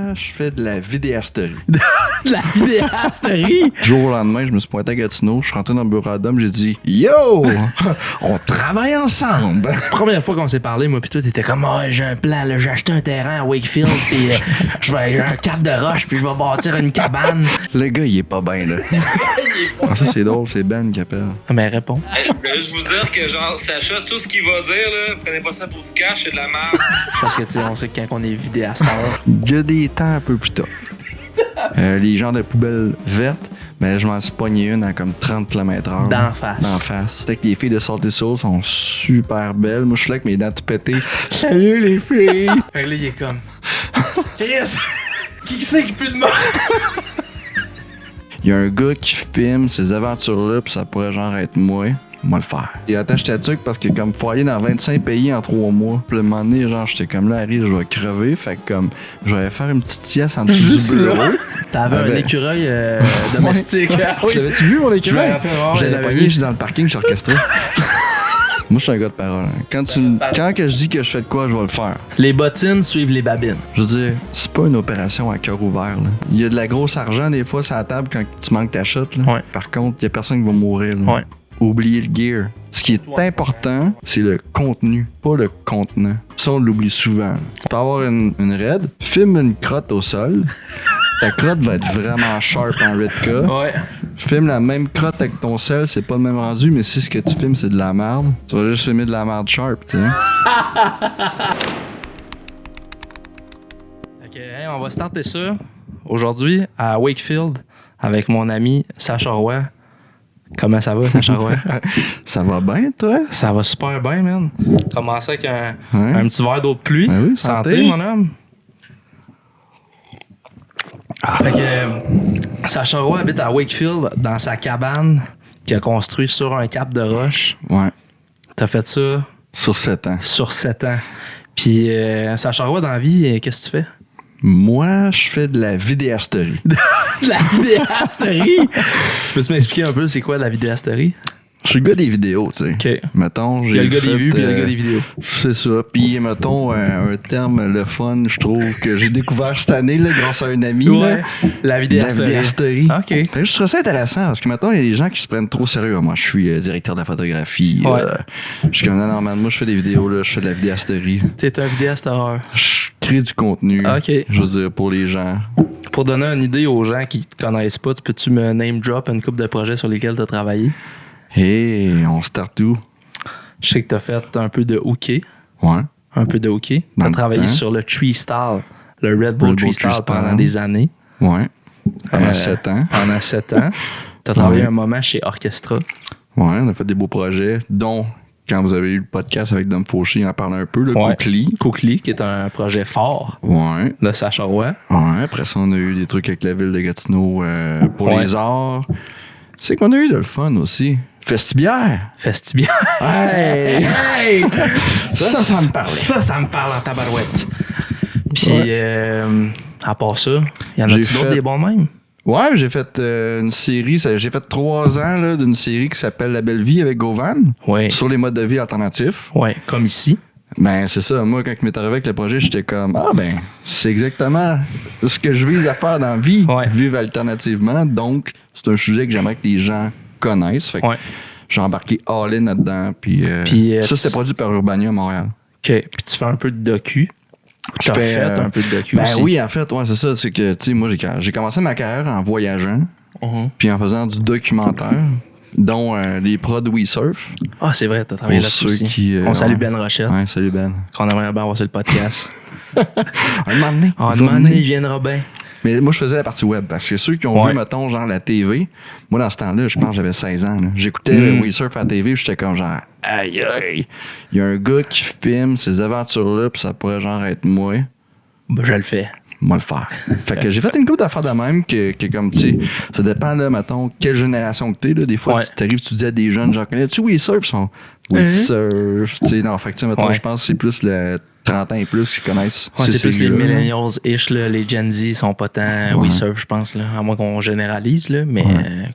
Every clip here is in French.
Moi, je fais de la vidéasterie. De la vidéasterie? Du jour au lendemain, je me suis pointé à Gatineau, je suis rentré dans le bureau d'homme, j'ai dit « Yo! On travaille ensemble! » Première fois qu'on s'est parlé, moi pis toi, t'étais comme « j'ai un plan, là, j'ai acheté un terrain à Wakefield, pis j'ai un cap de roche, puis je vais bâtir une cabane. » Le gars, il est pas bien, là. Ah, ça, c'est drôle, c'est Ben qui appelle. Ah, mais réponds. Hey, je veux juste vous dire que, genre, Sacha, tout ce qu'il va dire, là, prenez pas ça pour du cash, c'est de la merde. Parce que, tu sais, on sait que quand on est vidéasteur. Il y a des temps un peu plus tough. Les genres de poubelles vertes, ben, je m'en suis pogné une à comme 30 km/h. D'en face. D'en face. Fait que les filles de Salty Soul sont super belles. Moi, je suis là avec mes dents tout pétées. Salut les filles! Fait que là, il est comme Chris! Qui c'est qui pue de moi? Il y a un gars qui filme ces aventures-là, pis ça pourrait genre être moi. Moi le faire. Il attache ta tuque parce que comme faut aller dans 25 pays en 3 mois. Puis le moment donné, genre j'étais comme là, Harry, je vais crever. Fait que comme je vais faire une petite pièce en dessous du bureau. T'avais un écureuil domestique. Ouais. Ah, oui, L'avais-tu vu mon écureuil? Je J'avais pogné, je suis dans le parking, je suis orchestré. Moi, je suis un gars de parole. Quand que je dis que je fais de quoi, je vais le faire. Les bottines suivent les babines. Je veux dire, c'est pas une opération à cœur ouvert. Là. Il y a de la grosse argent des fois sur la table quand tu manques ta shot. Là. Ouais. Par contre, il y a personne qui va mourir. Là. Ouais. Oubliez le gear. Ce qui est important, c'est le contenu, pas le contenant. Ça, on l'oublie souvent. Tu peux avoir une raid, filme une crotte au sol. Ta crotte va être vraiment sharp en 8K. Ouais. Filme la même crotte avec ton sel, c'est pas le même rendu, mais si ce que tu filmes c'est de la merde, tu vas juste filmer de la merde sharp, tu sais. Ok, hey, on va starter ça aujourd'hui à Wakefield avec mon ami Sacha Roy. Comment ça va, Sacha Roy? Ça va bien, toi? Ça va super bien, man. Commencer avec un petit verre d'eau de pluie. Ben oui, santé, santé. mon homme. Fait que Sacha Roy habite à Wakefield dans sa cabane qu'il a construit sur un cap de roche. Ouais. T'as fait ça Sur 7 ans. sur 7 ans. Puis Sacha Roy, dans la vie, qu'est-ce que tu fais? Moi, je fais de la vidéasterie. La vidéasterie? Tu peux-tu m'expliquer un peu c'est quoi la vidéasterie? Je suis le gars des vidéos, tu sais. OK. Mettons, j'ai Il y a le gars des fait, vues puis il y a le gars des vidéos. C'est ça. Puis, mettons, un terme, le fun, je trouve, que j'ai découvert cette année, là, grâce à un ami. Ouais. Là. La vidéasterie. La vidéasterie. OK. Fait que je trouve ça intéressant parce que maintenant, il y a des gens qui se prennent trop sérieux. Moi, je suis directeur de la photographie. Ouais. Je suis comme, non, man, moi, je fais des vidéos, là, je fais de la vidéasterie. T'es un vidéasteur. Je crée du contenu. OK. Je veux dire, pour les gens. Pour donner une idée aux gens qui te connaissent pas, peux-tu me name drop une couple de projets sur lesquels tu as travaillé? Hey, on start où? Je sais que tu as fait un peu de hockey. Ouais. Un peu de hockey. Tu Dans as le travaillé temps. sur le Tree Style, le Red Bull Red Tree Bull Style Tree pendant Style. des années. Ouais. Pendant 7 ans. Pendant 7 ans. Tu as travaillé Ouais. un moment chez Orchestra. Ouais, on a fait des beaux projets, dont quand vous avez eu le podcast avec Dom Fauché, il en parlait un peu, le Ouais. Cookly. Cookly, qui est un projet fort Ouais. de Sacha Roy. Ouais, après ça, on a eu des trucs avec la ville de Gatineau pour Ouais. les arts. C'est qu'on a eu de le fun aussi. Festibière! Festibière. Hey! Hey! Ça me parlait. Ça me parle en tabarouette. Puis, Ouais. à part ça, y en a-tu J'ai d'autres fait- des bons mêmes? Ouais, j'ai fait une série, j'ai fait 3 ans là, d'une série qui s'appelle La Belle Vie avec Govan, Oui. sur les modes de vie alternatifs. Ouais, comme ici. Ben, c'est ça. Moi, quand il m'est arrivé avec le projet, j'étais comme, ah ben, c'est exactement ce que je vise à faire dans la vie, Ouais. vivre alternativement. Donc, c'est un sujet que j'aimerais que les gens connaissent. Fait que Ouais. j'ai embarqué all-in là-dedans. Puis, ça, c'était produit par Urbania à Montréal. OK. Puis tu fais un peu de docu. Je T'as fais, fait un peu de docu Ben aussi. oui, en fait, ouais, c'est ça. C'est que, tu sais, moi, j'ai commencé ma carrière en voyageant, Mhm. puis en faisant du documentaire, dont les prods We Surf. Ah, c'est vrai, t'as travaillé Pour là-dessus ceux aussi. qui, On salue ouais. Ben Rochette, Ouais, salut Ben. qu'on aimerait bien avoir sur le podcast. Un moment donné. Ah, un un moment moment donné, donné. il viendra bien. Mais moi, je faisais la partie web. Parce que ceux qui ont Ouais. vu, mettons, genre la TV, moi, dans ce temps-là, je pense que j'avais 16 ans. là. J'écoutais We Surf à la TV, puis j'étais comme genre, aïe, aïe. Il y a un gars qui filme ces aventures-là, puis ça pourrait genre être moi. Ben, je le fais. Moi le faire. Fait que j'ai fait une couple d'affaires de même que comme, tu sais, ça dépend, là, mettons, quelle génération que t'es, là. Des fois, Ouais. tu t'arrives, tu dis à des jeunes, genre, connais-tu We Surf? Ils sont We Surf, tu sais, non, fait que, tu sais, mettons, Ouais. je pense que c'est plus la 30 ans et plus qui connaissent. Ouais, c'est plus les gars-là. millennials-ish, là, les Gen Z sont pas tant Ouais. We Surf, je pense, là, à moins qu'on généralise, là, mais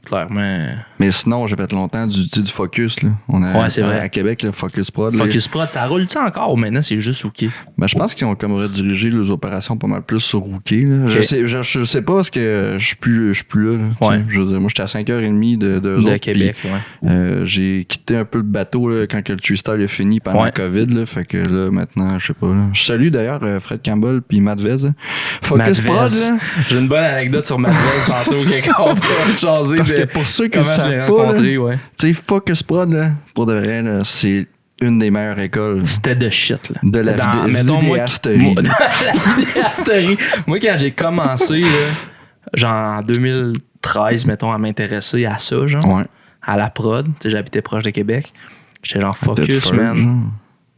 clairement. Mais sinon, j'ai fait longtemps du Focus. Là. On a, Ouais, c'est vrai. À Québec, le Focus Prod. là. Focus Prod, ça roule-tu encore ou maintenant c'est juste OK? Ben, je pense qu'ils ont comme redirigé les opérations pas mal plus sur Rookie. Là. Ok. Je sais pas parce que je suis plus là. Là, tu Ouais. sais. Je veux dire, moi, j'étais à 5h30 de De autres, Québec, puis, ouais. j'ai quitté un peu le bateau là, quand que le Twistal est fini pendant Ouais. le COVID. Là, fait que là, maintenant, je sais pas. Là. Je salue d'ailleurs Fred Campbell puis Matt Vez. Hein. Focus Matt Prod, Vez. là. J'ai une bonne anecdote sur Matt Vez tantôt, quelqu'un peut changer Parce de que pour ceux qui comment le je l'ai savent pas, rencontré, là, ouais. tu sais, Focus Prod, là, pour de vrai, là, c'est une des meilleures écoles C'était de shit, là. de la vidéasterie. Moi, la vidéasterie. Moi, quand j'ai commencé, là, genre en 2013, mettons, à m'intéresser à ça, genre, Ouais. à la prod, tu sais, j'habitais proche de Québec, j'étais genre Peut-être focus, Ferg, man. genre.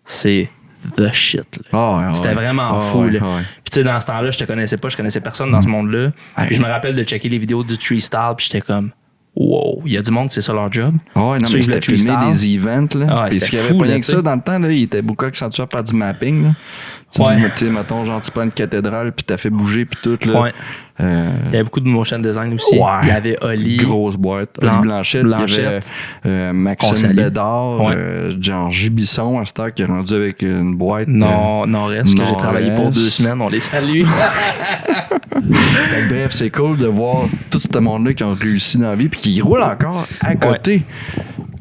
C'est the shit, là. Ah, ouais, C'était ouais. vraiment Ah, fou, ouais, là. ouais. Puis tu sais, dans ce temps-là, je te connaissais pas, je connaissais personne dans ce monde-là. Puis je me rappelle de checker les vidéos du Tree Style, puis j'étais comme, wow, il y a du monde, c'est ça leur job. Ah ouais, non, mais Suivre le c'était filmé freestyle. des events, là. Ah ouais, Puis c'était ce qu'il y avait fou, pas là, rien que tu ça sais. dans le temps, là, il était beaucoup accentué par du mapping, là. Ouais. Tu sais, mettons, genre, tu prends une cathédrale, puis t'as fait bouger, puis tout, là. Ouais. Il y avait beaucoup de motion design aussi. Ouais. Il y avait Oli. Grosse boîte. Blan- Oli Blanchette. Il y avait Blanchette. Qu'on Maxime salue. Bédard, Ouais. genre Gibisson, à cette heure, qui est rendu avec une boîte. Non, Nord-Est, que j'ai travaillé pour Nord-Est. 2 semaines, on les salue. Fait que bref, c'est cool de voir tout ce monde-là qui ont réussi dans la vie, puis qui roulent encore à côté.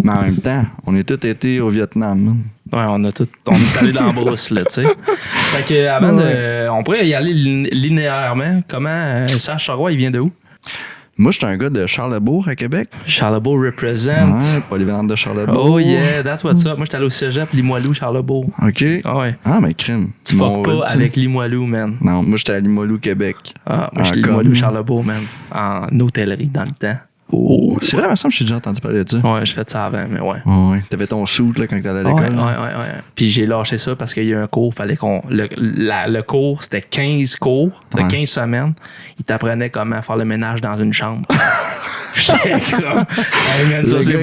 Mais en même temps, on est tous été au Vietnam, man. Ouais, on est allé dans la brousse, là, tu sais. Fait que, avant on pourrait y aller linéairement. Comment, Serge Charrois, il vient de où? Moi, j'étais un gars de Charlebourg à Québec. Charlebourg represent. Ouais, polyvalente de Charlebourg. Oh yeah, that's what's up. Moi, j'étais allé au cégep Limoilou, Charlebourg. OK. Ah ouais. Ah, mais crime. Tu fuck pas avec Limoilou, man. Non, moi, j'étais à Limoilou, Québec. Ah, moi, j'étais Encore. Limoilou, Charlebourg, man. En hôtellerie dans le temps. Oh, c'est vrai, il me semble que j'ai déjà entendu parler de ça. Ouais, j'ai fait ça avant, mais ouais. Ouais. T'avais ton suit là, quand t'allais à l'école. Ouais. Puis j'ai lâché ça parce qu'il y a eu un cours, fallait qu'on. Le cours, c'était 15 cours, de Ouais. 15 semaines. Il t'apprenait comment faire le ménage dans une chambre. J'étais comme, hey man, ça Le c'est gars,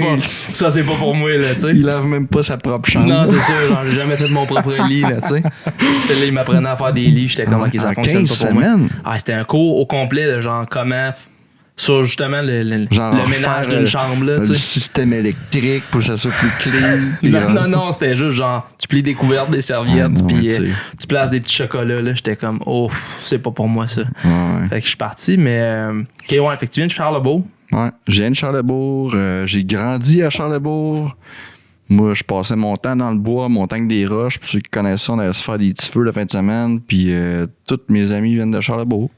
pas, c'est pas pour moi, là, tu sais. Il lave même pas sa propre chambre. Non, c'est sûr, genre, j'ai jamais fait mon propre lit, là, tu sais. Puis là, il m'apprenait à faire des lits, j'étais comme, ok, ça En fonctionne 15 pas pour moi. semaines? Ah, c'était un cours au complet de genre comment. Sur justement Genre le ménage d'une chambre, là, le tu sais. système électrique pour que ça soit plus clean. puis, Non, c'était juste genre, tu plies des couvertes, des serviettes, Ah, non, puis tu sais. tu places des petits chocolats, là. J'étais comme, oh, c'est pas pour moi, ça. Ouais. Fait que je suis parti, mais. Ok, ouais, fait que tu viens de Charlebourg. Ouais. Je viens de Charlebourg. J'ai grandi à Charlebourg. Moi, je passais mon temps dans le bois, montagne des roches. Pour ceux qui connaissent ça, on allait se faire des petits feux la fin de semaine. Puis tous mes amis viennent de Charlebourg.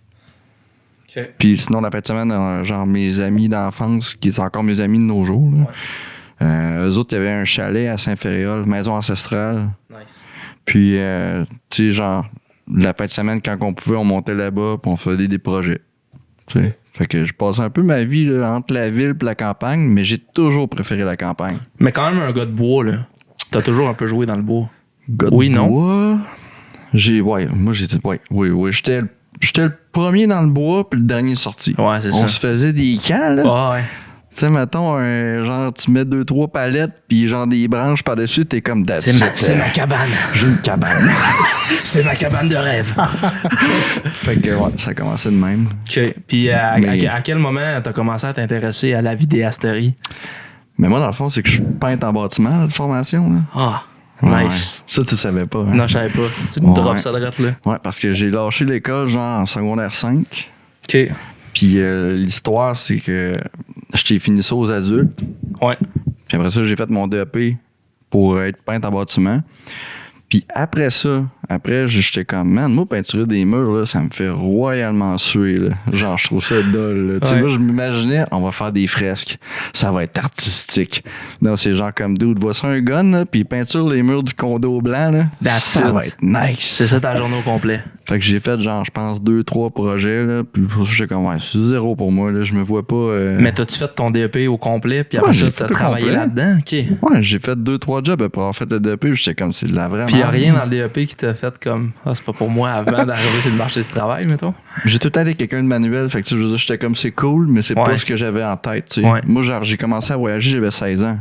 Ok. Puis sinon, la fin de semaine, genre mes amis d'enfance, qui sont encore mes amis de nos jours. Là. Eux autres, il y avait un chalet à Saint-Féréol, maison ancestrale. Nice. Puis, tu sais, genre, la fin de semaine, quand on pouvait, on montait là-bas, puis on faisait des projets. Tu sais. Fait que je passais un peu ma vie là, entre la ville et la campagne, mais j'ai toujours préféré la campagne. Mais quand même un gars de bois, là. T'as toujours un peu joué dans le bois. Gars de Oui, non? bois, moi, j'étais, oui. J'étais le premier dans le bois, puis le dernier sorti. Ouais, c'est On ça. se faisait des camps, là. Ah ouais. Tu sais, mettons, genre, tu mets 2-3 palettes, puis genre des branches par-dessus, t'es comme that's it, C'est ma cabane. J'ai une cabane. C'est ma cabane de rêve. Fait que, ouais, ça a commencé de même. OK. Puis Mais- à quel moment t'as commencé à t'intéresser à la vidéasterie? Mais moi, dans le fond, c'est que je suis peintre en bâtiment, de formation, là. Ah, Ouais. nice. Ça, tu savais pas. Hein? Non, je savais pas. Tu me Ouais. drops ça de là. Ouais, parce que j'ai lâché l'école, genre, en secondaire 5. OK. Puis l'histoire, c'est que j'étais fini ça aux adultes. Ouais. Puis après ça, j'ai fait mon DEP pour être peintre en bâtiment. Puis après ça, j'étais comme, man, moi, peinturer des murs, là, ça me fait royalement suer, là. Genre, je trouve ça dole, là. Tu sais, Ouais. moi, je m'imaginais, on va faire des fresques. Ça va être artistique. Non, c'est genre comme, dude, voici un gun, là, puis il peinture les murs du condo blanc, là. That's ça it. va être nice. C'est ça ta journée au complet. Fait que j'ai fait, genre, je pense, 2-3 projets, là. Puis pour ça, j'étais comme, ouais, c'est zéro pour moi, là. Je me vois pas. Mais t'as-tu fait ton DEP au complet, puis après Ouais, ça, j'ai fait t'as le travaillé complet. là-dedans? OK. Ouais, j'ai fait 2-3 jobs après avoir fait le DEP, puis j'étais comme, c'est de la vraie Puis y a merde. rien dans le DEP qui t'a fait comme, ah, c'est pas pour moi avant d'arriver sur le marché du travail, mettons? J'ai tout le temps été quelqu'un de manuel, fait que tu sais, je veux dire, j'étais comme c'est cool, mais c'est Ouais. pas ce que j'avais en tête. Tu sais. Ouais. Moi, genre, j'ai commencé à voyager, j'avais 16 ans.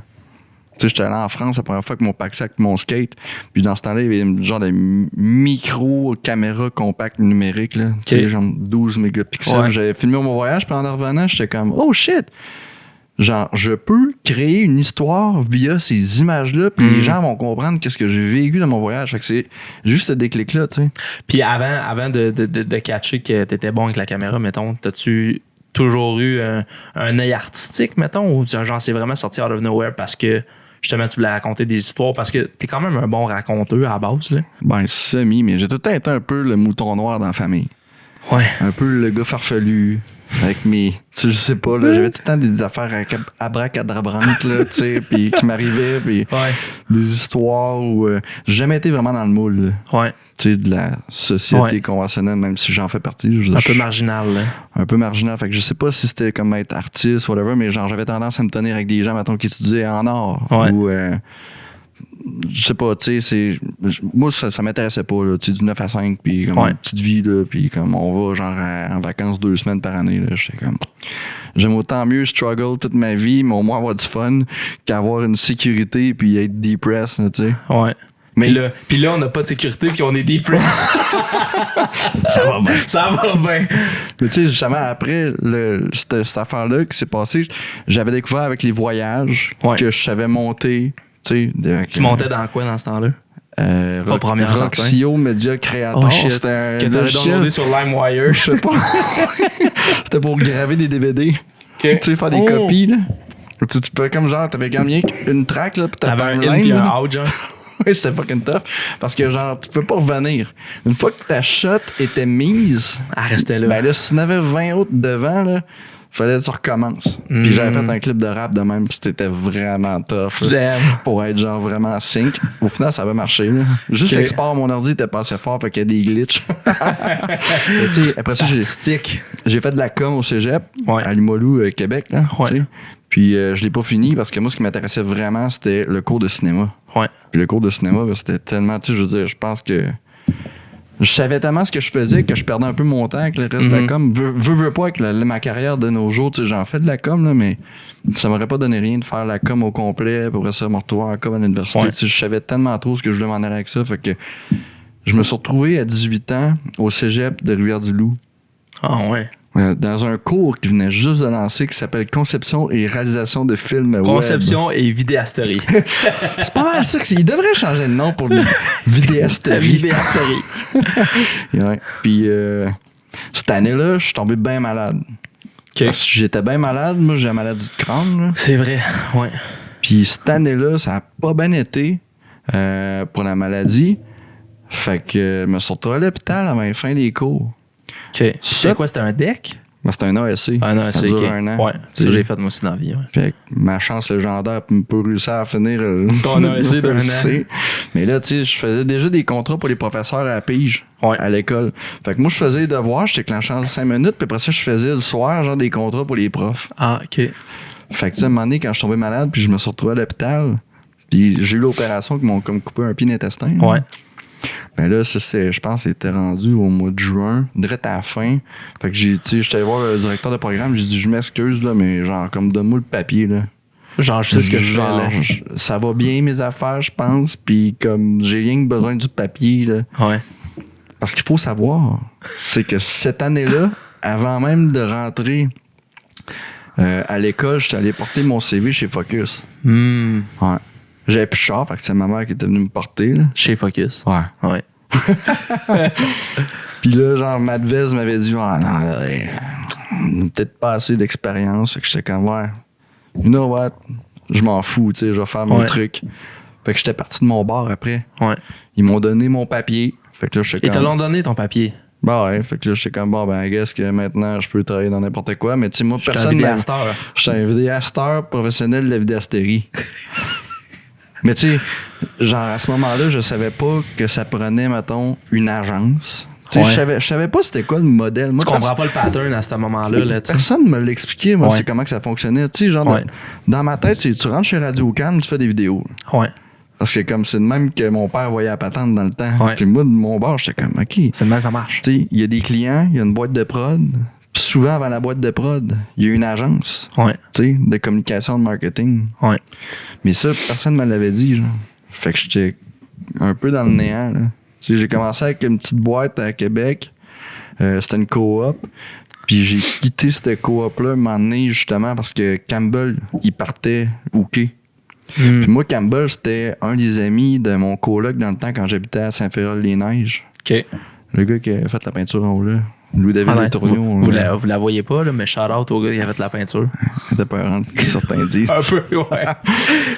Tu sais, j'étais allé en France la première fois avec mon pack-sac mon skate. Puis dans ce temps-là, il y avait une genre de micro-caméra compacte numérique, là. Tu sais, genre 12 mégapixels. Ouais. J'avais filmé mon voyage, puis en revenant, j'étais comme, oh shit! Genre, je peux créer une histoire via ces images-là, puis les gens vont comprendre qu'est-ce que j'ai vécu dans mon voyage. Fait que c'est juste ce déclic-là, tu sais. Puis avant de catcher que t'étais bon avec la caméra, mettons, t'as-tu toujours eu un œil artistique, mettons, ou genre c'est vraiment sorti out of nowhere parce que justement tu voulais raconter des histoires, parce que t'es quand même un bon raconteur à la base, là. Ben, semi, mais j'ai tout le temps été un peu le mouton noir dans la famille. Ouais. Un peu le gars farfelu. Avec mes. Tu sais, je sais pas, là, j'avais tout le temps des affaires abracadabrantes, là, tu sais, puis qui m'arrivaient, puis Ouais. des histoires où j'ai jamais été vraiment dans le moule, là. Ouais. Tu sais, de la société Ouais. conventionnelle, même si j'en fais partie. Un peu marginal, là. Un peu marginal. Fait que je sais pas si c'était comme être artiste ou whatever, mais genre, j'avais tendance à me tenir avec des gens, mettons, qui étudiaient en art. Ouais. Ou. Je sais pas, tu sais, moi, ça m'intéressait pas, là, tu sais, du 9 à 5, puis comme une petite vie, là, puis comme on va, genre, en vacances 2 semaines par année, là, j'étais comme, j'aime autant mieux struggle toute ma vie, mais au moins avoir du fun, qu'avoir une sécurité, puis être depressed, là, tu sais. Ouais. Mais Puis là, on n'a pas de sécurité, puis on est depressed. ça va bien. Ça va bien. Mais tu sais, justement, après cette affaire-là qui s'est passée, j'avais découvert avec les voyages que je savais monter. Tu montais dans quoi dans ce temps-là? Roxio Media Creator. Oh shit. C'était un que t'avais logiciel. downloadé sur LimeWire. Je sais pas. C'était pour graver des DVD. Okay. Tu sais, faire des copies, là. Tu peux comme genre, t'avais gagné une track, là, pis T'avais un in timeline, pis un là. out, genre. Oui, c'était fucking tough. Parce que genre, tu peux pas revenir. Une fois que ta shot était mise, Elle restait là. ben là, si tu en avais 20 autres devant, là, fallait que tu recommences. Puis j'avais fait un clip de rap de même, pis c'était vraiment tough. Là, Damn. pour être genre vraiment sync. Au final, ça avait marché. Là. Juste l'export, mon ordi était pas assez fort, fait qu'il y a des glitches. Mais, tu sais, après ça, j'ai fait de la com au cégep, à Limoilou, Québec. Là, tu sais. Puis je l'ai pas fini parce que moi, ce qui m'intéressait vraiment, c'était le cours de cinéma. Ouais. Puis le cours de cinéma, ben, c'était tellement, tu sais, je veux dire, je pense que je savais tellement ce que je faisais que je perdais un peu mon temps avec le reste de la com. Veux pas avec ma carrière de nos jours, tu sais, j'en fais de la com, là, mais ça m'aurait pas donné rien de faire la com au complet, pour après ça, me retrouver en com à l'université. Tu sais, je savais tellement trop ce que je voulais m'en aller avec ça, fait que je me suis retrouvé à 18 ans au cégep de Rivière-du-Loup. Ah ouais. Dans un cours qui venait juste de lancer qui s'appelle Conception et réalisation de films web. Conception et vidéasterie. C'est pas mal ça que c'est. Il devrait changer de nom pour vidéasterie. Vidéasterie. Ouais. Puis cette année-là, je suis tombé bien malade. Okay. Parce que j'étais bien malade. Moi, j'ai la maladie de crâne. Là. C'est vrai, ouais. Puis cette année-là, ça a pas bien été pour la maladie. Fait que je me suis retrouvé à l'hôpital avant la fin des cours. OK. C'est quoi, c'était un deck? Ben, c'était un ASC. Un ASC, ça dure OK. un an. Ouais, ça j'ai fait moi aussi dans la vie. Ouais. Fait que ma chance légendaire pour réussir à finir ton ASC d'un an. Mais là, tu sais, je faisais déjà des contrats pour les professeurs à la pige à l'école. Fait que moi, je faisais les devoirs, j'étais clenché en 5 minutes, puis après ça, je faisais le soir, genre des contrats pour les profs. Ah, OK. Fait que tu sais, à un moment donné, quand je suis tombé malade, puis je me suis retrouvé à l'hôpital, puis j'ai eu l'opération qui m'ont comme coupé un pied d'intestin. Ouais. Ben là, ça, je pense que c'était rendu au mois de juin, direct à la fin. Fait que j'étais allé voir le directeur de programme, j'ai dit, je m'excuse, là, mais genre, comme donne-moi le papier, là. Genre, je sais ce que je fais, là. Ça va bien, mes affaires, je pense, puis comme j'ai rien que besoin du papier, là. Ouais. Parce qu'il faut savoir, c'est que cette année-là, avant même de rentrer à l'école, j'étais allé porter mon CV chez Focus. Ouais. J'avais plus de char, fait que c'est ma mère qui était venue me porter. Là. Chez Focus. Ouais. Ouais. Puis là, genre, Madvez m'avait dit, ah non, là, on a peut-être pas assez d'expérience. Fait que j'étais comme, ouais, you know what, je m'en fous, tu sais, je vais faire mon truc. Fait que j'étais parti de mon bar après. Ouais. Ils m'ont donné mon papier. Fait que là, j'étais comme... Ils te l'ont donné, ton papier? Bah ouais, fait que là, j'étais comme, bon, ben, I guess que maintenant, je peux travailler dans n'importe quoi. Mais tu sais, moi, personne. J'étais un vidéasteur professionnel de la vidéasterie. Mais tu sais, genre à ce moment-là, je savais pas que ça prenait, mettons, une agence. Tu sais, je savais pas c'était quoi le modèle. Moi, tu comprends pas le pattern à ce moment-là. Là, personne me l'expliquait, moi, c'est comment que ça fonctionnait. Tu sais, genre, dans ma tête, c'est tu rentres chez Radio-Can, tu fais des vidéos. Ouais. Parce que comme c'est le même que mon père voyait à patente dans le temps. Puis moi, de mon bord, j'étais comme, OK. C'est le même que ça marche. Tu sais, il y a des clients, il y a une boîte de prod. Puis souvent avant la boîte de prod, il y a une agence, Ouais. tu sais, de communication, de marketing. Ouais. Mais ça, personne ne me l'avait dit, genre. Fait que j'étais un peu dans le néant, là. Tu sais, j'ai commencé avec une petite boîte à Québec. C'était une coop. Puis j'ai quitté cette coop-là un moment donné, justement, parce que Campbell, il partait OK. Puis moi, Campbell, c'était un des amis de mon coloc dans le temps quand j'habitais à Saint-Férol-les-Neiges. OK. Le gars qui a fait la peinture en haut là. Louis-David Ah, Letourneau. vous la voyez pas, là, mais shout-out au gars qui a fait la peinture. C'était pas un qui sortait un disque. Un peu, ouais.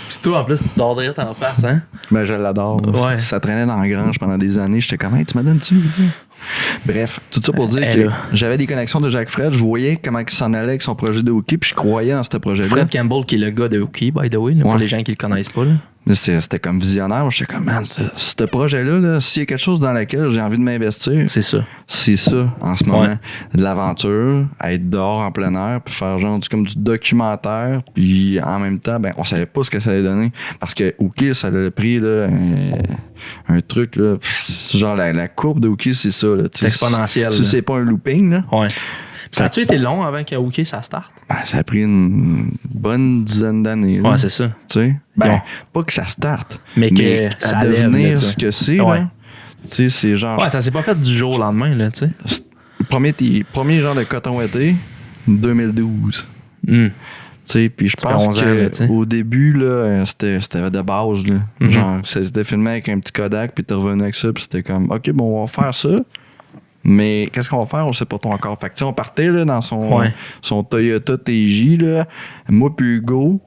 Puis toi, en plus, tu dordrais en face, hein? Ben, je l'adore. Ouais. Ça traînait dans la grange pendant des années. J'étais comme, hey, tu me donnes-tu? Bref, tout ça pour dire Hey, que là. j'avais des connexions de Jacques Fred. Je voyais comment il s'en allait avec son projet de hockey, puis je croyais dans ce projet-là. Fred Campbell, qui est le gars de Hockey, by the way, là, pour Ouais. les gens qui le connaissent pas. Là. Mais c'était comme visionnaire. J'étais comme, man, ce projet-là, là, s'il y a quelque chose dans lequel j'ai envie de m'investir, C'est ça. c'est ça en ce moment. Ouais. De l'aventure, être dehors en plein air, puis faire genre comme du documentaire, puis en même temps, ben on savait pas ce que ça allait donner. Parce que Hockey, ça a pris là, un truc, là, genre la courbe de Hockey, c'est ça. Là, C'est exponentiel. Si là. c'est pas un looping, là, Ouais. Ça a-tu été long avant que Hockey, ça starte? ben, ça a pris une bonne dizaine d'années. là. Ouais, c'est ça. Tu sais? Ben, Non. pas que ça starte, Mais que ça à lève, devenir là, tu sais. ce que c'est. Ouais. Là. Tu sais, c'est genre... Ouais, ça s'est pas fait du jour au lendemain, là, tu sais. Premier genre de coton été, 2012. Hmm. Tu sais, puis je Ça fait pense 11 ans, là, tu sais. qu'au début, là, c'était de base. Là. Mhm. Genre, c'était filmé avec un petit Kodak, puis t'es revenu avec ça, puis c'était comme, OK, bon, on va faire ça. Mais qu'est-ce qu'on va faire? On sait pas trop encore. Fait que, tu sais, on partait là, dans Ouais. son Toyota TJ, là, moi puis Hugo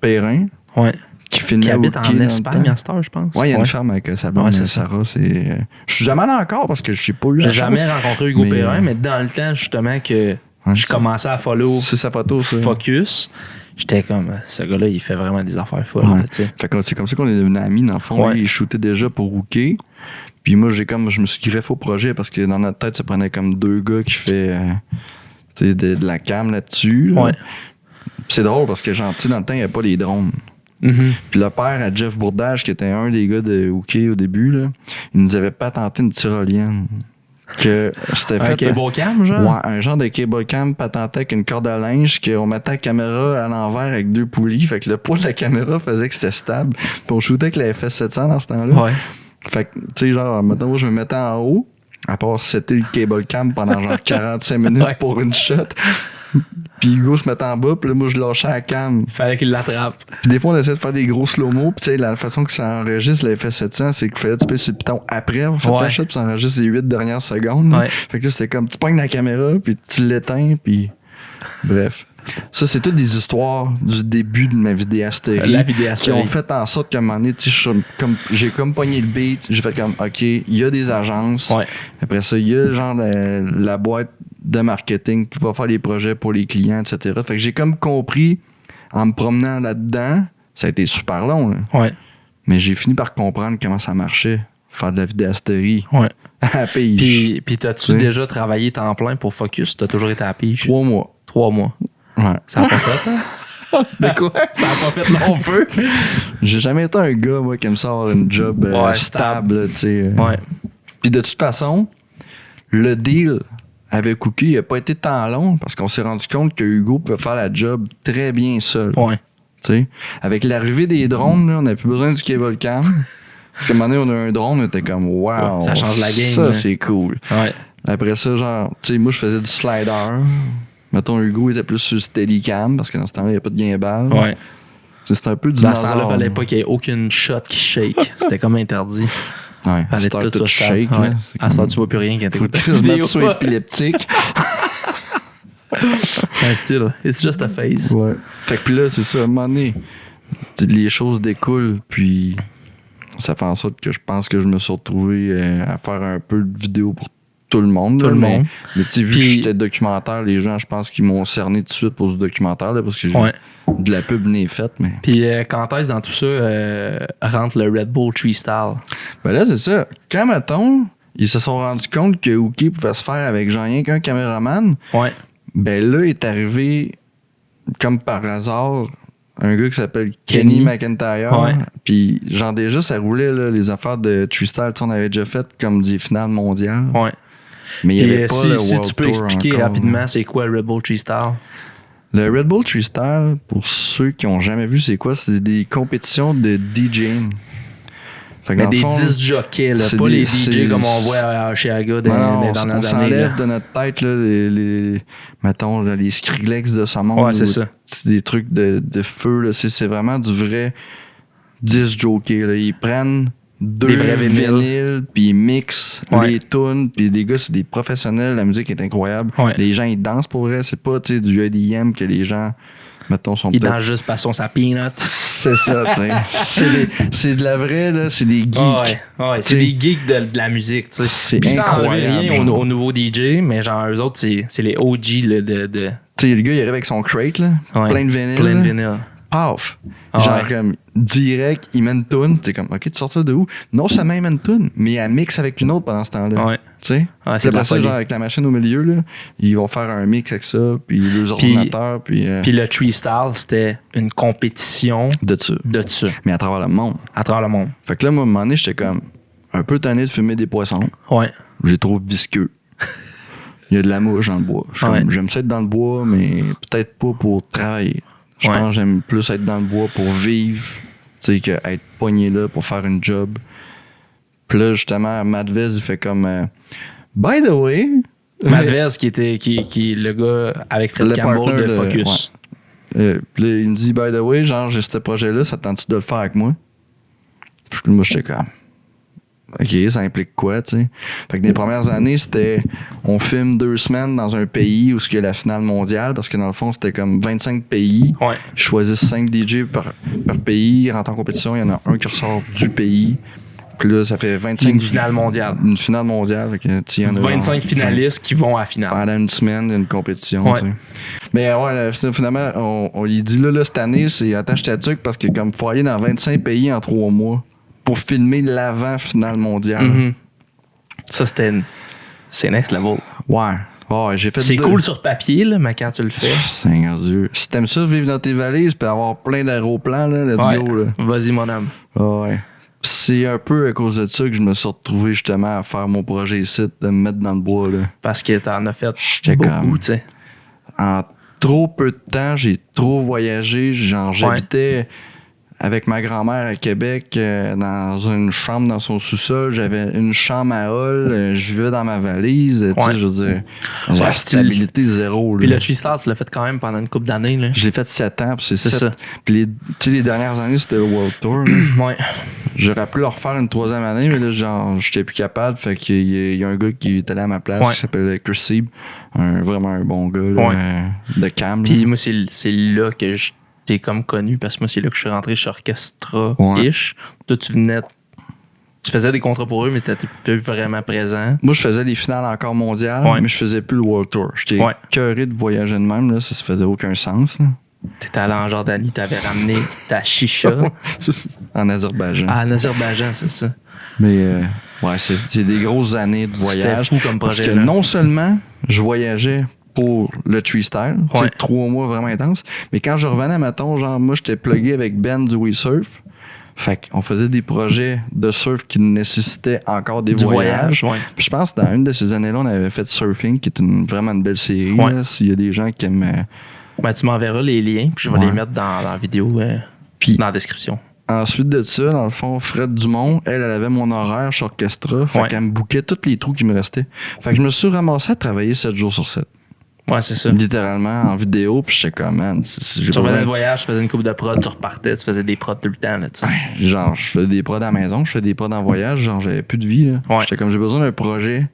Perrin, Ouais. qui filmait Qui habite au hockey en dans le Espagne temps. à cette heure, je pense. Ouais, il y a une ferme avec sa blonde, Ouais, c'est ça. Sarah. Je suis jamais allé encore parce que je sais pas eu la J'ai chance. jamais rencontré Hugo mais- Perrin, mais dans le temps, justement, que Ouais, je c'est- commençais à follow C'est sa photo, ça. Focus, j'étais comme, ce gars-là, il fait vraiment des affaires folles, Ouais. là, tu sais. Fait que c'est comme ça qu'on est devenus amis, dans le fond. Ouais. Lui, il shootait déjà pour Rookie. Puis moi, je me suis greffé au projet parce que dans notre tête, ça prenait comme deux gars qui fait tu sais, de la cam là-dessus. là. Ouais. Puis c'est drôle parce que, genre, tu sais, dans le temps, il n'y avait pas les drones. Mhm. Puis le père à Jeff Bourdage, qui était un des gars de Hockey au début, là, il nous avait patenté une tyrolienne. Que c'était Un fait. cable cam, genre? Ouais, un genre de cable cam patenté avec une corde à linge qu'on mettait la caméra à l'envers avec deux poulies. Fait que le poids de la caméra faisait que c'était stable. Puis on shootait avec la FS700 dans ce temps-là. Ouais. Fait que, tu sais, genre, maintenant, moi, je me mettais en haut, à part setter le cable cam pendant genre 45 minutes Ouais. pour une shot. Puis Hugo se mettait en bas, puis là, moi, je lâchais la cam. Fallait qu'il l'attrape. Puis des fois, on essayait de faire des gros slow-mo. Puis tu sais, la façon que ça enregistre la FS700, c'est qu'il fallait taper sur le piton après avoir fait Ouais. ta shot, puis ça enregistre les 8 dernières secondes. là. Ouais. Fait que là, c'était comme, tu pognes la caméra, puis tu l'éteins, puis... Bref. Ça, c'est toutes des histoires du début de ma vidéasterie. La Qui vidéasterie. ont fait en sorte qu'à un moment donné, tu sais, j'ai comme pogné le beat, j'ai fait comme, OK, il y a des agences. Ouais. Après ça, il y a genre la boîte de marketing qui va faire les projets pour les clients, etc. Fait que j'ai comme compris, en me promenant là-dedans, ça a été super long, là. Ouais. Mais j'ai fini par comprendre comment ça marchait, faire de la vidéasterie Ouais. à la pige. Puis t'as-tu Tu sais. déjà travaillé temps plein pour Focus? T'as toujours été à la pige? 3 mois. 3 mois. Ouais. Ça a pas fait, hein? Mais quoi? Ça a pas fait long feu. J'ai jamais été un gars, moi, qui aime ça avoir une job Ouais, stable, tu sais. Ouais. Puis de toute façon, le deal avec Cookie n'a pas été tant long parce qu'on s'est rendu compte que Hugo peut faire la job très bien seul. Ouais. Tu sais. Avec l'arrivée des drones, là, on n'a plus besoin du cable cam. Parce qu'à un moment donné, on a un drone, on était comme wow, Ouais, ça change la game, ça là. c'est cool. Ouais. Après ça, genre, tu sais, moi je faisais du slider. Mettons, Hugo était plus sur Steadicam parce que dans ce temps-là, il n'y a pas de gimbal. Ouais. C'était un peu du Dans ce temps-là, fallait pas qu'il y ait aucune shot qui shake. C'était comme interdit. Ouais, Fallait Star tout tout ça shake. stable. Ouais. là. À ce temps, tu vois plus rien quand Faut t'écoutes que la tu vidéo. sur épileptique. Un style. It's just a face. Ouais. Fait que puis là, c'est ça, à un moment donné, les choses découlent, puis ça fait en sorte que je pense que je me suis retrouvé à faire un peu de vidéo pour tout le monde. Tout là, le mais, monde. Mais tu sais, vu Puis- que j'étais documentaire, les gens, je pense qu'ils m'ont cerné tout de suite pour ce documentaire, là, parce que j'ai Ouais. de la pub n'est faite, mais... Puis quand est-ce dans tout ça rentre le Red Bull Tree Style? Ben là, c'est ça. Quand, mettons, ils se sont rendus compte que Hookie pouvait se faire avec genre rien qu'un caméraman, Ouais. ben là est arrivé, comme par hasard, un gars qui s'appelle Kenny Kenny. McIntyre. Ouais. Puis genre déjà, ça roulait, là, les affaires de Tree Style. Tu sais, on avait déjà fait comme des finales mondiales. Ouais. Mais il n'y Puis, avait pas si, le si World tu peux Tour expliquer encore. rapidement, c'est quoi le Red Bull Tree Style? Le Red Bull Tree Style, pour ceux qui n'ont jamais vu c'est quoi, c'est des compétitions de DJing. Fait que Mais dans le des fond, disc jockeys, là, c'est pas des- les c'est- DJ comme on voit à Chicago dans non, les on dernières années. s'enlève là. de notre tête là, mettons, là, les Skrillex de ce monde. Ouais, c'est ou ça. Des trucs de feu. Là. C'est vraiment du vrai disc jockey. Là. Ils prennent Des vrais vinyles. puis ils mixent Ouais. les tunes. Puis les gars, c'est des professionnels. La musique est incroyable. Ouais. Les gens, ils dansent pour vrai. C'est pas tu sais, du EDM que les gens, mettons, sont Ils peut-être... dansent juste parce qu'on sa peanut. C'est ça, tu sais. C'est de la vraie, là. C'est des geeks. Ouais, c'est T'sais, des geeks de la musique, tu sais. c'est Puis sans enlever incroyable, rien genre. au nouveau DJ, mais genre eux autres, c'est les OG là, de Tu sais, le gars, il arrive avec son crate, là. ouais, Plein de vinyles. plein de là. vinyles. Paf! Ah Genre, ouais. comme, direct, il met une toune. T'es comme, OK, tu sors ça de où? Non seulement il met une toune, mais il mix avec une autre pendant ce temps-là. Ouais. Tu sais? Ouais, Puis c'est de la après ça, folie. genre, avec la machine au milieu, là, ils vont faire un mix avec ça, puis les ordinateurs, puis Puis le Tree Style, c'était une compétition de ça. de ça, Mais à travers le monde. à travers le monde. Fait que là, moi, à un moment donné, j'étais comme un peu tanné de fumer des poissons. Ouais. Je les trouve visqueux. Il y a de la mouche dans le bois. Je suis Ouais. comme, j'aime ça être dans le bois, mais peut-être pas pour travailler. Je Ouais. pense que j'aime plus être dans le bois pour vivre, tu sais, qu'être pogné là pour faire une job. Puis là, justement, Matt Vez, il fait comme by the way. Matt Vez, qui est le gars avec Fred Le Campbell partner de de- Focus. Puis là, il me dit by the way, genre, j'ai ce projet-là, ça te tente-tu de le faire avec moi? Puis moi, j'étais comme OK, ça implique quoi, tu sais? Fait que les premières années, c'était on filme 2 semaines dans un pays où il y a la finale mondiale, parce que dans le fond, c'était comme 25 pays. Ouais. Ils choisissent 5 DJ par pays, ils rentrent en compétition, il y en a un qui ressort du pays. Puis là, ça fait 25... Une finale mondiale. Une finale mondiale. Fait que, tu sais, il y en a 25 genre finalistes qui vont à la finale. pendant une semaine, il y a une compétition. Ouais. Tu sais. Mais ouais, finalement, on lui dit là, cette année, c'est attache ta tuque parce que comme faut aller dans 25 pays en 3 mois pour filmer l'avant-finale mondiale. Mhm. Ça, c'est next level. Ouais. Ouais, j'ai fait C'est deux. cool sur papier, là, mais quand tu le fais, Seigneur Dieu. Si t'aimes ça, vivre dans tes valises puis avoir plein d'aéroplans, là, let's ouais, go. Là. vas-y, mon homme. Ouais. C'est un peu à cause de ça que je me suis retrouvé justement à faire mon projet ici, de me mettre dans le bois. Là. Parce que t'en as fait J'étais beaucoup, comme- tu sais. En trop peu de temps, j'ai trop voyagé. Genre, j'habitais avec ma grand-mère à Québec dans une chambre dans son sous-sol. J'avais une chambre à hall. Je vivais dans ma valise. Tu sais, Ouais. je veux dire, Ouais, la style. stabilité zéro. Puis Là. le Tree Style, tu l'as fait quand même pendant une couple d'années, là. J'ai fait 7 ans, puis c'est C'est 7. ça. Puis tu sais, les dernières années, c'était le World Tour. là. Ouais. J'aurais pu le refaire une 3e année, mais là, genre, j'étais plus capable. Fait qu'il y a un gars qui est allé à ma place Ouais. qui s'appelle Chris Seeb. Vraiment un bon gars là, Ouais. de Cam. Puis là. moi, c'est là que je t'ai comme connu, parce que moi, c'est là que je suis rentré chez Orchestra-ish. Toi, tu faisais des contrats pour eux, mais t'étais plus vraiment présent. Moi, je faisais des finales encore mondiales, Ouais. mais je faisais plus le World Tour. J'étais Ouais. écœuré de voyager de même. Là, ça se faisait aucun sens. Là. T'étais allé en Jordanie, t'avais ramené ta chicha. En Azerbaïdjan. En Azerbaïdjan, c'est ça. Mais ouais, c'est des grosses années de voyage. C'était fou comme Parce projet. que là. non seulement je voyageais pour le Tree Style, tu sais, Ouais. 3 mois vraiment intenses, mais quand je revenais, mettons, genre, moi, j'étais plugué avec Ben du We Surf. Fait qu'on faisait des projets de surf qui nécessitaient encore des Du voyages. ouais. Puis je pense que dans une de ces années-là, on avait fait Surfing, qui est vraiment une belle série. Ouais. là, s'il y a des gens qui aiment. Ben, tu m'enverras les liens, puis je vais Ouais. les mettre dans la vidéo, Puis dans la description. ensuite de ça, dans le fond, Fred Dumont, elle avait mon horaire chez Orchestra. Fait Ouais. qu'elle me bouquait tous les trous qui me restaient. Fait que je me suis ramassé à travailler 7 jours sur 7. Ouais, c'est ça. Littéralement, en vidéo. Puis j'étais comme, man, j'ai Tu pas revenais de besoin- voyage, tu faisais une coupe de prod, tu repartais, tu faisais des prods tout le temps, là, tu sais. Genre, je fais des prods à la maison, je fais des prods en voyage. Genre, j'avais plus de vie. Là. Ouais. J'étais comme, j'ai besoin d'un projet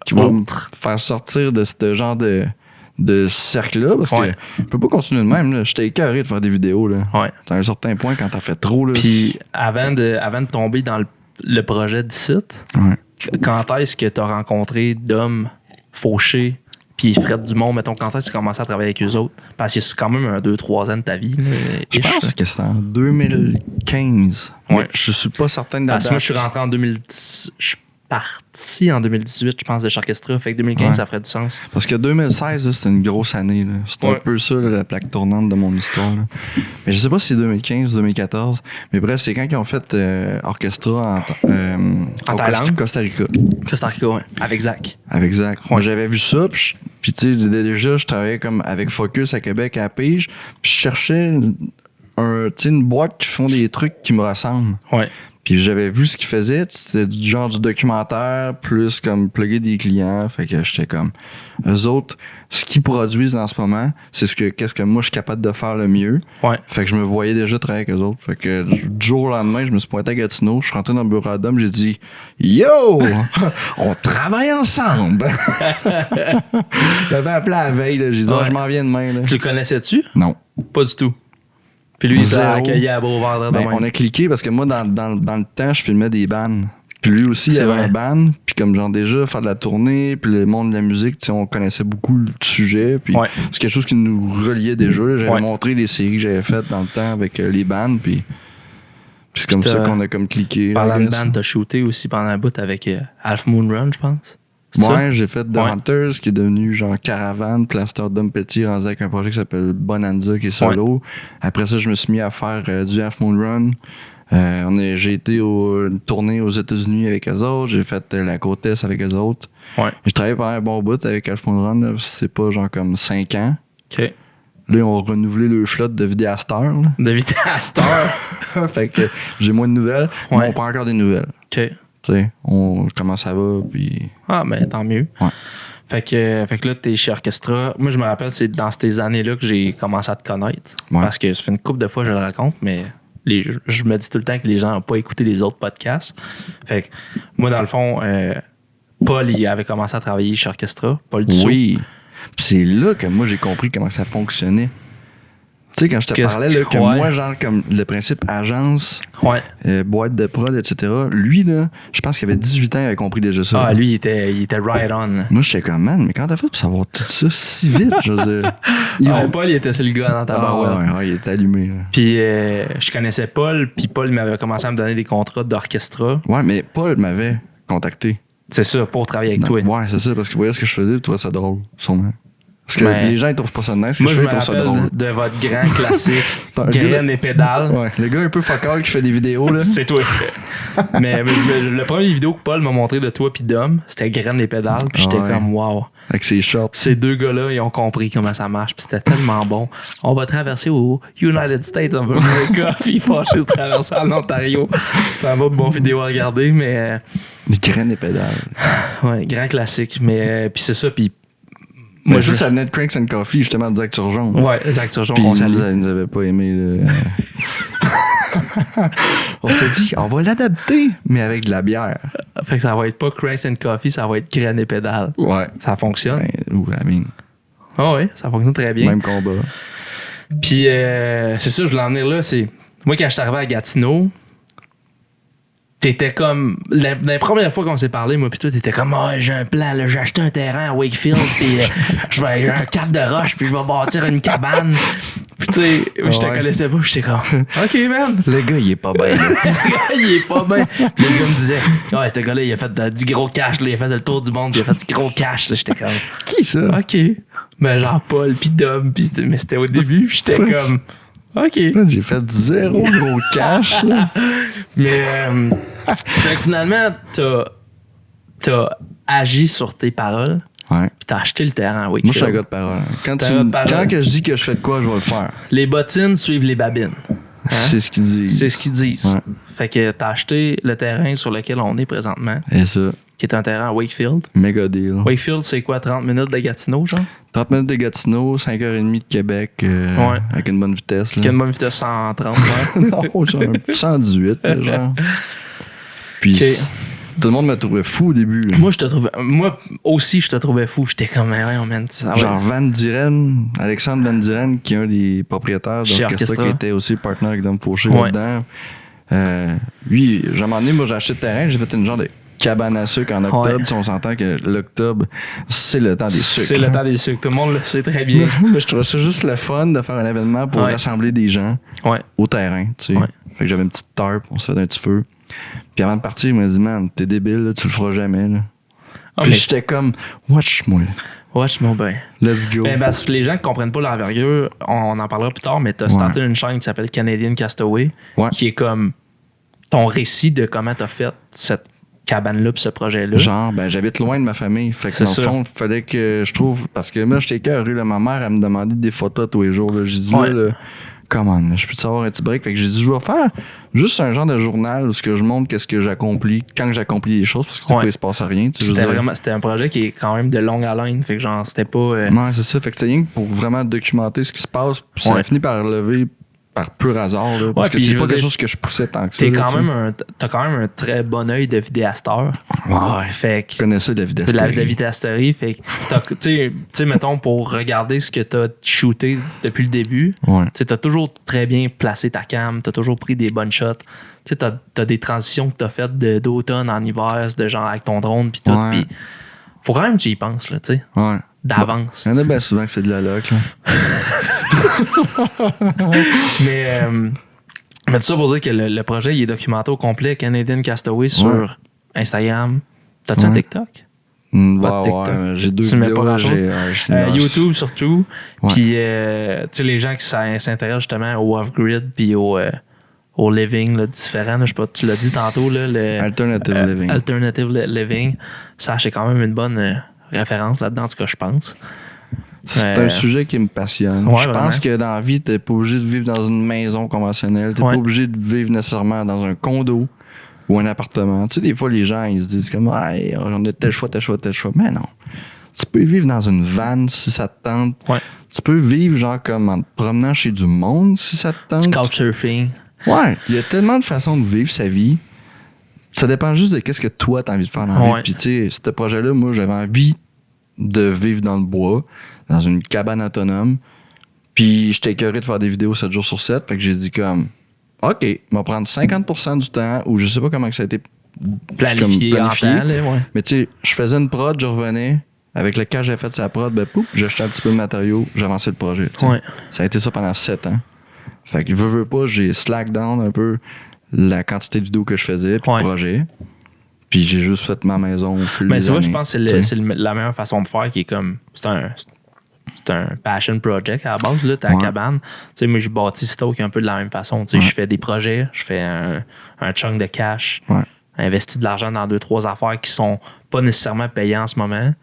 qui va me faire sortir de ce genre de cercle-là. Parce Ouais. que je peux pas continuer de même. Là. J'étais écœuré de faire des vidéos. Là. Ouais. À un certain point, quand t'as fait trop. Là, Puis avant de tomber dans le projet du site, Ouais. quand est-ce que tu as rencontré Dom, Fauché, puis Fred Dumont, mettons, quand est-ce que tu as commencé à travailler avec eux autres? Parce que c'est quand même un 2-3 ans de ta vie. Là, Je ish, pense là. que c'était en 2015. Ouais. Mais je suis pas certain de la Parce que moi, date. je suis rentré en 2010. Je parti en 2018, je pense, de Charchestra. Fait que 2015, Ouais. ça ferait du sens. Parce que 2016, là, c'était une grosse année. Là. C'était un Ouais. peu ça, là, la plaque tournante de mon histoire. Là. Mais je sais pas si c'est 2015 ou 2014. Mais bref, c'est quand ils ont fait Orchestra En Thaïlande? Costa Rica. Costa Rica, ouais. Avec Zach. Avec Zach. Moi, j'avais vu ça, puis tu sais, déjà, je travaillais comme avec Focus à Québec à la Pige, puis je cherchais une boîte qui font des trucs qui me ressemblent. Ouais. Puis j'avais vu ce qu'ils faisaient, c'était du genre du documentaire, plus comme plugger des clients. Fait que j'étais comme, eux autres, ce qu'ils produisent en ce moment, c'est qu'est-ce que moi je suis capable de faire le mieux. Ouais. Fait que je me voyais déjà travailler avec eux autres. Fait que du jour au lendemain, je me suis pointé à Gatineau, je suis rentré dans le bureau d'homme, j'ai dit Yo! On travaille ensemble! J'avais appelé la veille, là, j'ai dit Ouais. je m'en viens demain. Là. Tu le connaissais-tu? Non. Pas du tout. Puis lui, il t'a Zéro. accueilli à bras ouverts. Ben, on a cliqué parce que moi, dans le temps, je filmais des bands. Puis lui aussi, il C'est avait vrai. un band. Puis comme genre déjà, faire de la tournée, puis le monde de la musique, tu sais, on connaissait beaucoup le sujet. Puis Ouais. c'est quelque chose qui nous reliait déjà. Là. J'avais Ouais. montré les séries que j'avais faites dans le temps avec les bands. Puis c'est comme Puis ça t'as- qu'on a comme cliqué. là, Pendant I une guess. bande, t'as shooté aussi pendant un bout avec Half Moon Run, je pense. C'est ça? Ouais, j'ai fait The Ouais. Hunters qui est devenu genre Caravane, Plaster Dom Petit, rendu avec un projet qui s'appelle Bonanza qui est solo. Après ça, je me suis mis à faire du Half Moon Run. J'ai été une tournée aux États-Unis avec eux autres. J'ai fait la côte Est avec eux autres. Ouais. J'ai travaillé pendant un bon bout avec Half Moon Run. Là. C'est pas genre comme 5 ans. OK. Là, ils ont renouvelé le flotte de vidéasters. là. De vitesse à cette heure. Fait que j'ai moins de nouvelles. Mais Ouais. on prend encore des nouvelles. OK. Tu sais, comment ça va, puis... Ah, ben tant mieux. Ouais. Fait que là, t'es chez Orchestra. Moi, je me rappelle, c'est dans ces années-là que j'ai commencé à te connaître. Ouais. Parce que ça fait une couple de fois que je le raconte, mais je me dis tout le temps que les gens n'ont pas écouté les autres podcasts. Fait que moi, dans le fond, Paul, il avait commencé à travailler chez Orchestra. Paul Dussault. Oui. Puis c'est là que moi, j'ai compris comment ça fonctionnait. Tu sais, quand je te Qu'est-ce parlais, là, que ouais. moi, genre, comme le principe agence, Ouais. boîte de prod, etc., lui, là, je pense qu'il avait 18 ans, il avait compris déjà ça. Ah, lui, il était right on. Moi, j'étais comme, man, mais comment t'as fait pour savoir tout ça si vite? Je veux dire. Ils Ah, ont- Paul, il était sur le gars dans ta Ah, barouette. ouais, il était allumé. Là. Puis je connaissais Paul, puis Paul m'avait commencé à me donner des contrats d'orchestra. Ouais, mais Paul m'avait contacté. C'est ça, pour travailler avec toi. Ouais, c'est ça, parce qu'il voyait ce que je faisais, il trouvait ça drôle, sûrement. Parce que Mais- les gens, ils trouvent pas ça nice, ce que Moi, je je fais, me ils trouvent ça rappelle drôle. de votre grand classique, Un graines gars- et pédales. Ouais, le gars un peu focal qui fait des vidéos, là. C'est toi. mais le premier vidéo que Paul m'a montré de toi puis Dom, c'était graines et pédales. Puis j'étais Ouais. comme, wow. Avec ses shorts. Ces deux gars-là, ils ont compris comment ça marche. Puis c'était tellement bon. On va traverser au United States of America. Puis il faut de traverser en Ontario. C'est un autre bon vidéo à regarder, mais Des graines et pédales. ouais, grand classique. Mais puis c'est ça. Puis Moi, moi, ça, je. ça venait de Cranks and Coffee, justement, direct sur Jaune. Ouais, Zach Turgeon, Puis on ils salue. nous avaient pas aimé. Là. On s'est dit, on va l'adapter, mais avec de la bière. Fait que ça va être pas Cranks and Coffee, ça va être graines et pédales. Ouais. Ça fonctionne. Ah ouais, ça fonctionne très bien. Même combat. Puis c'est ça, je voulais en venir là. C'est moi, quand je suis arrivé à Gatineau, t'étais comme. La première fois qu'on s'est parlé, moi, puis toi, t'étais comme, ah, j'ai un plan, là, j'ai acheté un terrain à Wakefield, puis j'ai un cap de roche, puis je vais bâtir une cabane. Puis tu sais, je te Ouais. connaissais pas, puis j'étais comme, OK, man. Le gars, il est pas bien. Il est pas bien. Puis le gars me disait, ouais, ce gars-là, il a fait du gros cash, là, il a fait le tour du monde, puis il a fait du gros cash. Là, j'étais comme, Qui ça? OK. Ben, genre Paul, puis Dom, puis mais c'était au début, puis j'étais comme, OK. J'ai fait du zéro gros cash. Là. Mais fait que finalement, t'as agi sur tes paroles, Ouais. puis t'as acheté le terrain à Wakefield. Moi, je suis un gars de parole. Quand, T'es un gars de parole. quand que je dis que je fais de quoi, je vais le faire. Les bottines suivent les babines. C'est ce qu'il dit. C'est ce qu'ils disent. Ouais. Fait que t'as acheté le terrain sur lequel on est présentement, Et ça, qui est un terrain à Wakefield. méga deal. Wakefield, c'est quoi, 30 minutes de Gatineau, genre? 30 minutes de Gatineau, 5h30 de Québec, Ouais. avec une bonne vitesse. Là. Qui a une bonne vitesse 130, ouais. Non, genre 118, là, genre. Puis, Ok. tout le monde me trouvait fou au début. Là. Moi aussi, je te trouvais fou. J'étais comme, ouais, man, ça va. Genre Van Diren, Alexandre Van Diren, qui est un des propriétaires Chez d'Orchestra, Orchestra. qui était aussi partenaire avec Dom Fauché Ouais. là-dedans. Lui, j'ai un moment donné, moi, j'ai acheté le terrain, j'ai fait une genre de cabane à sucre en octobre. Ouais. Si on s'entend que l'octobre, c'est le temps des sucres. C'est le temps des sucres. Tout le monde le sait très bien. Mais je trouvais ça juste le fun de faire un événement pour Ouais. rassembler des gens Ouais. au terrain, tu sais. Ouais. Fait que j'avais une petite tarp, on se fait un petit feu. Puis avant de partir, il m'a dit, man, t'es débile, là, tu le feras jamais. Là. Ah, Puis mais j'étais comme, watch-moi, watch-moi bien. let's go. Ben, parce que les gens qui comprennent pas l'envergure, on en parlera plus tard, mais t'as starté une chaîne qui s'appelle Canadian Castaway, Ouais. qui est comme ton récit de comment t'as fait cette cabane-là pis ce projet-là. Genre, ben, j'habite loin de ma famille. Fait que C'est dans ça. le fond, il fallait que je trouve. Parce que moi, j'étais cœureux, là. Ma mère, elle me demandait des photos tous les jours. Là. J'ai dit, Ouais. là, comment, je peux te savoir un petit break? Fait que j'ai dit, je vais faire juste un genre de journal où ce que je montre qu'est-ce que j'accomplis quand j'accomplis les choses. Parce que des Ouais. fois, il se passe rien. Tu sais, je veux dire. C'était un projet qui est quand même de longue haleine. Fait que genre, c'était pas. Ouais, c'est ça. Fait que c'était rien que pour vraiment documenter ce qui se passe. Puis ça a Ouais. fini par lever par pur hasard. Là, parce que puis c'est je pas veux quelque dire, chose que je poussais tant que ça. là, T'as quand même un très bon œil de vidéasteur. Ouais. Fait que. Je connaissais la vidéo. De la vidéasterie. Fait que, tu sais, mettons, pour regarder ce que t'as shooté depuis le début, Ouais. tu sais, t'as toujours très bien placé ta cam, t'as toujours pris des bonnes shots. Tu sais, t'as des transitions que t'as faites d'automne en hiver, de genre avec ton drone pis tout. Ouais. Pis faut quand même que tu y penses, là, tu sais, Ouais. d'avance. Il y en a bien souvent que c'est de la loc. Là. Mais tout ça pour dire que le projet, il est documenté au complet, Canadian Castaway, sur Instagram. T'as-tu un Ouais. TikTok? Bah, Pas de TikTok. ouais, j'ai deux Tu mets vidéos. pas là, grand-chose. j'ai- YouTube surtout. Ouais. Puis, tu sais, les gens qui s'intéressent justement au off-grid puis au living là, différent. Là, je sais pas, tu l'as dit tantôt. Là, Alternative living. Alternative living. Ça, c'est quand même une bonne référence là-dedans, en tout cas, je pense. C'est un sujet qui me passionne. Ouais, je pense que dans la vie, t'es pas obligé de vivre dans une maison conventionnelle. T'es Ouais. pas obligé de vivre nécessairement dans un condo ou un appartement. Tu sais, des fois, les gens, ils se disent comme, hey, on a tel choix, tel choix, tel choix. Mais non. Tu peux vivre dans une van si ça te tente. Ouais. Tu peux vivre genre comme en te promenant chez du monde si ça te tente. Du couchsurfing. Ouais, il y a tellement de façons de vivre sa vie. Ça dépend juste de qu'est-ce que toi t'as envie de faire dans la Ouais. vie. Puis tu sais, ce projet-là, moi, j'avais envie de vivre dans le bois, dans une cabane autonome. Puis j'étais écœuré de faire des vidéos 7 jours sur 7. Fait que j'ai dit comme, OK, on va prendre 50% du temps, ou je sais pas comment que ça a été Planifié comme en temps. Là, ouais. Mais tu sais, je faisais une prod, je revenais. Avec le cas que j'avais fait sa prod, ben pouf, j'achetais un petit peu de matériaux, j'avançais le projet. tu sais. Ouais. Ça a été ça pendant 7 ans. Fait que veux pas, j'ai slack down un peu la quantité de vidéos que je faisais, puis Ouais. le projet. Puis j'ai juste fait ma maison au fil Mais des tu vois, années, je pense que tu sais. la meilleure façon de faire qui est comme. C'est un passion project à la base, là, ta Ouais. cabane. Tu sais, moi, je bâtis Stoke un peu de la même façon. Tu sais, Ouais. je fais des projets, je fais un chunk de cash, Ouais. investis de l'argent dans 2-3 affaires qui sont pas nécessairement payées en ce moment,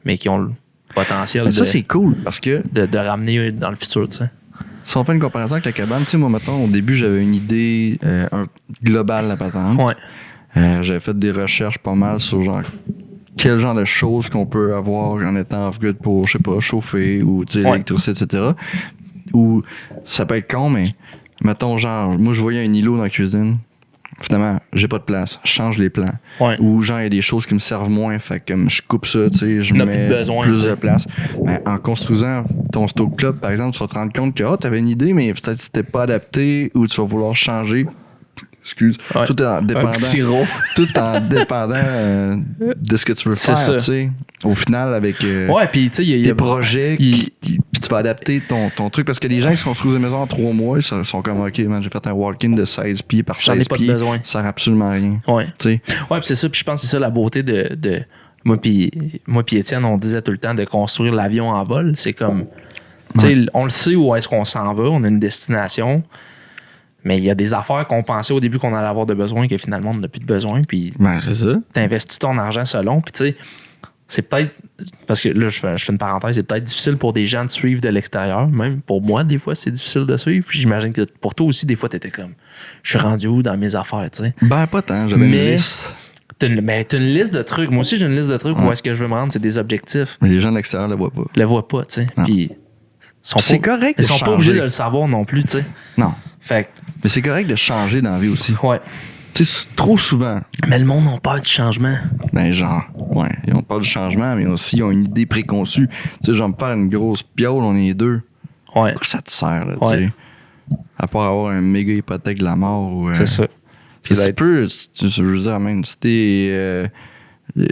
mais qui ont le potentiel Mais ça, c'est cool parce que de ramener dans le futur, tu sais. si on fait une comparaison avec la cabane, tu sais, moi, mettons, au début, j'avais une idée globale de la patente. Ouais. J'avais fait des recherches pas mal sur genre quel genre de choses qu'on peut avoir en étant off-grid pour, je sais pas, chauffer ou tu sais, Ouais. l'électricité, etc. Ou ça peut être con, mais mettons, genre, moi je voyais un îlot dans la cuisine. Finalement, j'ai pas de place. Je change les plans. Ouais. Ou genre, il y a des choses qui me servent moins. Fait que comme je coupe ça, tu sais, je On a mets plus besoin, plus tu sais. de place. Mais en construisant ton stock club, par exemple, tu vas te rendre compte que t'avais une idée, mais peut-être que c'était pas adapté ou tu vas vouloir changer. Excuse. Ouais. Tout en dépendant. Un petit rot. Tout en dépendant de ce que tu veux C'est faire, ça. tu sais. Au final, avec Ouais, puis tu sais, il y tes a. projets, il- puis tu vas adapter ton truc. Parce que les gens qui se construisent des maisons en 3 mois, ils sont comme, OK, man, j'ai fait un walk-in de 16 pieds par J'en ai 16 pas de pieds. besoin. Ça sert absolument à rien. Ouais. Tu sais. Ouais, puis c'est ça, puis je pense que c'est ça la beauté de moi puis Étienne, on disait tout le temps de construire l'avion en vol, c'est comme tu sais, on le sait où est-ce qu'on s'en va, on a une destination. Mais il y a des affaires qu'on pensait au début qu'on allait avoir de besoin que finalement on n'a plus de besoin, puis Ben, c'est ça. t'investis ton argent selon, puis tu sais, c'est peut-être parce que là je fais une parenthèse, c'est peut-être difficile pour des gens de suivre de l'extérieur, même pour moi des fois c'est difficile de suivre, puis j'imagine que pour toi aussi des fois t'étais comme je suis rendu où dans mes affaires, tu sais. Ben, pas tant. J'avais Mais- une liste. T'as une liste de trucs. Moi aussi, j'ai une liste de trucs où est-ce que je veux me rendre. C'est des objectifs. Mais les gens de l'extérieur le voient pas. Ils le voient pas, tu sais. Non. Puis, sont C'est pas- correct Ils de sont pas changer. obligés de le savoir non plus, tu sais. Non. Fait Mais c'est correct de changer dans la vie aussi. que, ouais. Tu sais, trop souvent, Mais le monde a peur du changement. ben genre, ouais, ils ont peur du changement, mais aussi ils ont une idée préconçue. Tu sais, genre me faire une grosse piole, on est deux. Ouais. Quoi ça te sert, là, tu Ouais. sais? À part avoir un méga hypothèque de la mort ou... C'est ça. Puis tu peux, je veux dire, même si t'es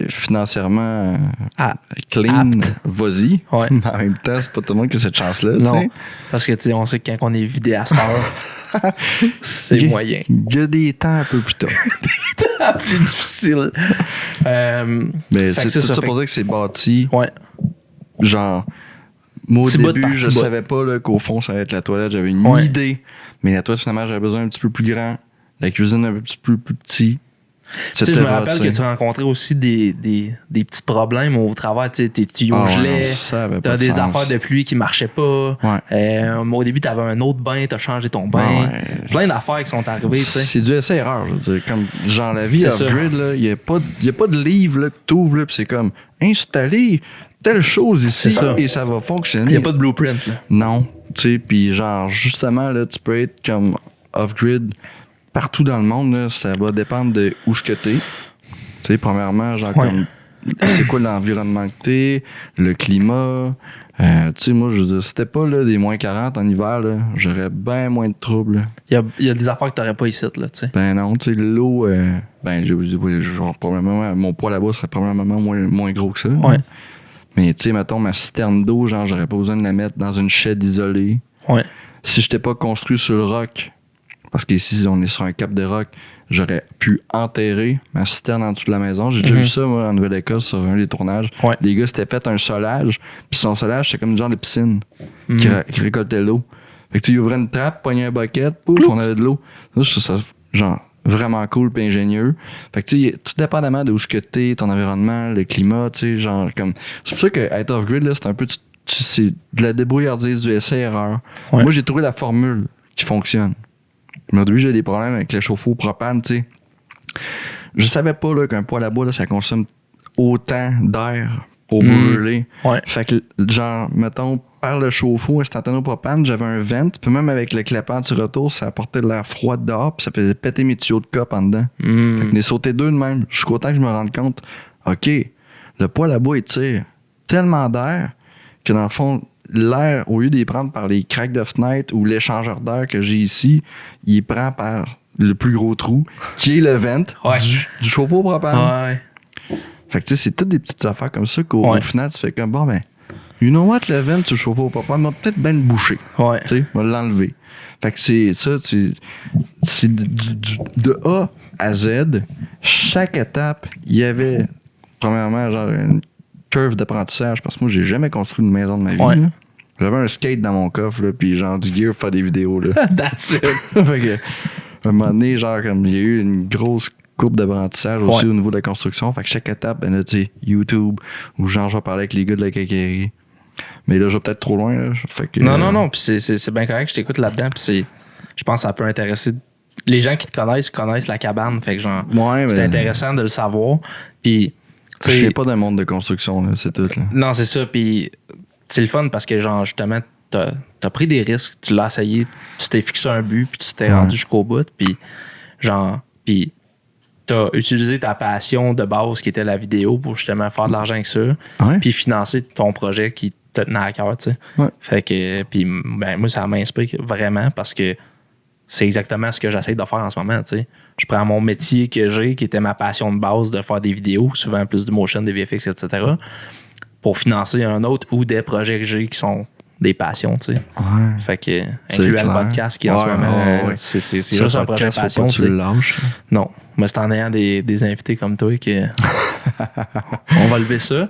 financièrement Ah, clean, apte. vas-y. Ouais. Mais en même temps, c'est pas tout le monde qui a cette chance-là. Non. Tu Parce que, tu sais, on sait que quand on est vidé à cette heure, c'est sais. moyen. Il y a des temps un peu plus tard. Plus difficile. Mais Fait que c'est tout ça fait pour dire que c'est bâti. que- Ouais. Genre, moi, au Petit bout de début, par je petit bout. savais pas là, qu'au fond, ça allait être la toilette. J'avais une Ouais. idée. Mais la toilette, finalement, j'avais besoin un petit peu plus grand. La cuisine un petit peu plus petit. Tu sais, je me rappelle que tu rencontrais aussi des petits problèmes au travers. Tu sais, tes tuyaux gelés, t'as des affaires de pluie qui marchaient pas. Ouais. Au début, t'avais un autre bain, t'as changé ton bain. Ouais. Plein d'affaires qui sont arrivées, tu sais. C'est du essai-erreur, je veux dire. Comme, genre, la vie C'est ça. off-grid, il n'y a pas de livre là, que tu ouvres, là, puis c'est comme installer telle chose ici C'est ça. et ça va fonctionner. Il n'y a pas de blueprint, là. Non. Tu sais, puis genre, justement, là, tu peux être comme off-grid partout dans le monde, là, ça va dépendre de où je que t'es. Tu sais, premièrement, genre, Ouais. comme, c'est quoi l'environnement que t'es, le climat. Tu sais, moi, je veux dire, si c'était pas là, des moins 40 en hiver, là, j'aurais bien moins de troubles. Là. Il y a des affaires que t'aurais pas ici, là, tu sais. Ben non, tu sais, l'eau, genre, probablement, mon poids là-bas serait probablement moins gros que ça. Ouais. Mais tu sais, mettons, ma citerne d'eau, genre, j'aurais pas besoin de la mettre dans une shed isolée. Ouais. Si j'étais pas construit sur le roc, parce qu'ici, on est sur un cap de roc, j'aurais pu enterrer ma citerne en dessous de la maison. J'ai déjà vu ça, moi, en Nouvelle-Écosse, sur un des tournages. Ouais. Les gars s'étaient fait un solage, puis son solage, c'était comme une genre de piscine qui récoltait l'eau. Fait que tu ouvrais une trappe, pognais un bucket, pouf, on avait de l'eau. Ça, je trouve ça, genre, vraiment cool et ingénieux. Fait que, tu sais, tout dépendamment de où ce que t'es, ton environnement, le climat, tu sais, genre, comme... C'est pour ça que être off-grid, là, c'est un peu... c'est de la débrouillardise, du essai-erreur. Ouais. Moi, j'ai trouvé la formule qui fonctionne. Mais au début, j'ai des problèmes avec le chauffe-eau au propane, tu sais. Je savais pas là, qu'un poêle à bois, là, ça consomme autant d'air pour brûler. Ouais. Fait que, genre, mettons, par le chauffe-eau instantané au propane, j'avais un vent, puis même avec le clapant anti-retour, ça apportait de l'air froid dehors, puis ça faisait péter mes tuyaux de cope en dedans. Fait que j'en ai sauté deux de même. Jusqu'au temps que je me rende compte, OK, le poêle à bois, il tire tellement d'air que dans le fond, l'air, au lieu d'y prendre par les craques de fenêtre ou l'échangeur d'air que j'ai ici, il prend par le plus gros trou, qui est le vent Ouais. du chauffe-eau au propane. Ouais. Fait que tu sais, c'est toutes des petites affaires comme ça qu'au final, tu fais comme, bon, ben, you know what, le vent du chauffe-eau au propane m'a peut-être bien le boucher. Ouais. Tu sais, va l'enlever. Fait que c'est ça, c'est de A à Z, chaque étape, il y avait, premièrement, genre une curve d'apprentissage, parce que moi, j'ai jamais construit une maison de ma vie. Ouais. Là. J'avais un skate dans mon coffre, là, puis genre du gear pour faire des vidéos. Là. That's it. Fait que, à un moment donné, genre, comme il y a eu une grosse courbe d'apprentissage aussi au niveau de la construction. Fait que chaque étape, ben là, tu sais, YouTube, ou genre, je vais parler avec les gars de la caquerie. Mais là, je vais peut-être trop loin. Là. Fait que, Non. Puis c'est bien correct, je t'écoute là-dedans. Puis je pense que ça peut intéresser. Les gens qui te connaissent la cabane. Fait que genre, Ouais, c'est mais intéressant de le savoir. Puis, tu je sais. sais pas d'un monde de construction, là, c'est tout. Là. Non, c'est ça. Puis c'est le fun parce que, genre, justement, t'as pris des risques, tu l'as essayé, tu t'es fixé un but, puis tu t'es rendu jusqu'au bout. Puis, genre, puis t'as utilisé ta passion de base qui était la vidéo pour justement faire de l'argent avec ça, Ouais. puis financer ton projet qui te tenait à cœur, tu sais. Ouais. Fait que, puis, ben, moi, ça m'inspire vraiment parce que c'est exactement ce que j'essaie de faire en ce moment, tu sais. Je prends mon métier que j'ai, qui était ma passion de base de faire des vidéos, souvent plus du motion, des VFX, etc., pour financer un autre ou des projets que j'ai qui sont des passions, tu sais. Ouais. Fait que, incluant le clair. podcast qui en ce moment, ouais. c'est Ça, juste un projet de podcast, faut passion, pas tu que tu sais. le lâches. là. Non, mais c'est en ayant des invités comme toi que on va lever ça.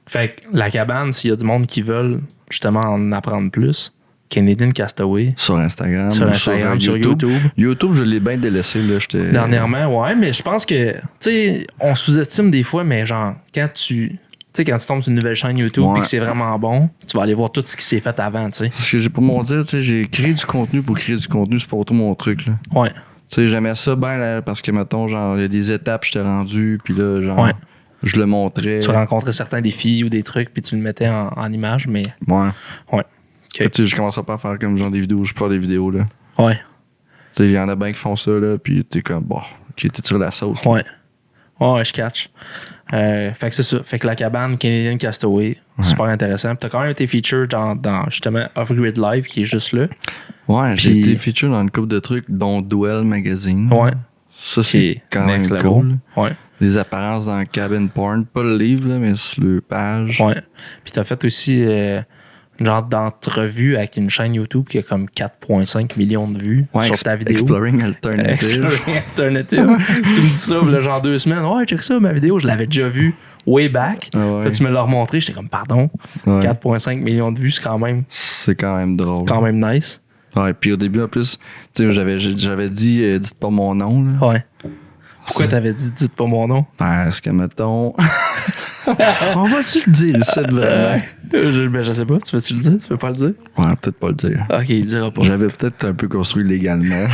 Fait que la cabane, s'il y a du monde qui veulent justement en apprendre plus, Canadian Castaway, Sur Instagram. sur Instagram, sur YouTube. YouTube, je l'ai bien délaissé. Là, Dernièrement, ouais, mais je pense que, tu sais, on sous-estime des fois, mais genre, quand tu tombes sur une nouvelle chaîne YouTube et que c'est vraiment bon, tu vas aller voir tout ce qui s'est fait avant, tu sais. Ce que j'ai pour mon dire, tu sais, j'ai créé du contenu pour créer du contenu, c'est pas tout mon truc, là. Ouais. Tu sais, j'aimais ça bien, là, parce que, mettons, genre, il y a des étapes, j'étais rendu, puis là, genre, Ouais. je le montrais. Tu rencontrais certains défis ou des trucs, puis tu le mettais en image, mais Ouais. ouais. Tu sais, je commençais pas à faire comme genre des vidéos, je peux faire des vidéos, là. Ouais. Tu sais, il y en a bien qui font ça, là, puis t'es comme, bon, ok, t'es sur la sauce. là. Ouais. Ouais, je catch. Fait que c'est ça. Fait que la cabane Canadian Castaway, super intéressant. Puis t'as quand même été feature dans justement Off-Grid Live qui est juste là. Ouais, j'ai Puis- été feature dans une couple de trucs, dont Duel Magazine. Ouais. Ça, Qui c'est est quand même next level. cool. Ouais. Des apparences dans Cabin Porn. Pas le livre, là, mais sur le page. Ouais. Puis t'as fait aussi une genre d'entrevue avec une chaîne YouTube qui a comme 4,5 millions de vues Ouais, sur ta vidéo. Exploring Alternative. Exploring Alternative. Tu me dis ça, là, genre 2 semaines. Ouais, check ça, ma vidéo, je l'avais déjà vue way back. Ah ouais. Là, tu me l'as remontré, j'étais comme, pardon, Ouais. 4,5 millions de vues, c'est quand même drôle. nice. Ouais, puis au début, en plus, tu sais, j'avais dit, dites pas mon nom, là. Ouais. Pourquoi t'avais dit, dites pas mon nom? Parce que, mettons. On va-tu le dire, c'est vraiment? Je sais pas, tu veux-tu le dire? Tu veux pas le dire? Ouais, peut-être pas le dire. Ok, il dira pas. J'avais peut-être un peu construit légalement.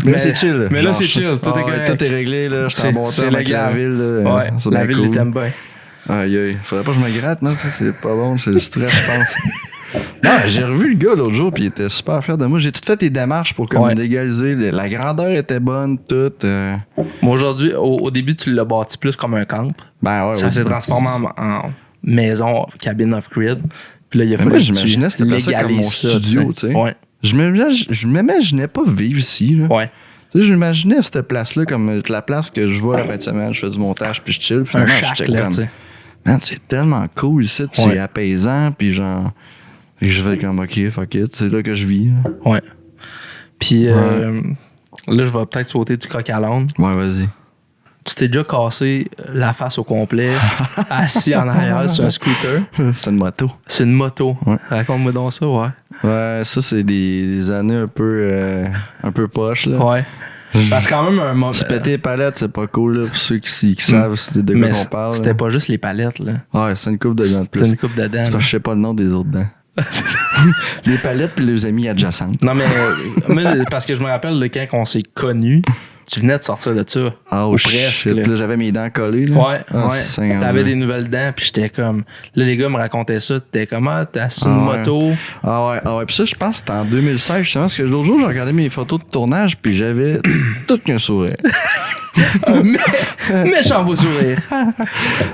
mais c'est chill. mais là, Genre, c'est chill, tout est correct. Tout est réglé, là. Je suis en C'est- bon c'est terme avec la légal. ville. Là. Ouais, C'est la bien ville cool. t'aime bien. Aïe, aïe. Faudrait pas que je me gratte, non? Ça, c'est pas bon. C'est le stress, je pense. Non, j'ai revu le gars l'autre jour, puis il était super fier de moi. J'ai tout fait les démarches pour comme Ouais. légaliser. La grandeur était bonne, tout. Moi, aujourd'hui, au début, tu l'as bâti plus comme un camp. Ben ouais. Ça s'est transformé en maison, cabine off-grid. Puis là, il a Mais fallu moi, que tu j'imaginais c'était pas ça comme mon légalises ça, studio, tu sais. Ouais, Je m'imaginais pas vivre ici, là. ouais. Tu sais, j'imaginais cette place-là comme la place que je vois la fin de semaine, je fais du montage, puis je chill. Puis Un finalement, shack, j'étais là, comme, tu sais. man, c'est tellement cool ici, puis Ouais. c'est apaisant, puis genre, et je fais comme, ok, fuck it, c'est là que je vis. Là. Ouais. Puis là, je vais peut-être sauter du coq à l'âne. Ouais, vas-y. Tu t'es déjà cassé la face au complet, assis en arrière sur un scooter. C'est une moto. C'est une moto. Ouais. Raconte-moi donc ça, ouais. Ouais, ça, c'est des années un peu poches, là. Ouais. Parce que quand même, un moment. Se péter les palettes, c'est pas cool, là, pour ceux qui savent c'est de quoi Mais on parle. c'était là. pas juste les palettes, là. Ouais, c'est une coupe de dents de plus. C'était une coupe de dents. C'est parce là. que je sais pas le nom des autres dents. Les palettes puis les amis adjacentes. Non, mais parce que je me rappelle de quand on s'est connus, tu venais de sortir de ça. Ah, Ou shit. presque. Puis Là. là, j'avais mes dents collées. Là. Ouais, Ah, ouais. Seigneur T'avais Dieu. des nouvelles dents, puis j'étais comme. Là, les gars me racontaient ça. T'étais comme, t'as assis une ouais. moto. Ah ouais. Puis ça, je pense que c'était en 2016, justement, parce que l'autre jour, j'ai regardé mes photos de tournage, puis j'avais tout qu'un sourire. Méchant beau sourire.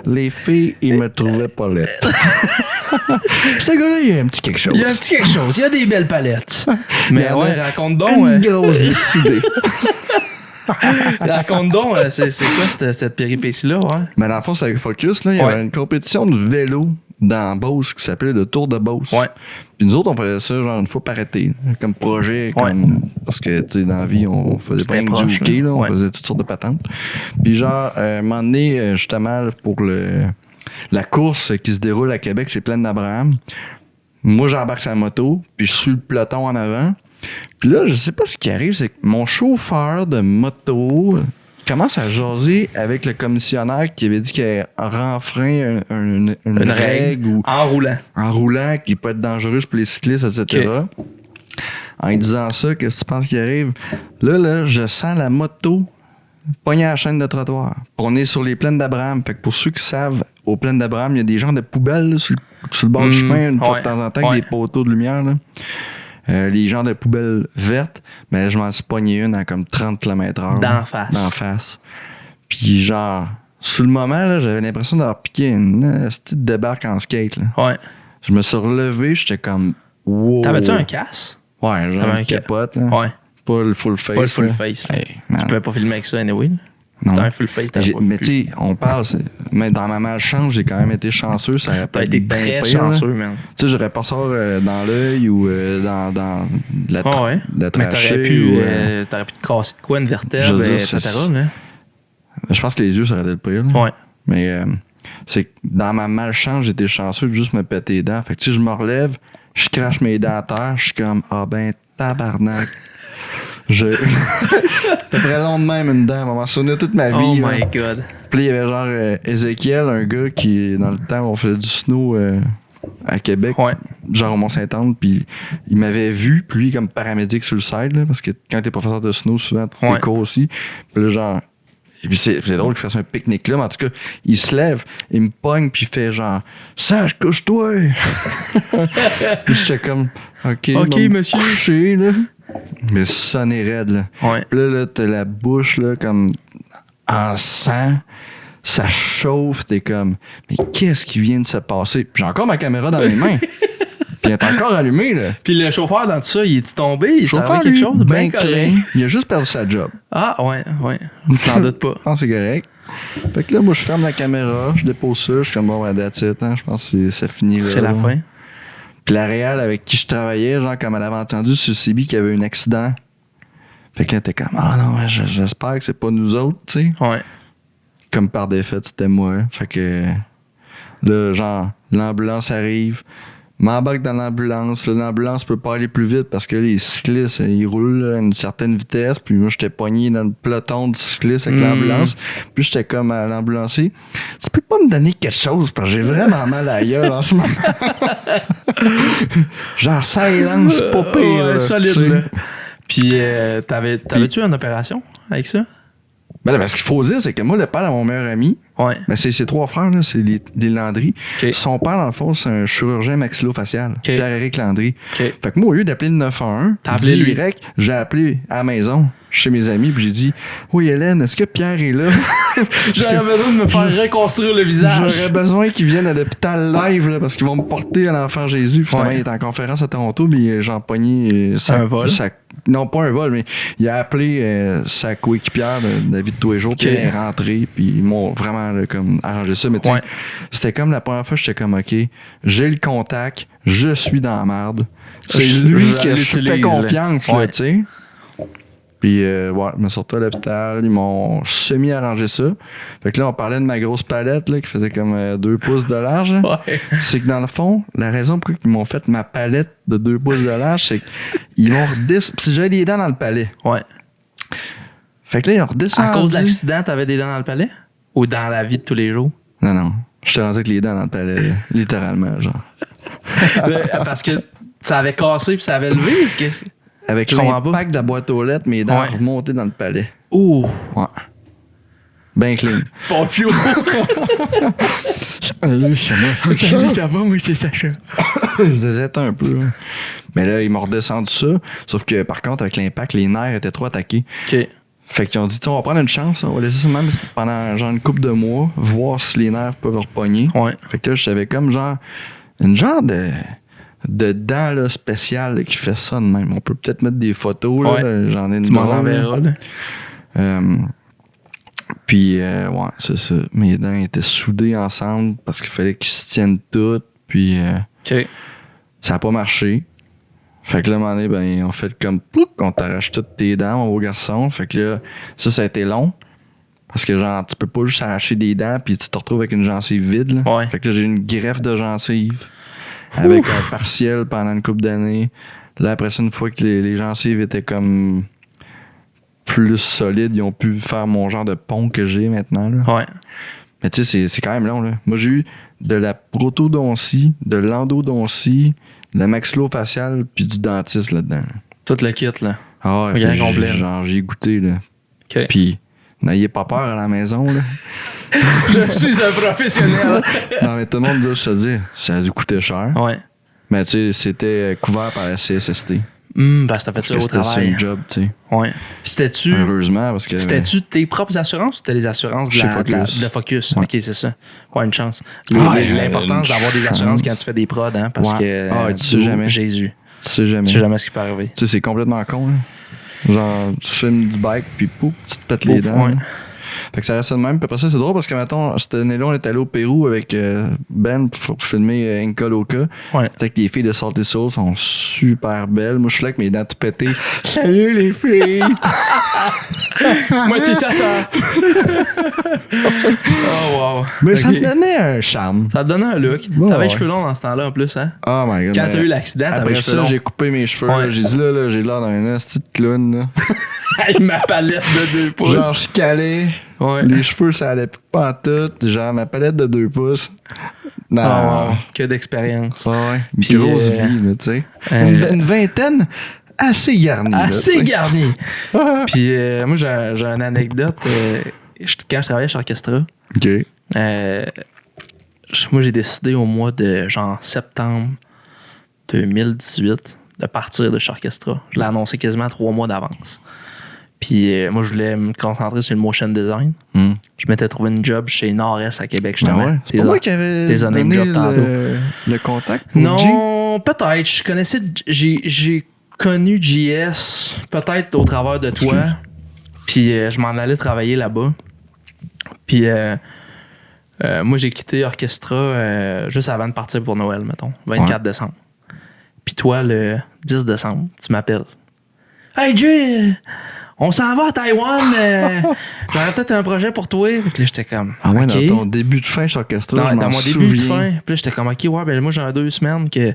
Les filles, ils me trouvaient pas laide. Ce gars-là, il y a un petit quelque chose. Il y a un petit quelque chose. Il y a des belles palettes. Mais Mais ouais, ouais, raconte donc. Une grosse décidée. Raconte donc, c'est quoi cette péripétie-là, ouais? Mais dans le fond, c'est avec Focus, là, il y avait une compétition de vélo dans Beauce qui s'appelait le Tour de Beauce. Ouais. Puis nous autres, on faisait ça genre une fois par été, comme projet, comme parce que tu sais dans la vie, on faisait pas C'était rien que du proche, hockey, là. là, on Ouais. faisait toutes sortes de patentes. Puis genre, un moment donné, justement, pour la course qui se déroule à Québec, c'est Plaine d'Abraham. Moi, j'embarque sa moto, puis je suis le peloton en avant. Puis là, je sais pas ce qui arrive, c'est que mon chauffeur de moto commence à jaser avec le commissionnaire qui avait dit qu'il avait renfreint une règle ou En roulant. en roulant qui peut être dangereuse pour les cyclistes, etc. En disant ça, qu'est-ce que tu penses qui arrive? Là, je sens la moto pogner à la chaîne de trottoir. On est sur les plaines d'Abraham. Fait que pour ceux qui savent, aux plaines d'Abraham, il y a des genres de poubelles là, sur le bord du chemin, une fois de temps en temps, avec des poteaux de lumière. Là. Les genres de poubelles vertes, mais je m'en suis pogné une à comme 30 km/h. D'en face. D'en face. Puis genre, sur le moment, là, j'avais l'impression d'avoir piqué une petite débarque en skate. Là. Ouais. Je me suis relevé, j'étais comme wow. T'avais-tu un casse? Ouais, genre T'avais un un capote. Là. Ouais. Pas le full face. Pas le full là. face. Là. Hey, Tu man. pouvais pas filmer avec ça, anyway. Là. Non. T'as un full face, t'as pas Mais pu. tu sais, on parle, mais dans ma malchance, j'ai quand même été chanceux. Ça aurait T'as pas été bien très pire, là. chanceux, man. Tu sais, j'aurais pas sort dans l'œil ou dans la, Ah ouais. la Mais trachée. t'aurais pu te casser de quoi, une Je vertèbre, veux dire, etc. Là. Je pense que les yeux, ça aurait été le pire. Là. Ouais. Mais c'est que dans ma malchance, j'étais chanceux de juste me péter les dents. Fait que tu sais, je me relève, je crache mes dents à terre, je suis comme, ah ben, tabarnak. C'était très long de même une dent, m'a souvenir toute ma vie. Oh là. my god. Puis là, il y avait genre Ézéchiel, un gars qui, dans le temps, on faisait du snow à Québec, Ouais. genre au Mont-Saint-Anne, puis il m'avait vu, puis lui, comme paramédic sur le side, là, parce que quand t'es professeur de snow, souvent, t'es Ouais. cours aussi. Puis là, genre, et puis c'est drôle qu'il fasse un pique-nique là, mais en tout cas, il se lève, il me pogne, puis il fait genre, Sage, couche-toi! Puis j'étais comme, OK, OK, va me monsieur. coucher, là. Mais ça sonné raide, là. Ouais. Puis là, t'as la bouche, là, comme en sang. Ça chauffe, t'es comme, mais qu'est-ce qui vient de se passer? Puis j'ai encore ma caméra dans mes mains. il est encore allumé, là. Puis le chauffeur dans tout ça, il est-tu tombé? Il Chauffeur, servait quelque lui, chose? ben correct. clean. Il a juste perdu sa job. Ah, ouais. T'en doutes pas. Je pense que c'est correct. Fait que là, moi, je ferme la caméra, je dépose ça, je suis comme, bon, ben, that's it, hein. Je pense que c'est fini, là. C'est la fin. Puis la réal avec qui je travaillais, genre, comme elle avait entendu sur CB qu'il y avait eu un accident. Fait que là, t'es comme, ah non, j'espère que c'est pas nous autres, tu sais. Ouais. Comme par défaut, c'était moi. Fait que là, genre, l'ambulance arrive, m'embarque dans l'ambulance. Là, l'ambulance peut pas aller plus vite parce que les cyclistes, ils roulent là, à une certaine vitesse. Puis moi, j'étais pogné dans le peloton de cyclistes avec l'ambulance. Puis j'étais comme à l'ambulancier. Tu peux pas me donner quelque chose parce que j'ai vraiment mal à la gueule en ce moment. Genre, silence, pas pire. Ouais, là, solide, tu sais. là. Puis, t'avais-tu une opération avec ça? Ben là, ben, ce qu'il faut dire, c'est que moi, le père de mon meilleur ami, Ouais. ben, c'est ses 3 frères, là, c'est les Landry. OK. Son père, dans le fond, c'est un chirurgien maxillofacial. Pierre-Éric Landry. OK. Fait que moi, au lieu d'appeler le 911, T'as appelé lui. direct, j'ai appelé à la maison, chez mes amis, puis j'ai dit « Oui, Hélène, est-ce que Pierre est là? » J'aurais besoin de me faire reconstruire le visage. J'aurais besoin qu'ils viennent à l'hôpital live, là, parce qu'ils vont me porter à l'enfant Jésus. Finalement, Ouais. il est en conférence à Toronto, puis Jean Pogny... Un vol? Non, pas un vol, mais il a appelé sa coéquipière de la vie de tous les jours, puis elle est rentrée, puis ils m'ont vraiment là, comme arrangé ça. Mais tu sais, Ouais. c'était comme la première fois, j'étais comme, OK, j'ai le contact, je suis dans la merde. C'est Je lui que je l'utilise, fais confiance, là. là, Ouais. tu sais. Puis, ouais, je me sortais à l'hôpital, ils m'ont semi-arrangé ça. Fait que là, on parlait de ma grosse palette, là, qui faisait comme 2 pouces de large. Ouais. C'est que dans le fond, la raison pour laquelle ils m'ont fait ma palette de 2 pouces de large, c'est qu'ils m'ont redescendu. Puis j'avais des dents dans le palais. Ouais. Fait que là, ils ont redescendu. À cause de l'accident, t'avais des dents dans le palais? Ou dans la vie de tous les jours? Non, non. J'étais rendu avec les dents dans le palais, là, littéralement, genre. Parce que ça avait cassé puis ça avait levé? Qu'est-ce... Avec Je comprends pas. l'impact de la boîte aux lettres, mes dents Ouais. remontées dans le palais. Ouh! Ouais. Ben clean. Bonjour! Salut, c'est moi. Salut, ça va? Moi, c'est Sacha. Je zézette un peu. Là. Mais là, ils m'ont redescendu ça. Sauf que, par contre, avec l'impact, les nerfs étaient trop attaqués. OK. Fait qu'ils ont dit, on va prendre une chance, on va laisser ça même pendant genre une couple de mois, voir si les nerfs peuvent repogner. Ouais. Fait que là, je savais comme genre, une genre de dent là, spéciale là, qui fait ça de même. On peut peut-être mettre des photos, là, Ouais. j'en ai une Tu m'en bonne, enverras, là. Puis, ouais, c'est ça. Mes dents étaient soudées ensemble parce qu'il fallait qu'ils se tiennent toutes. Puis, OK. ça a pas marché. Fait que là, à un moment donné, ben, ils ont fait comme plouc, on t'arrache toutes tes dents, mon beau garçon. Fait que là, ça a été long. Parce que, genre, tu peux pas juste arracher des dents puis tu te retrouves avec une gencive vide. Là. Ouais. Fait que là, j'ai eu une greffe de gencive avec un partiel pendant une couple d'années. Là, après ça, une fois que les gencives étaient comme plus solides, ils ont pu faire mon genre de pont que j'ai maintenant. Là. Ouais. Mais tu sais, c'est quand même long. Là. Moi, j'ai eu de la protodontie, de l'endodontie, de la maxillofaciale, puis du dentiste là-dedans. Tout le kit, là. Ah ouais, Le grand fait que complet. genre, j'ai goûté. Là. OK. Puis, n'ayez pas peur à la maison. Là. Je suis un professionnel. Non, mais tout le monde doit se dire, ça a dû coûter cher. Ouais. Mais tu sais, c'était couvert par la CSST. Parce que t'as fait ça Parce au que c'était ça travail. le job, tu sais. Ouais. C'était-tu... Heureusement, parce que... C'était-tu tes propres assurances ou c'était les assurances de Chez la, Focus. de Focus? Ouais. OK, c'est ça. Ouais, une chance. Ouais, L'importance une d'avoir des assurances chance. quand tu fais des prods, hein, parce Ouais. que... Ah, tu sais jamais. Jésus. Tu sais jamais. Tu sais jamais ce qui peut arriver. Tu sais, c'est complètement con. Là. Genre, tu filmes du bike, puis pouf, tu te pètes les Pouf, dents. ouais. là. Fait que ça reste ça de même. Puis après ça, c'est drôle parce que, mettons, cette année-là, on est allé au Pérou avec Ben pour filmer Inca Loca. Ouais. Peut-être que les filles de Salty Soul sont super belles. Moi, je suis là avec mes dents tout pétées. Salut les filles! Moi, t'es Satan. Oh, wow. Mais ça Ok. me donnait un charme. Ça te donnait un look. Ouais, T'avais les ouais. cheveux longs dans ce temps-là, en plus, hein? Oh my god. Quand mais t'as eu l'accident, t'avais après les cheveux ça, longs. j'ai coupé mes cheveux. Ouais. J'ai dit là, j'ai l'air d'un esti de clown. Là. Avec ma palette de 2 pouces. Genre, je calais. Ouais. Les cheveux, ça allait pas en tout. Genre, ma palette de 2 pouces. Non. Ah, wow. Que d'expérience. Ouais. Une Puis, grosse vie, là, tu sais. euh, Une vingtaine assez garnie. là, Assez tu sais. garni. Puis moi, j'ai une anecdote. Quand je travaillais chez Orchestra, OK. moi, j'ai décidé au mois de genre septembre 2018 de partir de chez Orchestra. Je l'ai annoncé quasiment 3 mois d'avance. Puis moi, je voulais me concentrer sur le motion design. Hmm. Je m'étais trouvé une job chez Nord-Est à Québec, Ah justement. ouais. C'est pas moi qui avait tes name donné job tantôt. le contact. Non, Non, peut-être. Je connaissais. J'ai connu JS peut-être au travers de toi. Puis je m'en allais travailler là-bas. Puis moi, j'ai quitté Orchestra juste avant de partir pour Noël, mettons. 24 décembre. Puis toi, le 10 décembre, tu m'appelles. Hey Jay, on s'en va à Taïwan. J'aurais peut-être un projet pour toi. Puis là, j'étais comme. Ah ouais, OK. dans ton début de fin chez Orchestra, Non, je m'en dans mon souviens. début de fin. Puis là, j'étais comme, OK, ouais, ben moi, j'ai 2 semaines que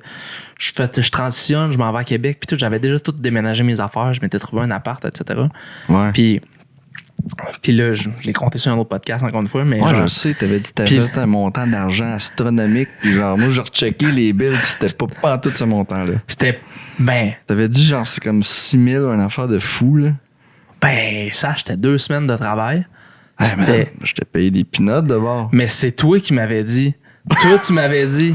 je transitionne, je m'en vais à Québec. Puis tout, j'avais déjà tout déménagé mes affaires. Je m'étais trouvé un appart, etc. Ouais. Puis là, je l'ai compté sur un autre podcast, encore une fois. Mais Ouais, genre, je sais, t'avais dit que Puis- t'avais fait un montant d'argent astronomique. Puis genre, moi, j'ai rechecké les billes, puis c'était pas tout ce montant-là. c'était. Ben, T'avais dit genre, c'est comme 6 000, une affaire de fou, là. ça, j'étais 2 semaines de travail. Ah, C'était. man, je t'ai payé des peanuts de bord. Mais c'est toi qui m'avais dit. Toi, tu m'avais dit,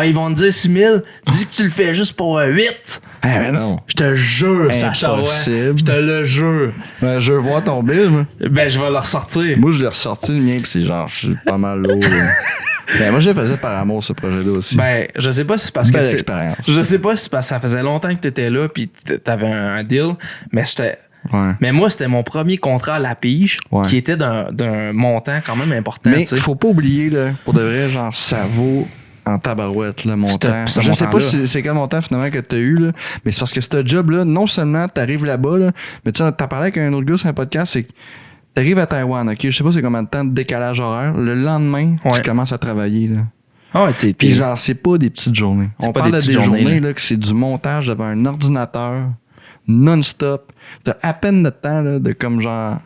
ils vont te dire 6 000, dis que tu le fais juste pour 8. Ah, mais non. Je te jure, Sacha, ouais. Impossible. Je te le jure. Ben, je veux voir ton bill, moi. Ben, je vais le ressortir. Moi, je l'ai ressorti le mien, puis c'est genre, je suis pas mal lourd. Là. Ben, moi, je le faisais par amour, ce projet-là aussi. Ben, je sais pas si c'est parce que Belle c'est. expérience. Je sais pas si c'est parce que ça faisait longtemps que t'étais là, puis t'avais un deal, mais c'était. Ouais. Mais moi, c'était mon premier contrat à la pige, Ouais. qui était d'un montant quand même important. Mais tu sais. faut pas oublier, là, pour de vrai, genre, ça vaut en tabarouette, le montant. Ce Je sais pas montant-là. si c'est quel montant finalement que t'as eu, là, mais c'est parce que ce job-là, non seulement t'arrives là-bas, là, mais tu sais, t'as parlé avec un autre gars sur un podcast, c'est que t'arrives à Taïwan, ok? Je sais pas c'est combien de temps de décalage horaire. Le lendemain, Ouais. tu commences à travailler, là. Ah ouais, Puis genre, c'est pas des petites journées. On pas parle des de des petites journées, journées, là, que c'est du montage devant un ordinateur non-stop. T'as à peine de temps là, de comme genre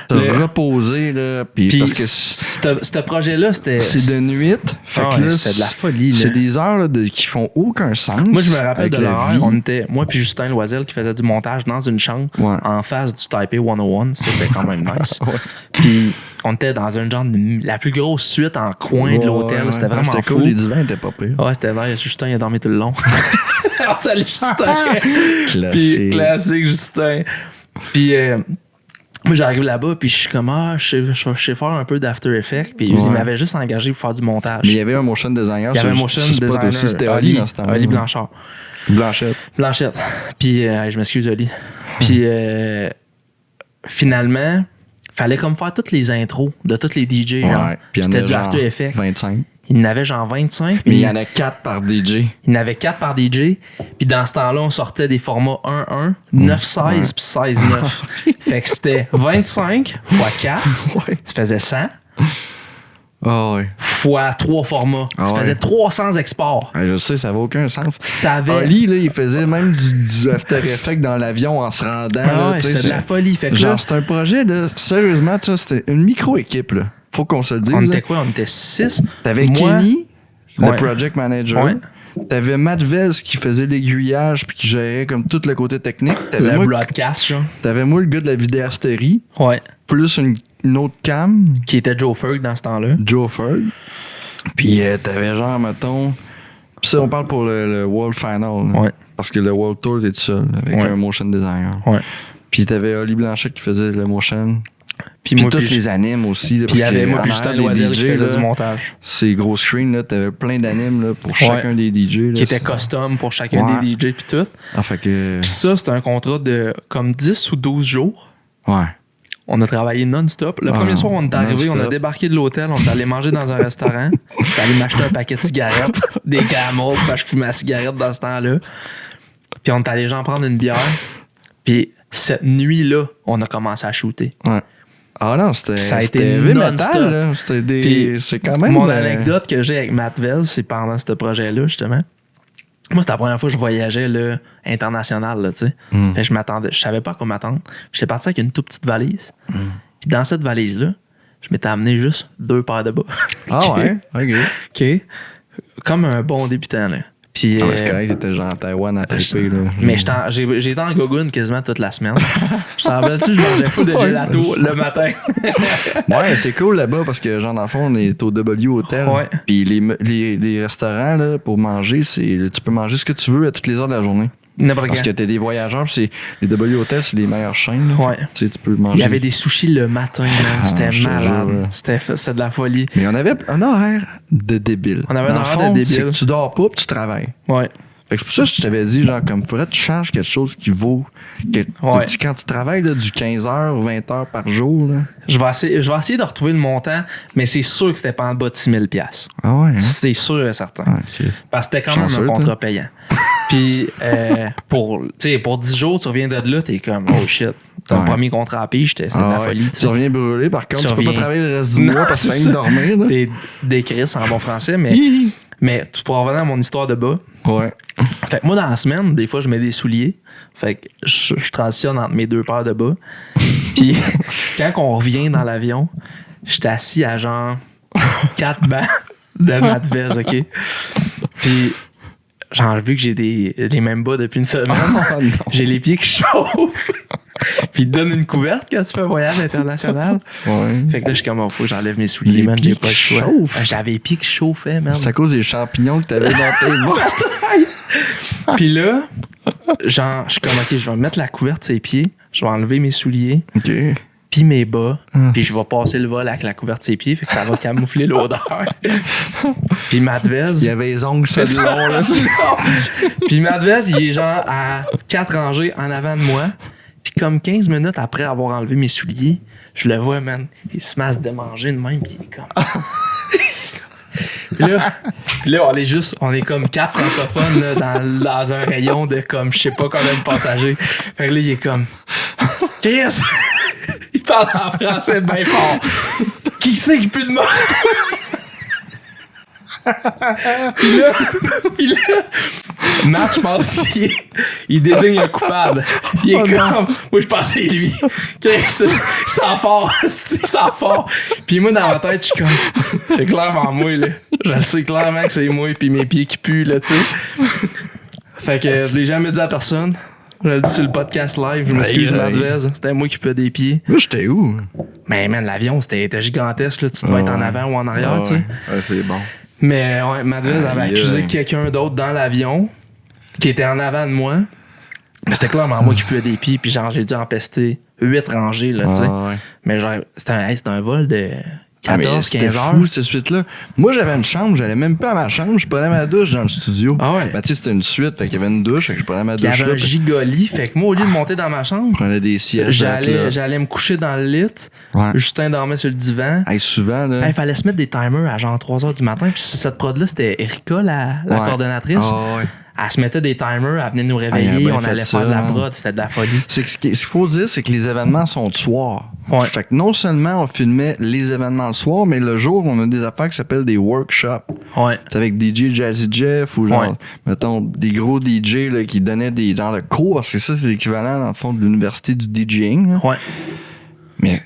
te Le- reposer là, puis Puis parce que ce projet-là, c'était. c'est de nuit. Fait Ah que ouais, là, c'était de la folie, là. C'est des heures là, qui font aucun sens. Moi, je me rappelle avec de la l'horaire. vie. On était, moi puis Justin Loisel qui faisait du montage dans une chambre Ouais. en face du Taipei 101. Ça, c'était quand même nice. Ouais. Puis on était dans une genre la plus grosse suite en coin de l'hôtel. Ouais, C'était ouais. vraiment C'était fou. cool, les divans étaient pas pires. Ouais, c'était vrai. Justin, il a dormi tout le long. Salut, Justin. Puis, Classique. classique, Justin. Puis, moi, j'arrive là-bas, puis je suis comme, je sais faire un peu d'After Effects. Puis, Ouais. il m'avait juste engagé pour faire du montage. Mais il y avait un motion designer. Il y avait un sur- motion sur Spot designer. aussi, c'était Oli dans ce temps-là. Oli Blanchard. Blanchette. Blanchette. Puis, je m'excuse, Oli. Puis, finalement, fallait comme faire toutes les intros de tous les DJ. Genre. Ouais. Puis il y en C'était a du genre After Effects. 25. Il y en avait genre 25. Mais il y en a 4 par DJ. Il y en avait 4 par DJ. Puis dans ce temps-là, on sortait des formats 1-1, 9-16 puis 16-9. Fait que c'était 25 x 4. Ouais. Ça faisait 100. Ah ouais. Fois 3 formats. Ah Ça ouais. faisait 300 exports. Ouais, je sais, ça n'a aucun sens. Ça avait... Oli, là, il faisait même du After Effects dans l'avion en se rendant. Ah là, ouais, tu sais, c'était de la folie. Fait que là, genre, c'est un projet, là, sérieusement, tu sais, c'était une micro-équipe, là. Faut qu'on se le dise. on là. était quoi? On était 6. T'avais Moi- Kenny, le Ouais. project manager. Ouais. T'avais Matt Vels qui faisait l'aiguillage puis qui gérait comme tout le côté technique. T'avais Le moi, broadcast, genre. t'avais moi le gars de la vidéasterie, Ouais. plus une autre cam, Qui était Joe Ferg dans ce temps-là. Joe Ferg. Puis t'avais genre, mettons... Puis ça, on parle pour le World Final. là. Ouais. Parce que le World Tour, t'es tout seul avec Ouais. un motion designer. Ouais. Puis t'avais Oli Blanchet qui faisait le motion. Puis Puis moi, toutes puis les animes aussi. Là, puis il y parce avait que moi en puis arrière Justin des Loisel qui DJ, faisait là, du montage. ces gros screens, là, t'avais plein d'animes là, pour chacun des DJ. Là, Qui était custom pour chacun Ouais. des DJ puis tout. Ah, fait que... Puis ça, c'était un contrat de comme 10 ou 12 jours. Ouais. On a travaillé non-stop. Le Ah, premier soir, on est arrivé, on a non-stop. débarqué de l'hôtel, on est allé manger dans un restaurant. J'étais allé m'acheter un paquet de cigarettes, des Camel, parce que je fumais ma cigarette dans ce temps-là. Puis on est allé genre prendre une bière. Puis cette nuit-là, on a commencé à shooter. Ouais. Ah non, c'était Ça a été c'était heavy non-stop. metal, là. C'était des... Puis c'est quand même... Mon anecdote que j'ai avec Matt Vels, c'est pendant ce projet-là, justement. Moi, c'était la première fois que je voyageais là, international, là, tu sais. Mm. Fait que je savais pas à quoi m'attendre. J'étais parti avec une toute petite valise. Puis dans cette valise-là, je m'étais amené juste 2 paires de bas. Ah ouais? OK. OK. Comme un bon débutant, là. Puis, Ah ouais, c'est correct, j'étais genre à Taïwan à Taipei, là. mais j'ai été en gogoune quasiment toute la semaine. Je t'en rappelle-tu, je mangeais fou de Ouais, gelato c'est le matin. Ouais, c'est cool là-bas parce que, genre, dans le fond, on est au W Hotel. Ouais. Puis les restaurants, là, pour manger, tu peux manger ce que tu veux à toutes les heures de la journée. N'importe Parce que quand. t'es des voyageurs, puis les W Hotels, c'est les meilleures chaînes. Là. Ouais. Fait que, tu sais, tu peux manger. Il y avait des sushis le matin, man. C'était je te malade. jure. C'était de la folie. Mais on avait un horaire de débile. On avait un Dans le horaire fond, de débile. c'est que tu dors pas puis tu travailles. Ouais. Fait que c'est pour ça que je t'avais dit, genre, comme, faudrait que tu charges quelque chose qui vaut. Ouais. Quand tu travailles là, du 15h ou 20h par jour, là. Je vais essayer de retrouver le montant, mais c'est sûr que c'était pas en bas de 6 000 $. Ah ouais, hein? C'est sûr et certain. Ah, ok. Parce que c'était quand même Chanceux, un contrat toi. payant. Puis, pour 10 jours, tu reviens de là, t'es comme, oh shit. Ton Ouais. premier contrat à pige, c'était de la ouais. folie. Tu reviens brûler, par contre, Tu tu peux pas reviens. travailler le reste du Non, mois parce que c'est tu viens de dormir, là. T'es des crises en bon français, mais pour revenir à mon histoire de bas. Ouais. Fait que moi, dans la semaine, des fois, je mets des souliers. Fait que je transitionne entre mes 2 paires de bas. Puis, quand on revient dans l'avion, j'étais assis à genre 4 bancs de Matvez, OK? Puis, genre, vu que j'ai les mêmes bas depuis une semaine, Oh, non. j'ai les pieds qui chauffent. Puis, ils te donnent une couverte quand tu fais un voyage international. Ouais. Fait que là, je suis comme, oh, faut que j'enlève mes souliers, Les man. pieds J'ai pas le qui choix. chauffent. J'avais les pieds qui chauffaient, man. C'est à cause des champignons que t'avais dans tes bas. Puis là, genre, je suis comme, OK, je vais mettre la couverte sur les pieds, je vais enlever mes souliers, OK. puis mes bas, puis je vais passer le vol avec la couverte sur les pieds, fait que ça va camoufler l'odeur. Puis Matvez... Il y avait les ongles ça de long, là. Puis Matvez, il est genre à 4 rangées en avant de moi. Puis comme 15 minutes après avoir enlevé mes souliers, je le vois, man, il se met à se démanger de même, puis il est comme... Puis là, on est comme 4 francophones là, dans un rayon de comme je sais pas combien de passagers. Fait que là, il est comme Chris! Il parle en français bien fort. Qui c'est qui pue de moi? Puis là, Matt, je pense il désigne un coupable. Il est comme, moi je pense que c'est lui. Chris, il sent fort, il sent fort. Puis moi dans ma tête, je suis comme, c'est clairement moi là. Je le sais clairement que c'est moi puis mes pieds qui puent là, tu sais. Fait que je l'ai jamais dit à personne. Je le dis sur le podcast live, je m'excuse Matvez, c'était moi qui puais des pieds. Moi, j'étais où? Mais man, l'avion c'était gigantesque là, tu dois être en avant ou en arrière, tu sais. Ouais, c'est bon. Mais ouais, Matvez avait accusé quelqu'un d'autre dans l'avion qui était en avant de moi. Mais c'était clairement moi qui puais des pieds, puis genre j'ai dû empester 8 rangées, là, tu sais. Ouais. Mais genre, c'était un vol de 14-15 heures. Fou, cette suite-là. Moi, j'avais une chambre, j'allais même pas à ma chambre, je prenais ma douche dans le studio. Ah ouais? Ben, tu sais, c'était une suite, fait qu'il y avait une douche, fait que je prenais ma Puis il y douche avait là. un gigolit, fait que moi, au lieu de monter dans ma chambre, Je prenais des sièges. j'allais me coucher dans le lit. Ouais. Justin dormait sur le divan. Hey, souvent, là. Il fallait se mettre des timers à genre 3h du matin. Puis cette prod-là, c'était Erika, la Ouais. coordonnatrice. Ah, ouais. Elle se mettait des timers, elle venait nous elle a réveiller, bien on fait allait ça, faire de la hein. prod, c'était de la folie. C'est que ce qu'il faut dire, c'est que les événements sont de soir. Ouais. Fait que non seulement on filmait les événements le soir, mais le jour, on a des affaires qui s'appellent des workshops. Ouais. C'est avec DJ Jazzy Jeff ou genre, Ouais. mettons, des gros DJ là, qui donnaient des genres de cours. C'est ça, c'est l'équivalent, dans le fond, de l'université du DJing. là. Ouais. Mais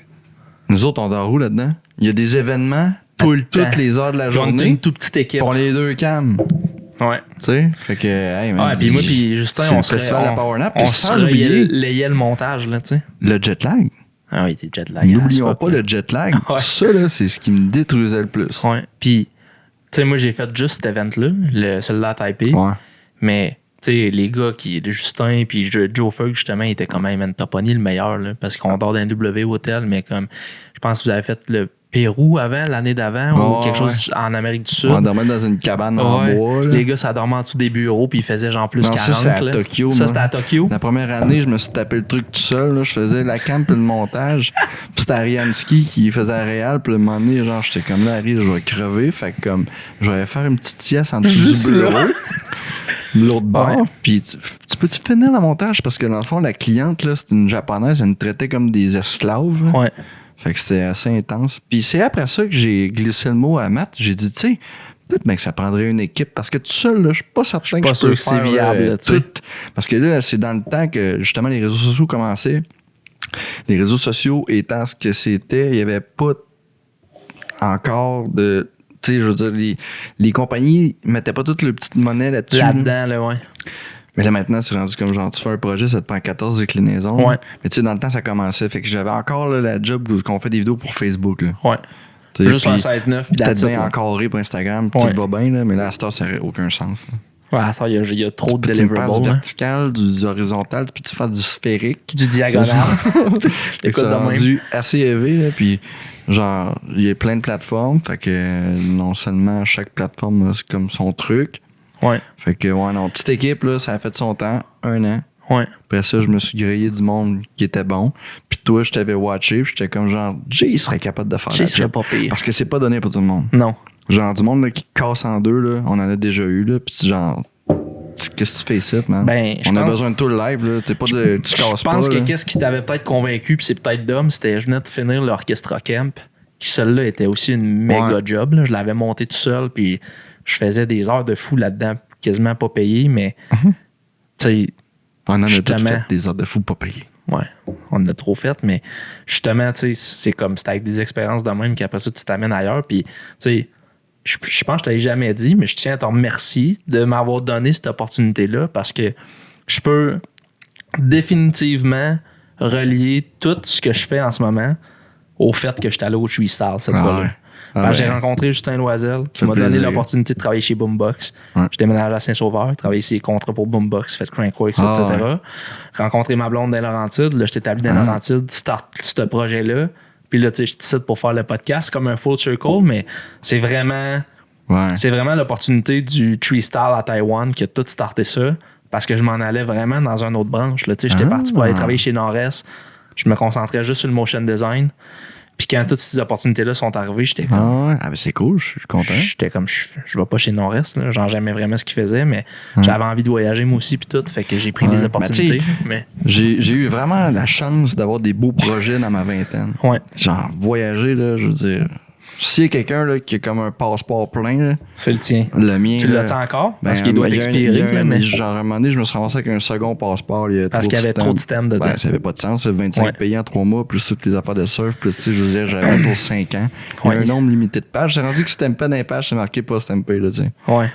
nous autres, on dort où là-dedans? Il y a des événements Tout le temps. toutes les heures de la On était journée une toute petite équipe. pour les 2 cams. Ouais. Tu sais? Fait que, hey, man, Ouais, puis moi puis Justin, c'est on le se festival de la Power Nap. on Puis se sans oublier relayait le montage, là, tu sais. le jet lag. Ah oui, t'es jet lag. N'oublions pas le jet lag. Ouais. Ça, là, c'est ce qui me détruisait le plus. Ouais. Puis, tu sais, moi, j'ai fait juste cet event-là, celui-là à Taipei. Ouais. Mais, tu sais, les gars Justin puis Joe Ferg, justement, ils étaient comme, hey, man, t'as pogné le meilleur, là, parce qu'on dort d'un W Hotel, mais comme, je pense que vous avez fait le Pérou avant, l'année d'avant, ou Ouais, quelque chose en Amérique du Sud. On dormait dans une cabane en Ouais. bois. Là. Les gars, ça dormait en dessous des bureaux, puis ils faisaient genre plus Non, 40. ça, c'est à là. Tokyo, Ça, moi. c'était à Tokyo. La première année, je me suis tapé le truc tout seul. Là. Je faisais la cam puis le montage. Puis c'était Ariansky qui faisait la réal. Puis le moment donné, genre, j'étais comme là, Harry, je vais crever. Fait que comme, je vais faire une petite sieste en dessous Juste du bureau. là. De l'autre bord. Ouais. Puis tu peux-tu finir le montage? Parce que dans le fond, la cliente, là, c'était une japonaise. Elle nous traitait comme des esclaves. là. Ouais. Fait que c'était assez intense. Puis c'est après ça que j'ai glissé le mot à Matt. J'ai dit, tu sais, peut-être bien que ça prendrait une équipe. Parce que tout seul, là, je suis pas certain que pas je peux sûr que c'est faire, viable, là, tu sais. tout. Parce que là, c'est dans le temps que, justement, les réseaux sociaux commençaient. Les réseaux sociaux étant ce que c'était, il n'y avait pas encore de... Tu sais, je veux dire, les compagnies mettaient pas toute leur petite monnaie là-dessus. là. Là-dedans, là, ouais. Mais là, maintenant, c'est rendu comme genre, tu fais un projet, ça te prend 14 déclinaisons. Ouais. Mais tu sais, dans le temps, ça commençait. Fait que j'avais encore là, la job où on fait des vidéos pour Facebook. Là. Ouais. Tu sais, Juste un puis 16-9, puis peut-être that's it, bien là. encadré pour Instagram, puis Ouais. tout va bien, là, mais là, à cette heure, ça n'aurait aucun sens. Là. Ouais, ça, il y a trop de Puis tu me passes deliverables. du hein. vertical, du horizontal, puis tu fais du sphérique. Du diagonal. Fait que Écoute c'est de même. rendu assez élevé, là, puis genre, il y a plein de plateformes, fait que non seulement chaque plateforme a comme son truc, Ouais. Fait que, ouais, non, petite équipe, là, ça a fait son temps, 1 an. Ouais. Après ça, je me suis grillé du monde qui était bon. Puis toi, je t'avais watché, puis j'étais comme genre, Jay serait capable de faire Jay la serait job. pas pire. Parce que c'est pas donné pour tout le monde. Non. Genre, du monde là, qui casse en deux, là, on en a déjà eu, là. Puis genre, qu'est-ce que tu fais ici, man? Ben, je on a pense- besoin de tout le live, là. T'es pas de, tu casses Je pense pas, que là. qu'est-ce qui t'avait peut-être convaincu, puis c'est peut-être Dom, c'était je venais de finir l'Orchestra Camp, qui celle-là était aussi une méga Ouais. job. Là. Je l'avais monté tout seul, puis je faisais des heures de fou là-dedans, quasiment pas payé, mais tu sais, On en a tout justement- fait des heures de fou pas payées. ouais, on en a trop fait, mais justement, tu sais, c'est comme c'était avec des expériences de même qu'après ça, tu t'amènes ailleurs, puis tu sais, je pense que je t'avais jamais dit, mais je tiens à te remercier de m'avoir donné cette opportunité-là parce que je peux définitivement relier tout ce que je fais en ce moment au fait que je suis allé au Tree Style cette Ah fois-là. ouais. Ah Parce que ouais. j'ai rencontré Justin Loisel qui Fait m'a donné plaisir. l'opportunité de travailler chez Boombox. Ouais. Je déménage à Saint-Sauveur, travaillé ses contrats pour Boombox, fait Crankworks, Ah etc. ouais. Rencontré ma blonde dans Laurentides. Là, je t'ai établi dans Ah. Laurentides, start ce projet-là. Puis là, tu sais, je décide pour faire le podcast comme un full circle, mais c'est vraiment l'opportunité du Tree Style à Taïwan qui a tout starté ça parce que je m'en allais vraiment dans une autre branche. Là. Tu sais, j'étais Ah. parti pour aller travailler chez Nord-Est. Je me concentrais juste sur le motion design. Puis quand toutes ces opportunités-là sont arrivées, j'étais comme... Ah ouais. Ah, ben c'est cool, je suis content. J'étais comme, je vais pas chez Nord-Est, là. Genre, j'aimais vraiment ce qu'ils faisaient, mais j'avais envie de voyager moi aussi, puis tout. Fait que j'ai pris Ouais. les Ben, opportunités. Mais, J'ai eu vraiment la chance d'avoir des beaux projets dans ma vingtaine. ouais, Genre, voyager, là, je veux dire. S'il y a quelqu'un là, qui a comme un passeport plein, là, c'est le tien. le mien. Tu là, l'as-tu encore? ben, Parce qu'il doit être il y a un- expiré, il y a un- là, mais Genre, à un moment donné, je me suis ramassé avec un second passeport. Il y a parce qu'il y avait trop de systèmes dedans. Ben, ça avait pas de sens. 25 Ouais. pays en 3 mois, plus toutes les affaires de surf, plus, tu sais, je veux dire, j'avais pour 5 ans. Il y a Ouais. un nombre limité de pages. J'ai rendu que si t'aimes pas dans les pages, c'est marqué pas stampé, là, tu sais. Ouais.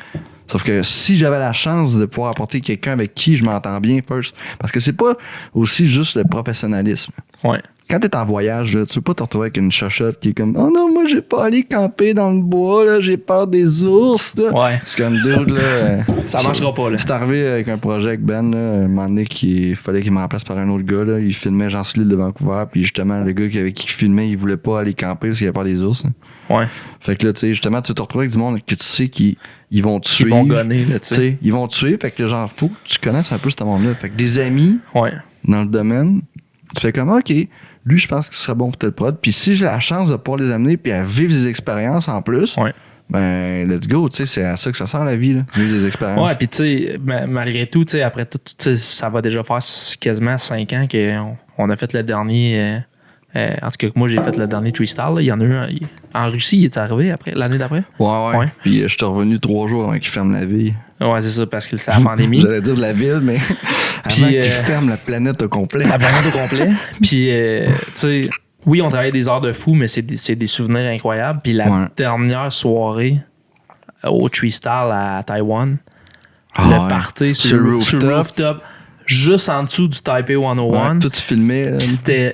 Sauf que si j'avais la chance de pouvoir apporter quelqu'un avec qui je m'entends bien, first, parce que c'est pas aussi juste le professionnalisme. Ouais. Quand t'es en voyage, là, tu veux pas te retrouver avec une chochotte qui est comme oh non, moi j'ai pas allé camper dans le bois, là, j'ai peur des ours. Là. Ouais. C'est comme dude, là. Ça marchera pas, là. C'est arrivé avec un projet avec Ben, là, un moment donné, il fallait qu'il me remplace par un autre gars. Là. Il filmait Jean Sully de Vancouver, puis justement, le gars avec qui il filmait, il voulait pas aller camper parce qu'il avait peur des ours. Là. Ouais. Fait que là, tu sais, justement, tu te retrouves avec du monde que tu sais qu'ils vont te Ils suivre. vont gonner, là, tu Tu sais. sais, ils vont te suivre, fait que genre, faut que tu connaisses un peu ce monde-là. Fait que des amis Ouais. dans le domaine, tu fais comme, OK, lui, je pense qu'il serait bon pour tel prod. Puis si j'ai la chance de pouvoir les amener puis à vivre des expériences en plus, Ouais. ben, let's go, tu sais, c'est à ça que ça sert la vie, là, vivre des expériences. Ouais, puis tu sais, malgré tout, tu sais, après tout, tu sais, ça va déjà faire quasiment 5 ans qu'on a fait le dernier. En tout cas, moi, j'ai fait le dernier Tree Style. Là. Il y en a eu un, en Russie, il est arrivé après, l'année d'après. Ouais. Ouais. Puis je suis revenu 3 jours avant qu'ils ferment la ville. Ouais, c'est ça, parce que c'était la pandémie. J'allais dire de la ville, mais Puis, avant qu'ils ferment la planète au complet. La planète au complet. Puis, tu sais, oui, on travaillait des heures de fou, mais c'est des souvenirs incroyables. Puis la Ouais. dernière soirée au Tree Style à Taïwan, Ah le ouais. party Sur sur le le rooftop. rooftop, juste en dessous du Taipei 101. Ouais, tout tu filmais. là.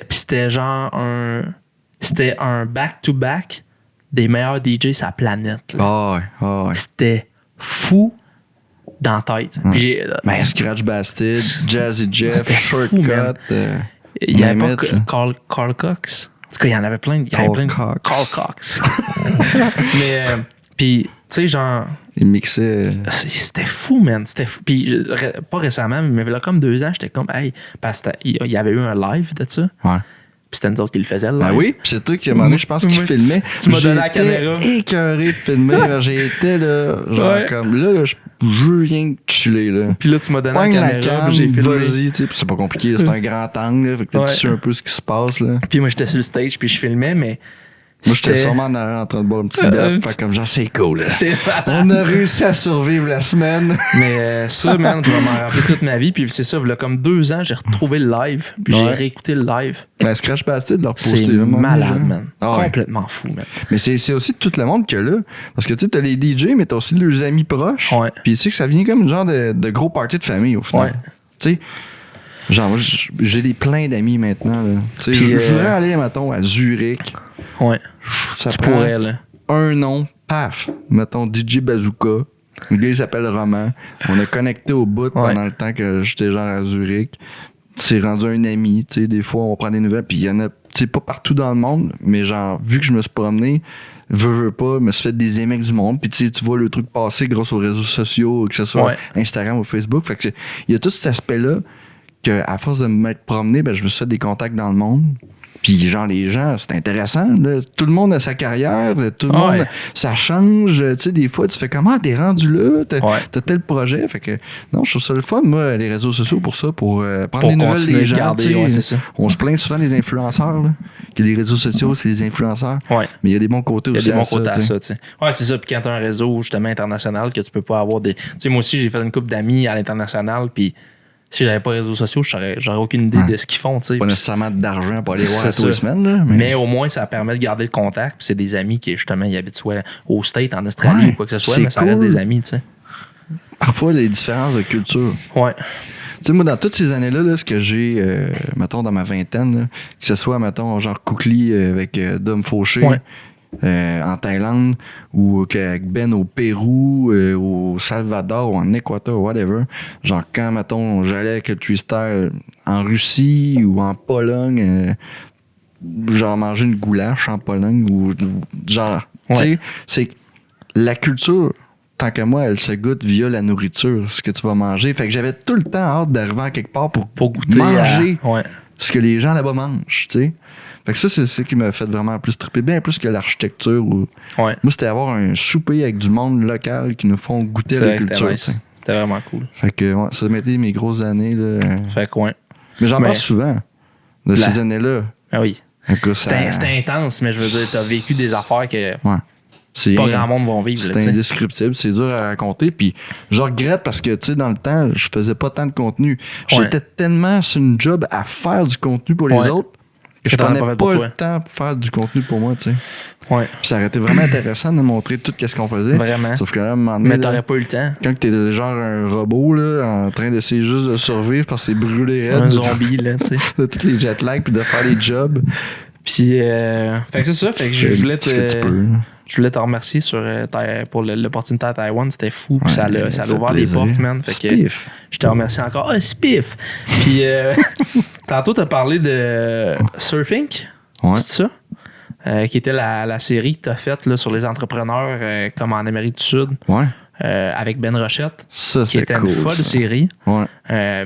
Puis c'était genre c'était un back-to-back des meilleurs DJ sur la planète. là. Ah ouais. C'était fou dans la tête. Puis Ben, Scratch Bastid, Jazzy Jeff, C'était fou, man. Shortcut. il y avait name pas it, là. Carl Cox. En tout cas, il y en avait plein. Carl Cox. Carl Cox. Mais, puis, tu sais, genre, Il mixait. c'était fou, man. C'était fou. Puis, pas récemment, mais là, comme 2 ans, j'étais comme, hey, parce qu'il y avait eu un live de ça. Ouais. Puis c'était nous autres qui le faisaient, le live. Ben oui, puis c'est toi qui, à un moment donné, je pense qu'il Moi, filmait. tu m'as donné la caméra. J'étais écœuré de filmer. là. J'étais là, genre Ouais. comme là, je veux rien que chiller, là. Puis là, tu m'as donné Pogne la la caméra, cam, puis j'ai filmé. vas-y, tu sais, puis c'est pas compliqué, là, c'est un grand angle, là, fait que là, Ouais. tu sais un peu ce qui se passe, là. Puis moi, j'étais sur le stage, puis je filmais, mais. Moi, j'étais c'était- sûrement en arrière en train de boire un petit bière, fait comme genre, c'est cool, là. C'est On a réussi à survivre la semaine. Mais ça, man, je vais m'en rappeler toute ma vie. Puis c'est ça, il y a comme 2 ans, j'ai retrouvé le live. Puis j'ai Ouais. réécouté le live. Ben, Scratch Bastid, leur poster. C'est là, mon malade, genre. man. Ah ouais. Complètement fou, man. Mais c'est aussi tout le monde qu'il y a là. Parce que tu sais, t'as les DJ, mais t'as aussi leurs amis proches. Ouais. Puis tu sais que ça vient comme une genre de gros party de famille au final. Ouais. Tu sais, genre, moi, j'ai plein d'amis maintenant. Là. Tu sais, Puis, je voudrais aller, mettons, à Zurich. Ouais. Ça Tu prend pourrais, là. un nom, paf, mettons DJ Bazooka. Le gars, il s'appelle Roman. On a connecté au bout pendant le temps que j'étais genre à Zurich. C'est rendu un ami, tu sais, des fois, on prend des nouvelles, puis il y en a, tu sais, pas partout dans le monde, mais genre, vu que je me suis promené, veux pas, me suis fait des amis avec du monde. Puis tu sais, tu vois le truc passer grâce aux réseaux sociaux, que ce soit Instagram ou Facebook. Fait que il y a tout cet aspect-là que à force de m'être promené, ben, je me suis fait des contacts dans le monde. Puis genre, les gens, c'est intéressant. Là. Tout le monde a sa carrière, tout le monde, ça change. Tu sais, des fois, tu fais comment t'es rendu là, t'as tel projet. Fait que non, je trouve ça le fun, moi, les réseaux sociaux pour ça, pour prendre les nouvelles des gens. Garder, c'est ça. On se plaint souvent des influenceurs, là, que les réseaux sociaux, c'est les influenceurs. Ouais. Mais il y a des bons côtés aussi. Il y a des bons côtés à ça, tu sais. Ouais, c'est ça. Puis quand t'as un réseau, justement, international, que tu peux pas avoir des. Tu sais, moi aussi, j'ai fait une couple d'amis à l'international, puis. Si j'avais pas les réseaux sociaux, j'aurais aucune idée de ce qu'ils font. T'sais. Pas nécessairement d'argent pour aller voir toutes les semaines. Là, mais au moins, ça permet de garder le contact. Puis c'est des amis qui, justement, ils habitent soit au State, en Australie ou quoi que ce soit, mais ça reste des amis. T'sais. Parfois, les différences de culture. Ouais. Tu sais, moi, dans toutes ces années-là, là, ce que j'ai, mettons, dans ma vingtaine, là, que ce soit, mettons, genre Koukli avec Dom Fauché. En Thaïlande ou avec Ben au Pérou, au Salvador ou en Équateur, whatever. Genre quand, mettons, j'allais avec le Twister en Russie ou en Pologne, genre manger une goulash en Pologne ou genre, tu sais, c'est la culture, tant que moi, elle se goûte via la nourriture, ce que tu vas manger. Fait que j'avais tout le temps hâte d'arriver à quelque part pour goûter manger ce que les gens là-bas mangent, tu sais. Fait que ça, c'est ce qui m'a fait vraiment plus triper, bien plus que l'architecture. Moi, c'était avoir un souper avec du monde local qui nous font goûter la culture. C'était vraiment cool. Fait que ça m'a été mes grosses années. Là. Fait que Mais j'en parle souvent de ces années-là. Ah oui. C'était intense, mais je veux dire, t'as vécu des affaires que pas grand monde vont vivre. C'est indescriptible, c'est dur à raconter. Puis je regrette parce que, tu sais, dans le temps, je faisais pas tant de contenu. J'étais tellement sur une job à faire du contenu pour les autres. Je prenais pas le temps pour faire du contenu pour moi, tu sais. Ouais. Puis ça aurait été vraiment intéressant de montrer tout ce qu'on faisait. Vraiment. Sauf que là, à un moment donné, mais t'aurais pas eu le temps. Quand t'es genre un robot, là, en train d'essayer juste de survivre parce que c'est brûlé raide. Un zombie, là, tu sais. De tous les jet lags puis de faire les jobs. Puis, fait que c'est ça. Fait que je voulais te remercier pour l'opportunité à Taïwan. C'était fou. Puis ça a ouvert les portes, man. Fait que je te remercie encore. Ah, spiff! Puis, tantôt, t'as parlé de Surfing. C'est ça? Qui était la série que t'as faite là, sur les entrepreneurs comme en Amérique du Sud. Avec Ben Rochette. Ça, qui était cool, une folle série. Ouais.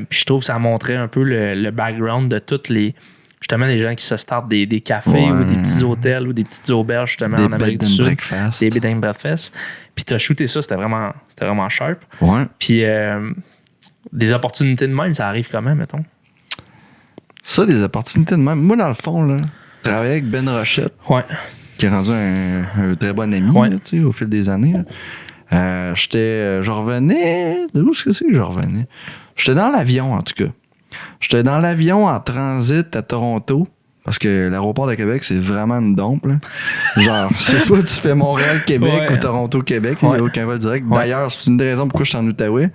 Puis je trouve que ça montrait un peu le background de toutes les. Justement, les gens qui se startent des cafés ou des petits hôtels ou des petites auberges, justement, en Amérique du Sud. Des bed and breakfast. Puis t'as shooté ça, c'était vraiment sharp. Ouais. Puis des opportunités de même, ça arrive comment, mettons? Ça, des opportunités de même. Moi, dans le fond, là, je travaillais avec Ben Rochette. Qui est rendu un très bon ami, là, au fil des années. Je revenais. De où est-ce que je revenais? J'étais dans l'avion, en tout cas. J'étais dans l'avion en transit à Toronto. Parce que l'aéroport de Québec, c'est vraiment une dompe. Là. Genre, c'est soit tu fais Montréal-Québec ou Toronto-Québec. Il n'y a aucun vol direct. D'ailleurs, c'est une des raisons pourquoi je suis en Outaouais.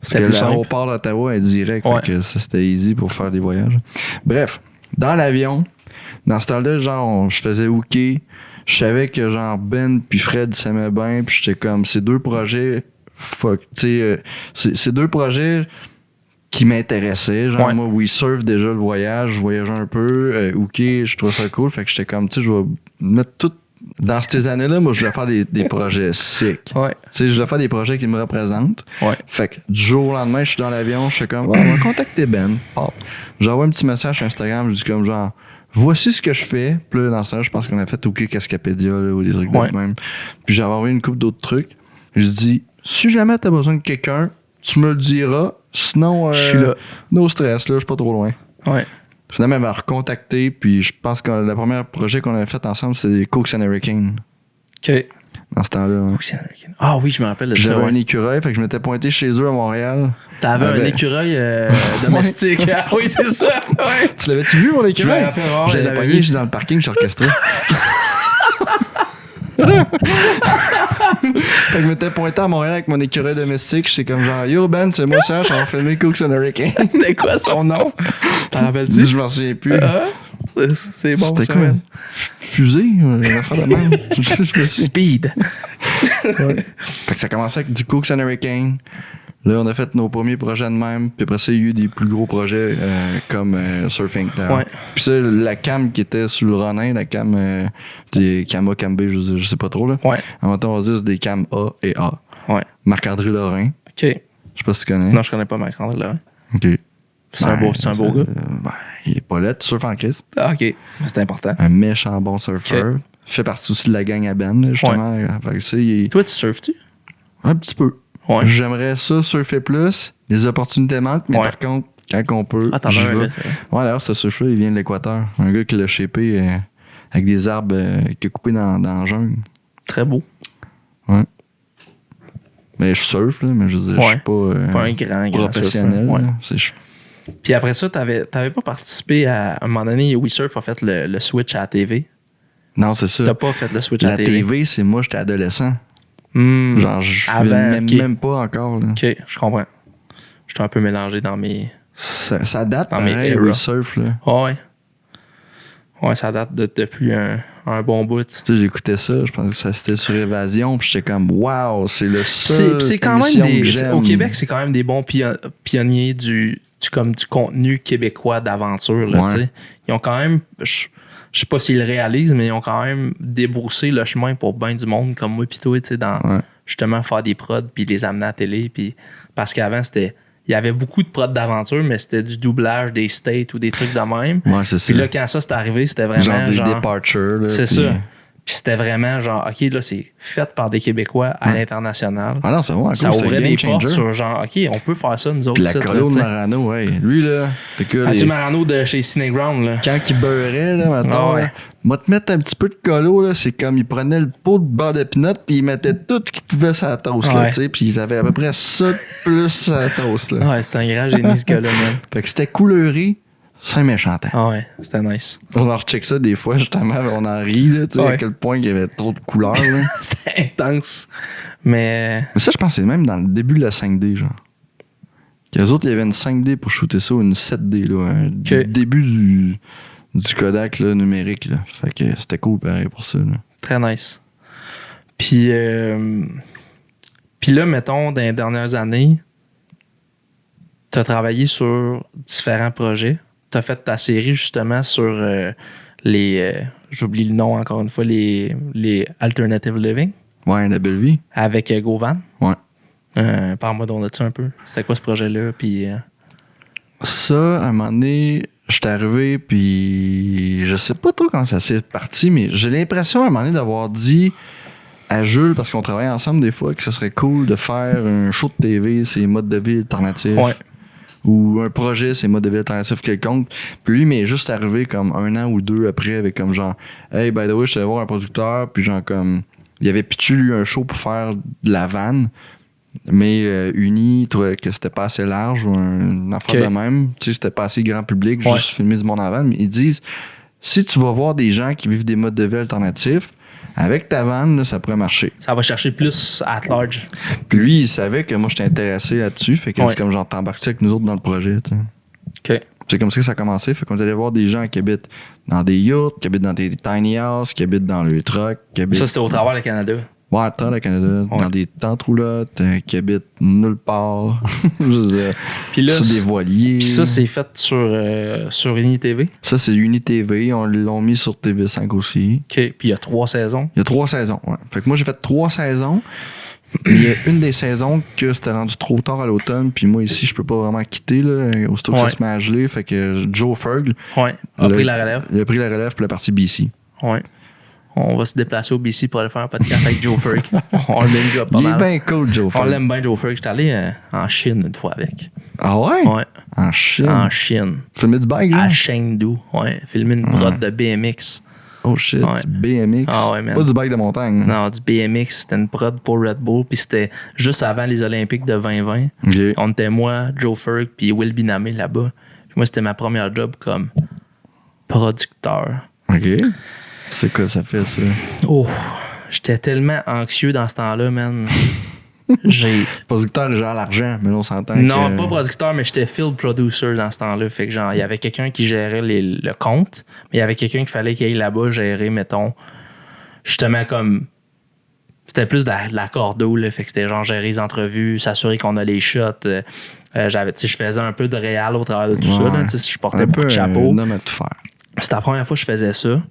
Parce que l'aéroport d'Ottawa est direct. Fait que ça, c'était easy pour faire des voyages. Bref, dans l'avion, dans ce temps-là, genre, je faisais hooker. Je savais que genre Ben puis Fred s'aimaient bien. Puis j'étais comme, ces deux projets, ces deux projets qui m'intéressaient. Genre, moi, we surf déjà le voyage, je voyageais un peu. Hooker, je trouvais ça cool. Fait que j'étais comme, tu sais, je vais mettre tout. Dans ces années-là, moi, je voulais faire des projets sick. Tu sais, je voulais faire des projets qui me représentent. Fait que du jour au lendemain, je suis dans l'avion, je suis comme, on va contacter Ben. J'envoie un petit message sur Instagram, je dis comme genre, voici ce que je fais. Puis là, dans ça, je pense qu'on a fait OK Cascapédia là, ou des trucs de même. Puis j'avais envoyé une couple d'autres trucs. Je dis, si jamais t'as besoin de quelqu'un, tu me le diras. Sinon, je suis là. No stress, là, je suis pas trop loin. Finalement, elle m'a recontacté, puis je pense que le premier projet qu'on avait fait ensemble, c'était des Cooks and Hurricane. OK. Dans ce temps-là. Cooks and Hurricane. Ah oui, je me rappelle de ça. J'avais un écureuil, fait que je m'étais pointé chez eux à Montréal. T'avais un écureuil domestique. Ah oui, c'est ça. Tu l'avais-tu vu, mon écureuil? Je l'avais pogné, j'étais dans le parking, je orchestrais. Fait que je m'étais pointé à Montréal avec mon écureuil domestique. J'étais comme genre, yo Ben, c'est moi Serge, on va filmer Cooks and Hurricane. C'était quoi son nom? T'en rappelles-tu? Je m'en souviens plus. C'est bon, c'était quoi? Fusée? Une affaire de même. Speed. Fait que ça commençait avec du Cooks and Hurricane. Là, on a fait nos premiers projets de même. Puis après ça, il y a eu des plus gros projets comme Surfing Cloud. Ouais. Puis ça, la cam qui était sur le Ronin, la cam des cam A, cam B, je sais pas trop. Là. Ouais. En même temps, on va dire c'est des cam A et A. Ouais. Marc-André Lorrain. OK. Je sais pas si tu connais. Non, je connais pas Marc-André là. OK. C'est un beau gars. Il est pas lettre, surf en crise. Ah, OK. C'est important. Un méchant bon surfeur. OK. Fait partie aussi de la gang à Ben, là, justement. Fait que ça, il est Toi, tu surfes-tu? un petit peu. Ouais. J'aimerais ça surfer plus. Les opportunités manquent, mais Ouais. par contre, quand on peut, Ah, t'en j'y as un, vais. là, c'est vrai. Ouais, d'ailleurs, ce surf-là, il vient de l'Équateur. Un gars qui l'a shapé avec des arbres qu'il a coupés dans la jungle. Très beau. Ouais. Mais je surfe, là, mais je veux dire, je suis pas, Pas un grand professionnel. surfeur. Ouais. là. Puis après ça, t'avais pas participé à un moment donné, WeSurf a fait le switch à la TV. Non, c'est ça. T'as pas fait le switch à La la TV. TV, c'est moi, j'étais adolescent. Hmm. Genre, je Avant, filmais ok. même pas encore. Là. OK, je comprends. J'étais un peu mélangé dans mes... Ça date, Dans mes pareil, eras. le surf. Là. Ouais. Ouais, ça date depuis un bon bout. Tu sais, j'écoutais ça, je pensais que ça c'était sur Évasion, puis j'étais comme, waouh, c'est le seul. Puis c'est quand même émission que des... j'aime. Au Québec, c'est quand même des bons pionniers du contenu québécois d'aventure. Là, Ouais. tu sais. Ils ont quand même... Je sais pas s'ils le réalisent, mais ils ont quand même débroussé le chemin pour bien du monde comme moi pis toi, tu sais, dans Ouais. justement faire des prods puis les amener à la télé. Puis parce qu'avant, c'était... Il y avait beaucoup de prods d'aventure, mais c'était du doublage des states ou des trucs de même. Ouais, c'est ça. Puis là, quand ça c'est arrivé, c'était vraiment genre des genre... departures. Là, C'est puis- ça. Puis c'était vraiment genre, OK, là, c'est fait par des Québécois à l'international. Ah non, c'est vraiment Ça cool, c'est un ouvrait game des portes changer. sur genre, OK, on peut faire ça, nous autres. Puis la ici, colo là, de tu sais. Marano, ouais. Lui, là, t'es que As-tu Marano de chez Cineground, là? quand il beurrait, là, maintenant, Ah ouais. là, moi te mettre un petit peu de colo, là, c'est comme il prenait le pot de beurre de pinot, puis il mettait tout ce qu'il pouvait sur la toast, là, Ouais. tu sais, puis il avait à peu près ça de plus sur la toast, là. Ouais, c'était un grand génie, ce gars-là, man. Fait que c'était couleurie, c'est un méchant temps. Ah ouais, c'était nice. On en recheck ça des fois, justement, on en rit, là, tu sais, Ouais. à quel point il y avait trop de couleurs, là. C'était intense. Mais Mais ça, je pense que c'est même dans le début de la 5D, genre. Qu'eux autres, il y avait une 5D pour shooter ça, ou une 7D, là. Du début du Kodak là, numérique, là. Fait que c'était cool, pareil, pour ça, là. très nice. Puis là, mettons, dans les dernières années, tu as travaillé sur différents projets. Tu as fait ta série, justement, sur les... j'oublie le nom, encore une fois, les Alternative Living Ouais, la belle vie. avec Govan. Ouais. Parle-moi donc de ça un peu. C'était quoi ce projet-là? Puis... Ça, à un moment donné, j'étais arrivé, puis je sais pas trop quand ça s'est parti, mais j'ai l'impression, à un moment donné, d'avoir dit à Jules, parce qu'on travaille ensemble des fois, que ce serait cool de faire un show de TV, c'est mode de vie alternatif. Ouais. Ou un projet, c'est mode de vie alternatif quelconque. Puis lui, il m'est juste arrivé comme 1 an ou 2 après, avec comme genre, hey, by the way, je suis allé voir un producteur, puis genre comme, il avait pitché lui un show pour faire de la vanne. Mais Uni, il trouvait que c'était pas assez large ou un affaire Ok. de même. Tu sais, c'était pas assez grand public, Ouais. juste filmer du monde en van. Mais ils disent, si tu vas voir des gens qui vivent des modes de vie alternatifs, avec ta vanne, là, ça pourrait marcher. Ça va chercher plus at large. Puis lui, il savait que moi, j'étais intéressé là-dessus. Fait que Ouais. c'est comme genre, t'embarques avec nous autres dans le projet. Tu sais. OK. C'est comme ça que ça a commencé. Fait qu'on est allé voir des gens qui habitent dans des yachts, qui habitent dans des tiny houses, qui habitent dans le truck, qui habitent... Ça, c'était au travers du Canada. Ouais, à travers le Canada, Ouais. dans des tentes roulottes, qui habitent nulle part. Je veux dire, Puis là, sur des voiliers. puis ça, c'est fait sur Uni TV. Ça, c'est UniTV. On l'ont mis sur TV5 aussi. OK. Puis il y a 3 saisons. Il y a 3 saisons, ouais. Fait que moi, j'ai fait 3 saisons. Il y a une des saisons que c'était rendu trop tard à l'automne. Puis moi, ici, je peux pas vraiment quitter, là, aussitôt que Ouais. ça se met à geler. Fait que Joe Ferg, Ouais. A Le- pris la relève. il a pris la relève pour la partie BC. Ouais. On va se déplacer au BC pour aller faire un podcast avec Joe Ferg. On l'aime déjà pas Il est mal. bien cool, Joe On Ferg. l'aime bien, Joe Ferg. J'étais allé en Chine une fois avec. Ah ouais? Ouais. En Chine. En Chine. Filmer du bike, genre? À Chengdu. Ouais. Filmer une prod de BMX. Oh shit, Ouais. BMX. Ah ouais, man. Pas du bike de montagne. Non, du BMX. C'était une prod pour Red Bull. Puis c'était juste avant les Olympiques de 2020. OK. On était moi, Joe Ferg, puis Will Binamé là-bas. Puis moi, c'était ma première job comme producteur. OK. C'est quoi ça fait, ça? Oh, j'étais tellement anxieux dans ce temps-là, man. J'ai... Producteur, il gère l'argent, mais là, on s'entend Non, que... pas producteur, mais j'étais field producer dans ce temps-là. Fait que genre, il y avait quelqu'un qui gérait le compte, mais il y avait quelqu'un qu'il fallait qu'il aille là-bas gérer, mettons, justement comme C'était plus de la cordeau, là. Fait que c'était genre gérer les entrevues, s'assurer qu'on a les shots. Je faisais un peu de réal au travers de tout ça. Là, si je portais beaucoup de chapeau. Un homme à tout faire. C'était la première fois que je faisais ça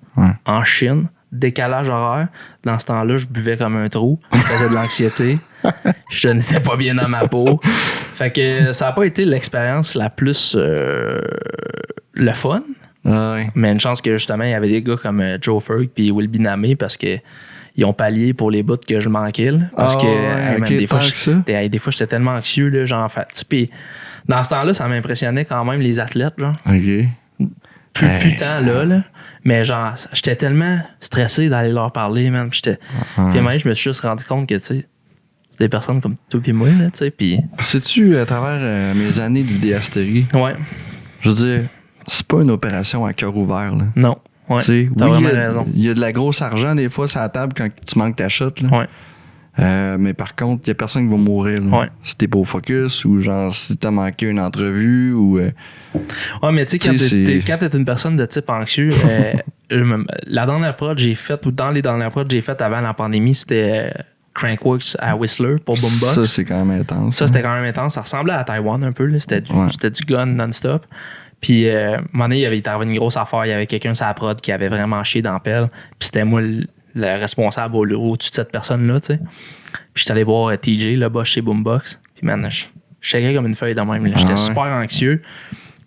en Chine. Décalage horaire. Dans ce temps-là, je buvais comme un trou. Je faisais de l'anxiété. Je n'étais pas bien dans ma peau. Fait que ça n'a pas été l'expérience la plus le fun. Ouais. Mais une chance que justement, il y avait des gars comme Joe Ferg et Will Binamé parce que ils ont pallié pour les bouts que je manquais. Là, parce que des fois, j'étais tellement anxieux. Là, genre, puis dans ce temps-là, ça m'impressionnait quand même les athlètes. Genre. OK. Plus tant là. Mais genre, j'étais tellement stressé d'aller leur parler, man. Puis à un moment, je me suis juste rendu compte que, tu sais, c'est des personnes comme toi et moi, là, tu sais. Puis. Sais-tu, à travers mes années de vidéasterie, je veux dire, c'est pas une opération à cœur ouvert, là. Non. Ouais. T'as vraiment raison. Il y a de la grosse argent, des fois, sur la table quand tu manques ta shot, là. Ouais. Mais par contre, il y a personne qui va mourir, là. Ouais. Si t'es pas au focus ou genre si t'as manqué une entrevue ou. Ouais, mais tu sais, quand t'es une personne de type anxieux, la dernière prod que j'ai faite, ou dans les dernières prods que j'ai faites avant la pandémie, c'était Crankworks à Whistler pour Boombox. Ça, c'est quand même intense. Ça, c'était quand même intense. Ça ressemblait à Taïwan un peu. Là. C'était du gun non-stop. Puis, à un moment donné, il était arrivé une grosse affaire. Il y avait quelqu'un sur la prod qui avait vraiment chié dans la pelle. Puis, c'était moi le responsable au-dessus de cette personne-là, tu sais. Puis, j'étais allé voir TJ, le boss chez Boombox. Puis, man, je shakeais comme une feuille de même. J'étais super anxieux.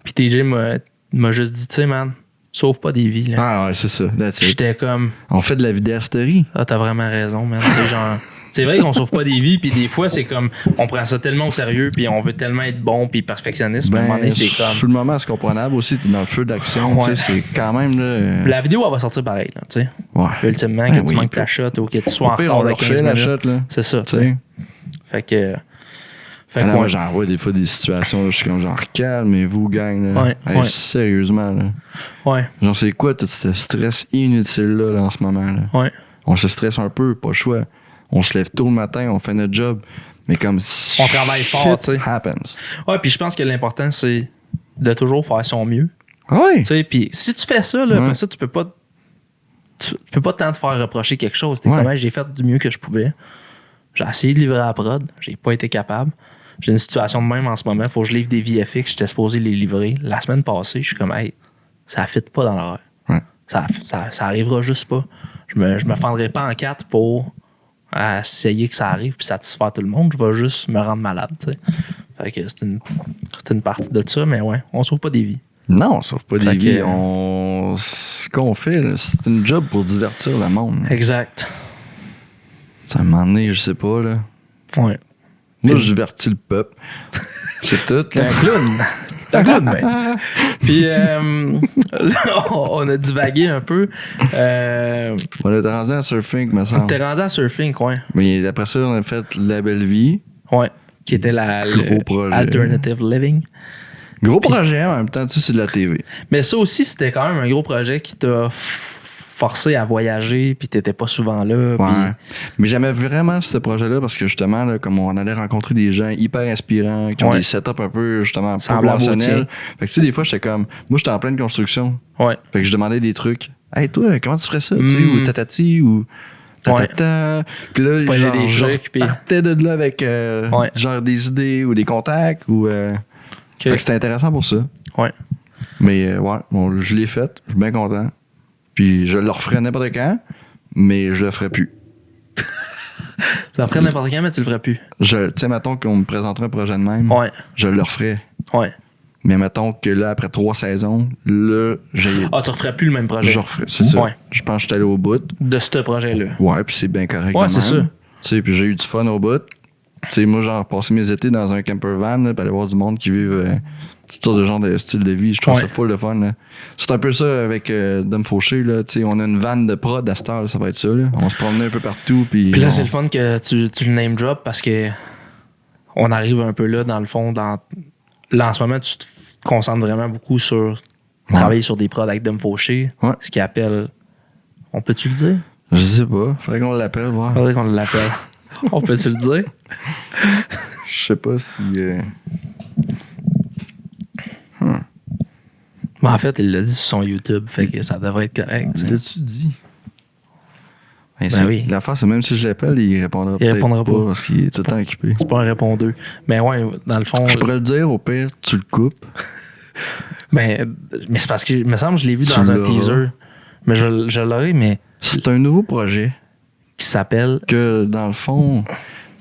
Puis, TJ m'a juste dit, tu sais, man, sauve pas des vies. Là. Ah, ouais, c'est ça. J'étais comme. On fait de la vidéasterie. Ah, t'as vraiment raison, man. C'est genre. C'est vrai qu'on sauve pas des vies, puis des fois, c'est comme, on prend ça tellement au sérieux, puis on veut tellement être bon, puis perfectionniste, mais à un moment donné, c'est comme. Sur le moment, c'est comprenable aussi, t'es dans le feu d'action, tu sais, c'est quand même, là. La vidéo, elle va sortir pareil, là, tu sais. Ouais. Ultimement, que tu manques ta shot ou que tu sois en retard de 15 minutes. La shot, là. C'est ça, tu sais. Fait que. Moi, j'en vois des fois des situations, là, je suis comme genre, calmez-vous, gang, là. Ouais. Sérieusement, là. Ouais. Genre, c'est quoi tout ce stress inutile-là, là, en ce moment, là? Ouais. On se stresse un peu, pas le choix. On se lève tôt le matin, on fait notre job. Mais comme on travaille fort, tu sais. Happens. Ouais, puis je pense que l'important, c'est de toujours faire son mieux. Ouais. Tu sais, puis si tu fais ça, là, après ça, tu peux pas tant te faire reprocher quelque chose. T'es comme, j'ai fait du mieux que je pouvais. J'ai essayé de livrer à la prod. J'ai pas été capable. J'ai une situation de même en ce moment. Faut que je livre des VFX. J'étais supposé les livrer. La semaine passée, je suis comme, hey, ça fit pas dans l'horaire. Ouais. Ça arrivera juste pas. Je me fendrai pas en quatre pour essayer que ça arrive puis satisfaire tout le monde. Je vais juste me rendre malade, tu sais. Fait que c'est une partie de ça, mais ouais, on sauve pas des vies. Non, on sauve pas des vies. Que, ce qu'on fait, là, c'est une job pour divertir le monde. Exact. Ça, à un moment donné, je sais pas, là. Ouais. Moi, je divertis le peuple. C'est tout, là. T'es un clown. T'es un clown, ben. Puis, là, on a divagué un peu. On est rendu à Surfing, me semble. T'es rendu à Surfing, ouais. Mais après ça, on a fait La Belle Vie. Ouais. Qui était gros projet. Alternative Living. Gros projet, en même temps, tu sais, c'est de la TV. Mais ça aussi, c'était quand même un gros projet qui t'a forcé à voyager, puis t'étais pas souvent là. Ouais. Pis... Mais j'aimais vraiment ce projet-là parce que justement, là, comme on allait rencontrer des gens hyper inspirants, qui ont des setups un peu, justement, pas conventionnels. Fait que tu sais, des fois, j'étais comme, moi, j'étais en pleine construction. Ouais. Fait que je demandais des trucs. Hey, toi, comment tu ferais ça? Tu sais, ou tatati, ou tatata. Puis là, je partais de là avec genre des idées ou des contacts. Ou, Fait que c'était intéressant pour ça. Ouais. Mais bon, je l'ai fait. Je suis bien content. Puis je le referais n'importe quand, mais je le ferais plus. Tu le ferais n'importe quand, mais tu le ferais plus. Tu sais, mettons qu'on me présenterait un projet de même, je le referais. Ouais. Mais mettons que là, après 3 saisons, là, j'ai... Ah, tu referais plus le même projet. Je referais, c'est ça. Ouais. Je pense que je suis allé au bout. De ce projet-là. Ouais, puis c'est bien correct. Ouais, c'est ça. Tu sais, puis j'ai eu du fun au bout. Tu sais, moi, genre, passer mes étés dans un camper van, là, puis aller voir du monde qui vivent toutes sortes de genres de style de vie. Je trouve ça full de fun, là. C'est un peu ça avec Dom Fauché, là. Tu sais, on a une van de prod à cette heure, ça va être ça, là. On se promenait un peu partout, puis là, c'est le fun que tu le name drop parce que on arrive un peu là, dans le fond, là, en ce moment, tu te concentres vraiment beaucoup sur travailler sur des prods avec Dom Fauché. Ouais. Ce qu'il appelle... On peut-tu le dire? Je sais pas. Faudrait qu'on l'appelle, voir. Faudrait qu'on l'appelle. On peut-tu le dire? Je sais pas si... Mais en fait, il l'a dit sur son YouTube, fait que ça devrait être correct. L'as-tu dit? Ben oui. L'affaire, c'est même si je l'appelle, il répondra peut-être répondra pas. parce qu'il est tout le temps occupé. C'est pas un répondeur. Mais ouais, dans le fond. Je pourrais le dire, au pire, tu le coupes. Mais c'est parce que, il me semble que je l'ai vu Tu dans un l'auras. teaser. Mais je l'aurai, mais C'est un nouveau projet qui s'appelle. que, dans le fond...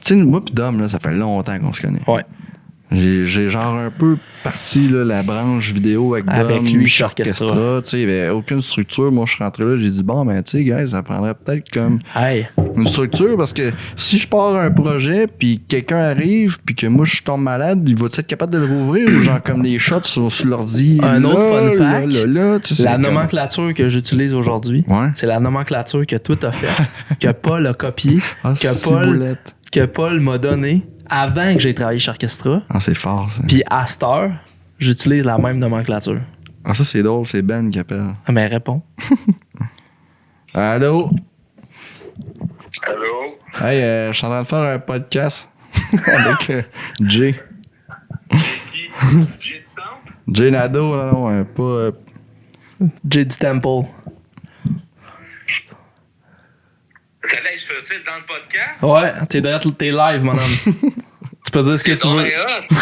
Tu sais, moi pis Dom, là, ça fait longtemps qu'on se connaît. Ouais. J'ai genre un peu parti là, la branche vidéo avec Avec Dom, lui, Sharkestra. Tu sais, il n'y avait aucune structure. Moi, je suis rentré là, j'ai dit, bon, ben, tu sais, guys, ça prendrait peut-être comme Hey. une structure parce que si je pars un projet puis quelqu'un arrive puis que moi, je tombe malade, il va être capable de le rouvrir ou genre comme des shots sur l'ordi? Un autre fun fact, tu sais, La c'est comme- nomenclature que j'utilise aujourd'hui, Ouais. c'est la nomenclature que toi t'as faite, que Paul a copiée, Ah, que ciboulette. Paul m'a donné avant que j'ai travaillé chez Orchestra. Ah, c'est fort, ça. Puis à cette heure, j'utilise la même nomenclature. Ah, ça, c'est drôle, c'est Ben qui appelle. Ah, mais réponds. Allô? Allô? Hey, je suis en train de faire un podcast avec Jay. Qui? J'ai du temps? Jay Nadeau, non, pas... J.D. Temple. T'allais, je fais ça dans le podcast? Ouais, t'es live, mon homme. Tu peux dire ce que tu Non, veux. mais hot!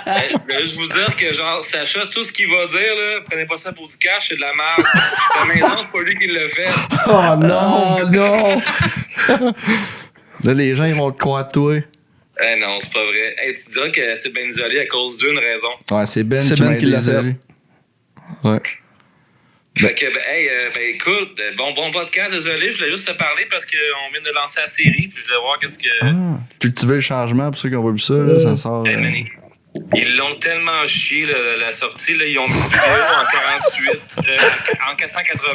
Hey, je voulais juste vous dire que, genre, Sacha, tout ce qu'il va dire, là, prenez pas ça pour du cash, c'est de la merde. La maison, c'est pas lui qui l'a fait. Oh non, non. Là, les gens, ils vont te croire toi. Eh non, c'est pas vrai. Hey, tu diras que c'est bien isolé à cause d'une raison. Ouais, c'est Ben C'est qui Ben m'a qui l'a isolé. Ouais. Fait que, ben, écoute, bon podcast, désolé, je voulais juste te parler parce qu'on vient de lancer la série, puis je voulais voir qu'est-ce que... Ah, cultiver le changement, pour ceux qui ont pas vu ça, là, ça sort... Hey, man, ils l'ont tellement chié, la sortie, là, ils ont mis une vidéo en 48, en 480.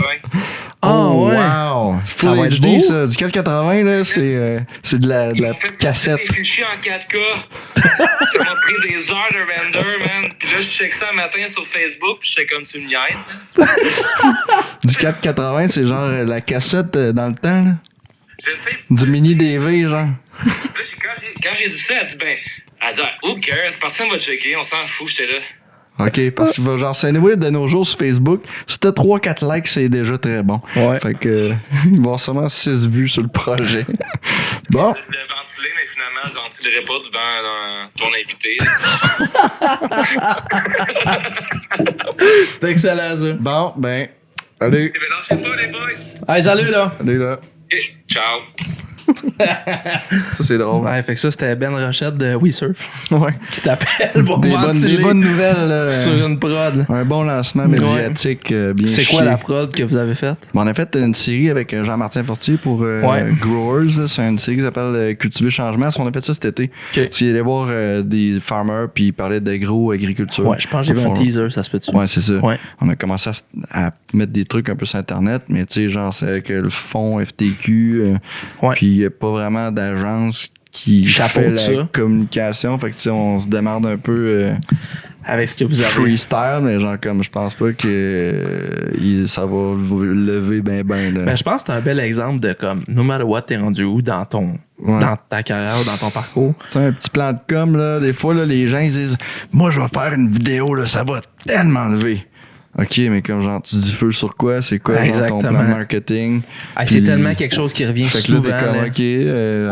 Oh, ouais. Wow! Ça Full va être HD, beau. ça. Du 480, là, c'est de la Ils ont fait cassette. des fichiers en 4K. Ça m'a pris des heures de render, man. Puis là, je check ça un matin sur Facebook, puis j'étais comme tu me niaises. Hein. Du 480, c'est genre la cassette dans le temps, là. Je sais. Du mini DV, genre. Là, quand j'ai dit ça, elle dit, elle dit, who cares? Personne va checker, on s'en fout, j'étais là. OK, parce qu'il va genre s'anyway de nos jours sur Facebook. Si t'as 3-4 likes, c'est déjà très bon. Ouais. Fait que il va y avoir seulement 6 vues sur le projet. Bon. Je voulais ventiler, mais finalement, je ventilerai pas devant ton invité. C'est excellent, ça. Bon, ben. Allez. Eh ben, lâchez pas, les boys. Hey, salut, là. Allez là. Ok, ciao. Ça, c'est drôle. Ouais, fait que ça, c'était Ben Rochette de We Surf Ouais. qui t'appelle pour ventiler Des bonnes nouvelles, là. sur une prod. Un bon lancement médiatique bien C'est chié. quoi la prod que vous avez faite? Bon, on a fait une série avec Jean-Martin Fortier pour Ouais. Growers. Là. C'est une série qui s'appelle Cultiver Changement. On a fait ça cet été. OK. Tu allais voir des farmers puis ils parlaient d'agro-agriculture. Ouais, je pense que j'ai vu un teaser, ça se peut-tu? Ouais, c'est ça. Ouais. On a commencé à mettre des trucs un peu sur Internet, mais tu sais, genre, c'est avec le fonds FTQ. Ouais. Puis il n'y a pas vraiment d'agence qui Chapeau fait de la ça. communication. Fait que tu sais, on se démarre un peu Avec ce que vous avez. freestyle, mais genre, comme je pense pas que ça va vous lever ben. Là. Mais je pense que c'est un bel exemple de comme, no matter what, t'es rendu où dans dans ta carrière, dans ton parcours. Tu sais, un petit plan de com, là, des fois, là, les gens ils disent moi, je vais faire une vidéo, là, ça va tellement lever. OK, mais comme genre, tu dis feu sur quoi? C'est quoi genre, ton plan de marketing? Ah, c'est Puis- tellement quelque chose qui revient Fait que là, souvent. t'es comme, là.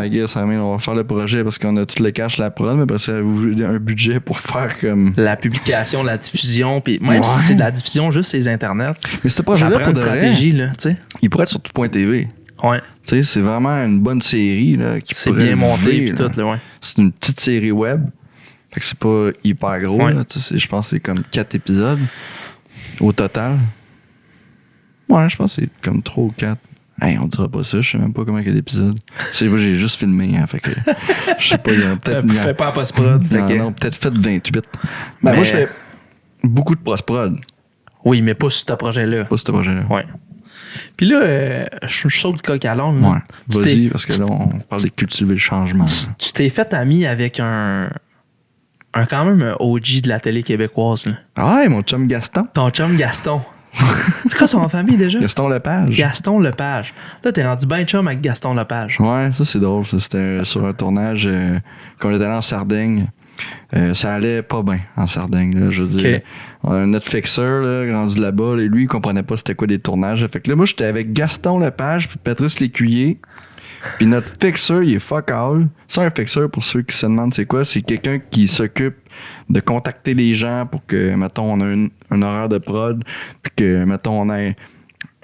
OK, I guess, I mean, on va faire le projet parce qu'on a tout le cash, la prod, mais après ça, vous voulez un budget pour faire comme... La publication, la diffusion, puis même Ouais. si c'est de la diffusion juste sur les internets, Mais ce ça projet-là, prend pour une de vrai, stratégie, là, tu sais. il pourrait être sur tout.tv. Ouais. Tu sais, c'est vraiment une bonne série, là, qui C'est pourrait bien monté, lever, puis là. tout, là, ouais. C'est une petite série web. Fait que c'est pas hyper gros, Ouais. là. Tu sais, je pense que c'est comme 4 épisodes au total. Ouais, je pense que c'est comme 3 ou 4. Hey, on dira pas ça, je sais même pas comment il y a d'épisodes. C'est vrai, j'ai juste filmé, hein, fait que je sais pas, il y a peut-être... Fais pas en post-prod. fait que- Non, peut-être fait 28. Ben, Mais- moi, je fais beaucoup de post-prod, Oui, mais pas sur ce projet-là. pas ce projet-là. Ouais. Puis là, je saute du coq à l'âne. là. Ouais. Tu Vas-y, t'es- parce que là, on parle de cultiver le changement. Tu t'es fait ami avec un quand même un OG de la télé québécoise. Là. Ah, mon chum Gaston. Ton chum Gaston. C'est quoi son famille déjà? Gaston Lepage. Gaston Lepage. Là, t'es rendu bien chum avec Gaston Lepage. Ouais, ça c'est drôle. Ça, c'était sur un tournage qu'on était allé en Sardaigne. Ça allait pas bien en Sardaigne, là, je veux dire. Notre fixeur, là, rendu là-bas, là, lui, il comprenait pas c'était quoi des tournages. Fait que là, moi, j'étais avec Gaston Lepage puis Patrice Lécuyer. Puis notre fixeur, il est fuck all. Ça, un fixeur, pour ceux qui se demandent c'est quoi, c'est quelqu'un qui s'occupe de contacter les gens pour que, mettons, on a un horaire de prod, puis que, mettons, on ait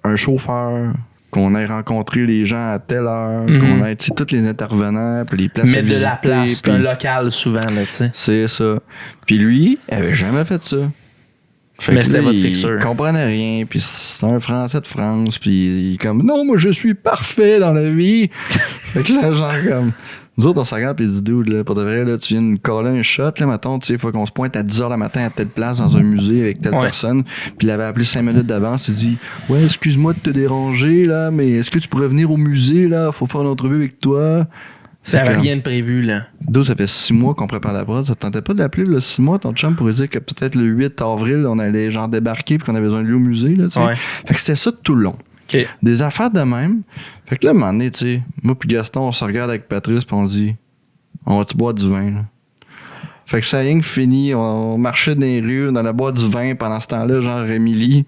un chauffeur, qu'on ait rencontré les gens à telle heure, qu'on ait, tu sais, tous les intervenants, puis les places à Mettre visiter. de la place, c'est un local souvent, là, tu sais. C'est ça. Puis lui, il avait jamais fait ça. Fait mais que c'était là, votre il fixeur. comprenait rien, puis c'est un Français de France, puis il est comme « Non, moi, je suis parfait dans la vie! » Fait que là, genre comme... Nous autres, on se regarde, puis il dit « Dude, là, pour de vrai, là, tu viens de nous coller un shot, là, mettons, tu sais, il faut qu'on se pointe à 10h le matin à telle place dans un musée avec telle personne. » Puis il avait appelé 5 minutes d'avance, il dit « Ouais, excuse-moi de te déranger, là, mais est-ce que tu pourrais venir au musée, là? Faut faire une entrevue avec toi. » Ça avait rien de prévu, là. D'où ça fait 6 mois qu'on prépare la prod. Ça te tentait pas de l'appeler le 6 mois, ton chum, pour dire que peut-être le 8 avril, on allait genre débarquer puis qu'on avait besoin de lui au musée, là, tu sais. Ouais. Fait que c'était ça tout le long. OK. Des affaires de même. Fait que là, à un moment donné, tu sais, moi puis Gaston, on se regarde avec Patrice puis on dit on va-tu boire du vin, là? Fait que ça a rien que fini. On marchait dans les rues, dans la boîte du vin pendant ce temps-là, genre Émilie,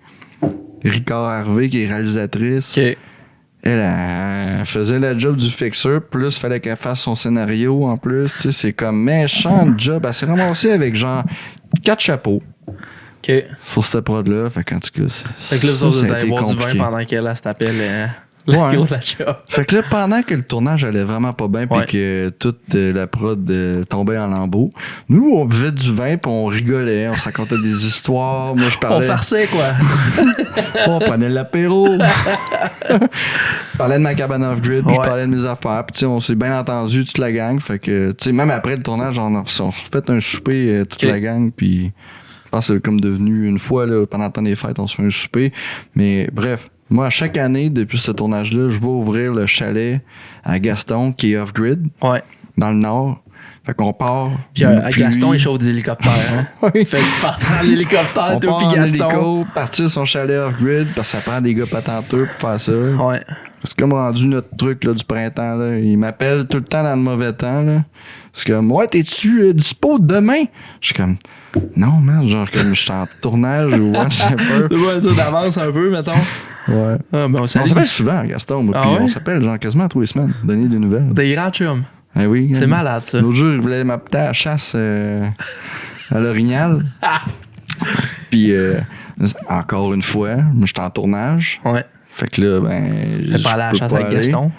Ricard Harvey, qui est réalisatrice. OK. Elle faisait le job du fixeur, plus fallait qu'elle fasse son scénario en plus. Tu sais, c'est comme méchant job. Elle s'est ramassée avec genre 4 chapeaux OK. pour cette prod-là. Fait qu'en tout cas, Fait que là, vous autres, vous allez boire du vin pendant qu'elle se tapait la grosse job. Fait que là, pendant que le tournage allait vraiment pas bien puis que toute la prod tombait en lambeaux, nous, on buvait du vin puis on rigolait, on se racontait des histoires. Moi, je parlais... On farçait, quoi. On prenait l'apéro. Je parlais de ma cabane off-grid, puis je parlais de mes affaires. Puis, tu sais, on s'est bien entendu, toute la gang. Fait que, tu sais, même après le tournage, on a fait un souper, toute la gang. Puis, je pense que c'est comme devenu une fois, là, pendant le temps des fêtes, on se fait un souper. Mais bref, moi, à chaque année, depuis ce tournage-là, je vais ouvrir le chalet à Gaston, qui est off-grid, dans le nord. Fait qu'on part. Puis Gaston, il chauffe des hélicoptères. Hein? Fait que partir en hélicoptère, toi puis Gaston. Partir son chalet off-grid, parce que ça prend des gars patenteux pour faire ça. Ouais. C'est comme rendu notre truc là, du printemps. Là. Il m'appelle tout le temps dans le mauvais temps. Là. C'est comme, ouais, t'es-tu dispo demain? Je suis comme, non, man, genre comme je suis en tournage ou ouais, je sais pas. Tu vois, ça d'avance un peu, mettons. Ouais. Ah, ben, on s'appelle souvent, Gaston, moi, puis on s'appelle genre quasiment tous les semaines, donner des nouvelles. Des grands chums. Eh oui. C'est malade, ça. L'autre jour, il voulait m'appeler à la chasse à l'Orignal. Puis, encore une fois, je suis en tournage. Ouais. Fait que là, ben. T'as pas allé à la chasse avec Gaston?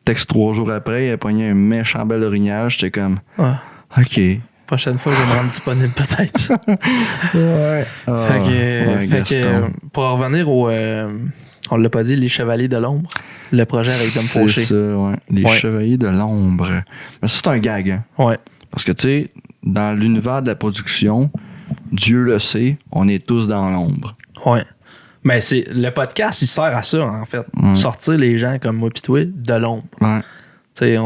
Texte 3 jours après, il a pogné un méchant bel orignal. J'étais comme, OK. Prochaine fois, je vais me rendre disponible peut-être. Ouais. Fait que pour en revenir au. On l'a pas dit, les Chevaliers de l'Ombre. Le projet avec Dom Fauché. C'est ça, ouais. Les Chevaliers de l'Ombre. Mais ça, c'est un gag, hein? Ouais. Parce que, tu sais, dans l'univers de la production, Dieu le sait, on est tous dans l'ombre. Ouais. Mais le podcast, il sert à ça, en fait. Sortir les gens comme moi pis toi de l'ombre. Ouais. Tu sais,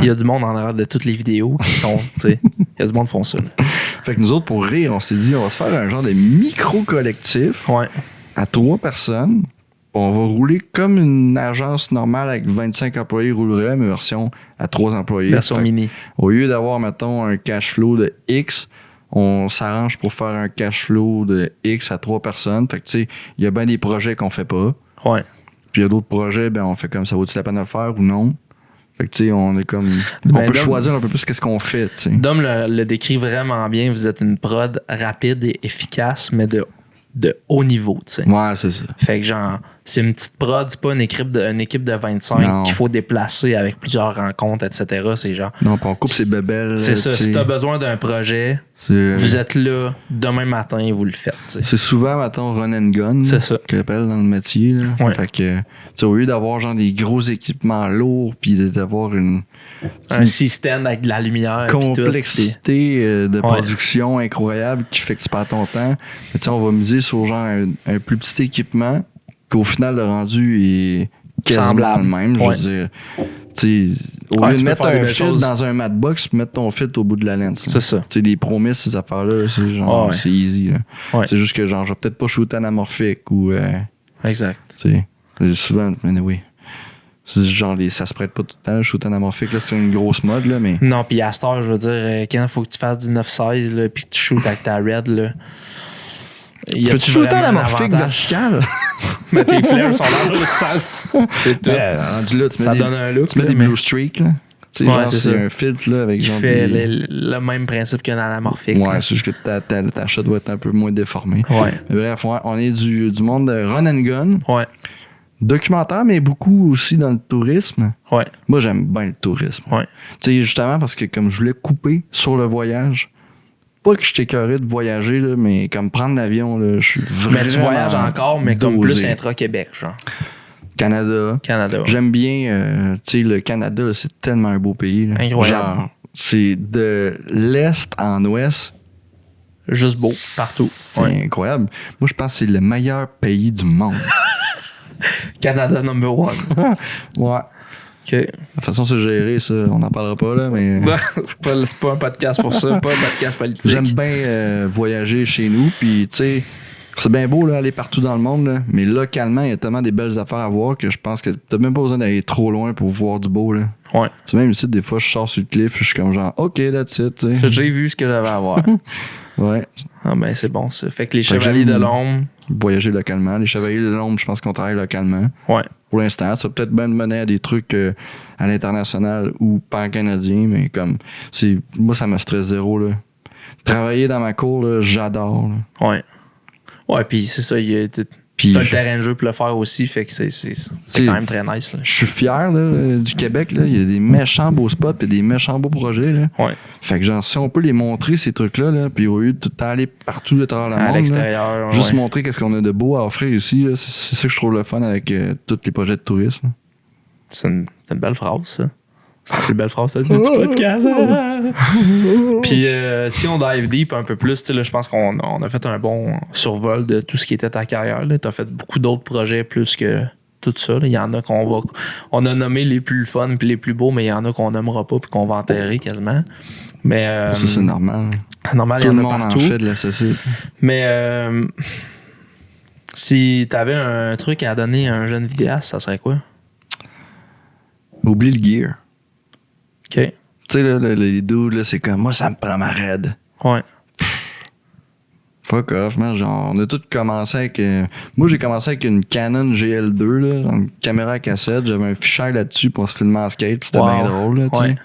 il y a du monde en arrière de toutes les vidéos qui sont. Il y a du monde qui font ça. Là. Fait que nous autres, pour rire, on s'est dit, on va se faire un genre de micro-collectif à 3 personnes. On va rouler comme une agence normale avec 25 employés roulerait, mais version à 3 employés. Version mini. Au lieu d'avoir, mettons, un cash flow de X, on s'arrange pour faire un cash flow de X à 3 personnes. Fait que, tu sais, il y a bien des projets qu'on fait pas. Ouais. Puis il y a d'autres projets, ben on fait comme ça vaut-il la peine de le faire ou non. Fait que, tu sais, on est comme. On peut choisir un peu plus qu'est-ce qu'on fait, tu sais. Dom le décrit vraiment bien. Vous êtes une prod rapide et efficace, mais de haut niveau, tu sais. Ouais, c'est ça. Fait que, genre, c'est une petite prod, c'est pas une équipe de 25 qu'il faut déplacer avec plusieurs rencontres, etc. C'est genre. Non, puis on coupe ses bébelles. C'est ça. Si t'as besoin d'un projet, vous êtes là demain matin et vous le faites, tu sais. C'est souvent, mettons, run and gun. C'est ça. Qu'on appelle dans le métier, là. Ouais. Fait que, tu sais, au lieu d'avoir, genre, des gros équipements lourds, puis d'avoir un système avec de la lumière. Complexité de production incroyable qui fait que tu perds ton temps. Mais tu sais, on va miser sur genre un plus petit équipement qu'au final le rendu est quasiment le même. Je veux dire, tu sais, au lieu de mettre un fil dans un matbox, mettre ton fil au bout de la lens. C'est ça. Tu sais, les promises, ces affaires-là, c'est genre, c'est easy. Là. C'est juste que genre, je vais peut-être pas shooter anamorphique ou. Exact. Tu sais, souvent, mais oui. C'est genre, ça se prête pas tout le temps, le shoot anamorphique, là, c'est une grosse mode, là, mais. Non, puis à cette heure, je veux dire, quand il faut que tu fasses du 9-16, là, puis que tu shootes avec ta red, là. Peux-tu shooter anamorphique vertical? Mais tes flares sont dans l'autre sens. C'est tout. Rendu là, Ça donne un look. tu mets là, des mais blue streaks, là. Tu sais, Ouais, genre, c'est c'est ça. un filtre, là, avec qui genre. fait des- le même principe qu'un anamorphique. Ouais, là. c'est juste que ta shot doit être un peu moins déformée. Ouais. Mais bref, ouais, on est du monde de run and gun. Ouais. Documentaire, mais beaucoup aussi dans le tourisme. Ouais. Moi, j'aime bien le tourisme. Ouais. Tu sais, justement parce que comme je voulais couper sur le voyage, pas que je t'écœurais de voyager, là, mais comme prendre l'avion, là, je suis vraiment. Mais tu voyages encore, mais comme plus dosé. intra-Québec, genre. Canada. Canada. Ouais. J'aime bien, tu sais, le Canada, là, c'est tellement un beau pays. Là. Incroyable. Genre, c'est de l'est en ouest. Juste beau, partout. C'est Ouais. incroyable. Moi, je pense que c'est le meilleur pays du monde. Canada number one. Ouais. OK. De toute façon, c'est géré, ça. On n'en parlera pas, là, mais. C'est pas un podcast pour ça, pas un podcast politique. J'aime bien voyager chez nous, puis tu sais, c'est bien beau là, aller partout dans le monde, là, mais localement, il y a tellement des belles affaires à voir que je pense que t'as même pas besoin d'aller trop loin pour voir du beau. Là. Ouais. C'est même ici, des fois, je sors sur le cliff, je suis comme genre, OK, that's it. Tu sais. J'ai vu ce que j'avais à voir. Ouais. Ah ben c'est bon ça. Fait que les Fait que Chevaliers de j'aime- l'Ombre. Voyager localement. Les Chevaliers de l'Ombre, je pense qu'on travaille localement. Ouais. Pour l'instant, ça va peut-être bien mener à des trucs à l'international ou pan-canadien, mais comme, c'est moi, ça me stresse zéro. Là. Travailler dans ma cour, là, j'adore. Là. Ouais. Ouais, puis c'est ça, Puis t'as le je- terrain de jeu pour le faire aussi, fait que c'est C'est- quand même très nice. Là. Je suis fier là, du Québec. Là. Il y a des méchants beaux spots et des méchants beaux projets. Là. Ouais. Fait que genre, si on peut les montrer, ces trucs-là, là, puis au lieu de tout le temps aller partout à travers le À monde, là, l'extérieur. juste ouais. montrer qu'est-ce qu'on a de beau à offrir ici, là, c'est ça que je trouve le fun avec tous les projets de tourisme. C'est une belle phrase, ça. C'est la plus belle phrase que t'as dit du podcast. Puis si on dive deep un peu plus, tu sais, là, je pense qu'on a fait un bon survol de tout ce qui était ta carrière. Tu as fait beaucoup d'autres projets plus que tout ça. Là. Il y en a on a nommé les plus fun puis les plus beaux, mais il y en a qu'on nommera pas puis qu'on va enterrer quasiment. Mais Ça, c'est normal. normal, il y Tout en le a monde partout. en fait de la société. Mais si t'avais un truc à donner à un jeune vidéaste, ça serait quoi? Oublie le gear. OK. Tu sais, là, les dudes, là, c'est comme, moi, ça me prend ma raid. Ouais. Fuck off, man. Genre, on a tout commencé avec. Moi, j'ai commencé avec une Canon GL2, là, genre une caméra à cassette. J'avais un fichier là-dessus pour se filmer en skate. Puis c'était Wow. bien drôle, là, tu sais. Ouais.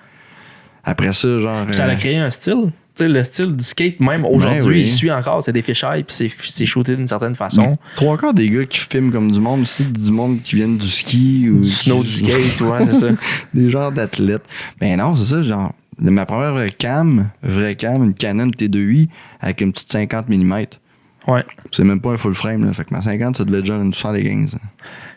Après ça, genre. Puis ça a créé un style. Tu sais, le style du skate, même aujourd'hui, Ben oui. il suit encore. C'est des fichiers, puis c'est shooté d'une certaine façon. Trois quarts des gars qui filment comme du monde, c'est du monde qui viennent du ski ou. Du snow, du skate, ouais, c'est ça. Des genres d'athlètes. Ben non, c'est ça, genre. Ma première vraie cam, une Canon T2i avec une petite 50 mm. Ouais. C'est même pas un full frame, là. Fait que ma 50, ça devait être genre une 75.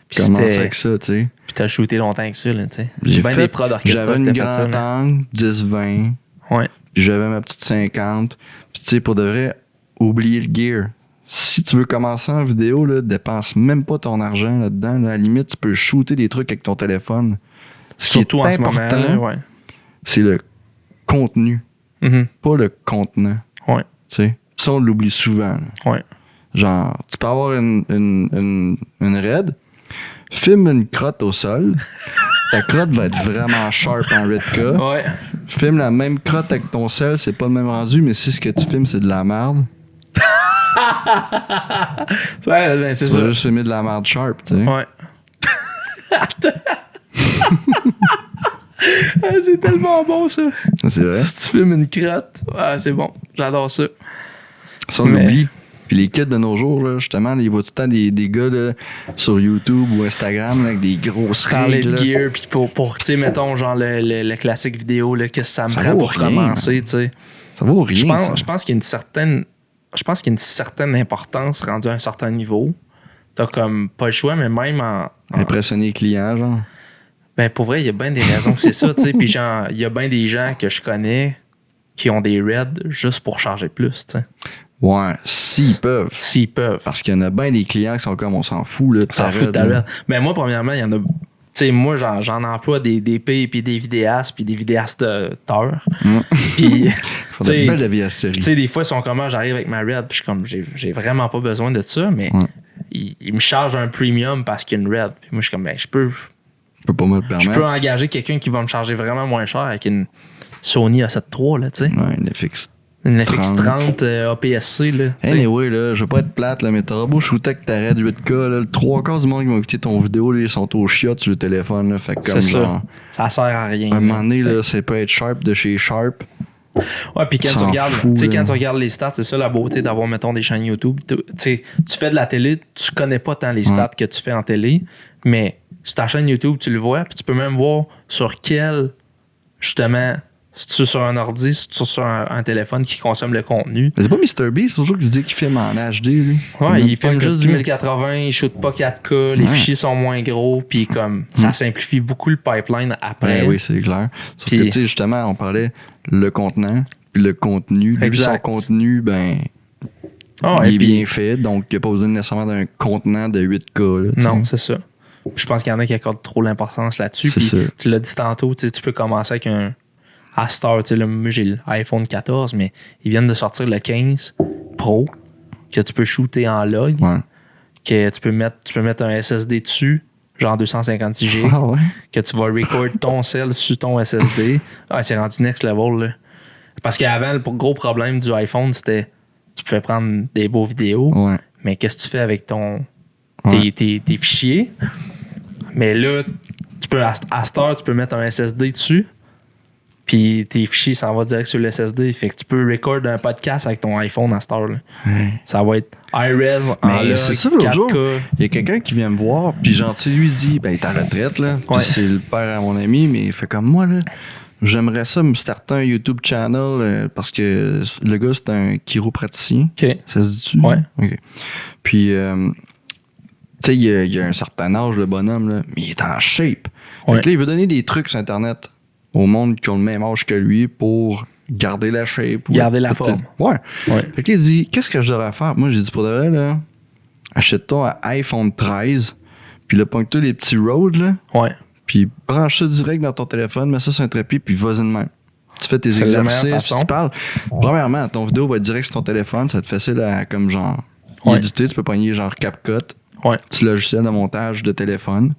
Puis Commence c'était- avec ça, tu sais. Puis t'as shooté longtemps avec ça, là, tu sais. J'ai bien fait- des prods d'orchestre J'avais qui une t'as fait ça, grande là. angle, 10-20. Ouais. Puis j'avais ma petite 50. Puis tu sais, pour de vrai, oublier le gear. Si tu veux commencer en vidéo, là, dépense même pas ton argent là-dedans. Là. À la limite, tu peux shooter des trucs avec ton téléphone. Ce qui Surtout est en ce moment, important, là, ouais. c'est le contenu, Mhm. pas le contenant. Ouais. Tu sais, ça, on l'oublie souvent. Là. Ouais. Genre, tu peux avoir une raid, filme une crotte au sol. Ta crotte va être vraiment sharp en Redca. Ouais. Filme la même crotte avec ton sel, c'est pas le même rendu, mais si ce que tu filmes, c'est de la merde, Ouais, ben, c'est tu ça. vas juste filmer de la merde sharp, tu sais. Ouais. Ah, c'est tellement bon, ça. C'est vrai. Si tu filmes une crotte, ouais, c'est bon. J'adore ça. Ça, on Mais- l'oublie. Puis les kids de nos jours, là, justement, ils voient tout le temps des gars là, sur YouTube ou Instagram là, avec des grosses Parler règles. de là. gear, puis pour tu sais, mettons, genre le classique vidéo, là, qu'est-ce que ça me Ça prend vaut pour rien, commencer, tu sais. Ça vaut rien. ça. Je pense qu'il y a une certaine. Je pense qu'il y a une certaine importance rendue à un certain niveau. T'as comme pas le choix, mais même en. Impressionner les clients, genre. Ben pour vrai, il y a bien des raisons que c'est ça, tu sais. Puis genre, il y a bien des gens que je connais qui ont des raids juste pour charger plus, tu sais. Ouais, s'ils peuvent. S'ils peuvent. Parce qu'il y en a bien des clients qui sont comme on s'en fout, là. de S'en ta fout de ta raid, là. raid. Mais moi, premièrement, il y en a. Tu sais, moi, j'en emploie des DP puis des vidéastes puis des vidéasteurs. Mm. Puis, Faudrait t'sais, une belle avis à cette série. tu sais, des fois, ils sont comme, j'arrive avec ma raid, puis je suis comme, j'ai vraiment pas besoin de ça, mais Ouais. ils me chargent un premium parce qu'il y a une raid. Puis moi, je suis comme, ben, je peux Je peux pas me le Je permettre. peux engager quelqu'un qui va me charger vraiment moins cher avec une Sony A7 III, là, tu sais. Ouais, une FX. Une FX30 APS-C, là. tu sais. Anyway, là, je veux pas être plate, là, mais t'auras beau shooter avec ta Red 8K, là, le 3/4 du monde qui va écouter ton vidéo, là, ils sont au chiottes sur le téléphone, là, fait que comme C'est genre, ça sert à rien. à un moment donné, tu sais. là, c'est pas être Sharp de chez Sharp. Ouais, puis quand tu s'en regardes, fout, tu sais, là. quand tu regardes les stats, c'est ça la beauté d'avoir, mettons, des chaînes YouTube. Tu sais, tu fais de la télé, tu connais pas tant les stats que tu fais en télé, mais sur ta chaîne YouTube, tu le vois, puis tu peux même voir sur quel, justement, si tu es sur un ordi, si tu es sur un téléphone qui consomme le contenu. Mais c'est pas MrBeast, c'est toujours qu'il dit qu'il filme en HD, lui. Ouais, il filme pas juste du que- 1080, il shoot pas 4K, les fichiers sont moins gros, puis comme ça simplifie beaucoup le pipeline après. Ben oui, c'est clair. Sauf Puis- que, tu sais, justement, on parlait le contenant, puis le contenu. Lui, Exact. son contenu, ben, Ah, il et est puis- bien fait, donc il n'y a pas besoin nécessairement d'un contenant de 8K. Là, tu sais. Non, c'est ça. Je pense qu'il y en a qui accordent trop l'importance là-dessus. C'est Puis ça. tu l'as dit tantôt, tu sais, tu peux commencer avec un Astar. Tu sais, là, moi, j'ai l'iPhone 14, mais ils viennent de sortir le 15 Pro que tu peux shooter en log, Ouais. que tu peux mettre un SSD dessus, genre 256 GB, Ah ouais? que tu vas record ton cell sur ton SSD. Ah, c'est rendu next level, là. Parce qu'avant, le gros problème du iPhone, c'était tu pouvais prendre des beaux vidéos, Ouais. mais qu'est-ce que tu fais avec ton Ouais. tes fichiers? Mais là, tu peux, à cette heure, tu peux mettre un SSD dessus, puis tes fichiers s'en vont direct sur le SSD. Fait que tu peux record un podcast avec ton iPhone à cette heure. Là. Ouais. Ça va être high-res, en Mais log, c'est ça, l'autre 4K. jour. Il y a quelqu'un qui vient me voir, puis gentil, lui, dit, ben, il est en retraite, là. Puis Ouais. c'est le père à mon ami, mais il fait comme moi, là. J'aimerais ça me starter un YouTube channel parce que le gars, c'est un chiropraticien. OK. Ça se dit-tu? Ouais. OK. Puis, tu sais, il a un certain âge, le bonhomme, là, mais il est en shape. Fait Ouais. que là, il veut donner des trucs sur Internet au monde qui ont le même âge que lui pour garder la shape. ou Garder la peut-être- forme. Ouais. Ouais. Fait que là, il dit, qu'est-ce que je devrais faire? Moi, j'ai dit, pour de vrai, là, achète-toi un iPhone 13, puis là, pointe-toi les petits roads, là, Ouais. puis branche ça direct dans ton téléphone, mets ça sur un trépied, puis vas-y de même. Tu fais tes C'est la meilleure exercices, façon. tu parles. Premièrement, ton vidéo va être direct sur ton téléphone, ça va être facile à, comme genre, Ouais. éditer. Tu peux pogner genre CapCut, Ouais. petit logiciel de montage de téléphone,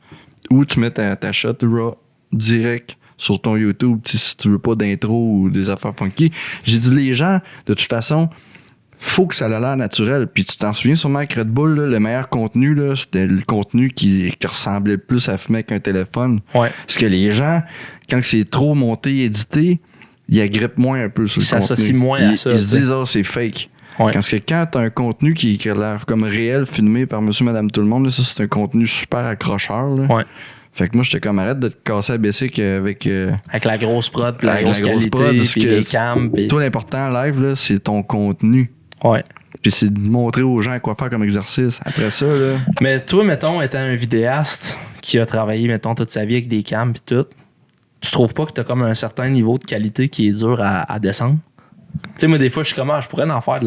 ou tu mets ta shot RAW direct sur ton YouTube, tu sais, si tu veux pas d'intro ou des affaires funky. J'ai dit, les gens, de toute façon, faut que ça ait l'air naturel. Puis tu t'en souviens sûrement avec Red Bull, là, le meilleur contenu, là, c'était le contenu qui ressemblait le plus à fumer avec un téléphone. Ouais. Parce que les gens, quand c'est trop monté, édité, ils agrippent moins un peu sur Ils le contenu. s'associent moins à ça, Ils se tu sais. disent, c'est fake. Ouais. Parce que quand t'as un contenu qui a l'air comme réel, filmé par monsieur, madame, tout le monde, là, ça, c'est un contenu super accrocheur. Là. Ouais. Fait que moi, j'étais comme, arrête de te casser à basic avec... Avec la grosse prod, puis la Avec grosse la grosse qualité, prod, parce puis que les cams. Puis... Toi, l'important en live, là, c'est ton contenu. Ouais. Puis c'est de montrer aux gens quoi faire comme exercice. Après ça, là... Mais toi, mettons, étant un vidéaste qui a travaillé, mettons, toute sa vie avec des cams et tout, tu trouves pas que t'as comme un certain niveau de qualité qui est dur à descendre? Tu sais, moi, des fois, je suis comme, je pourrais en faire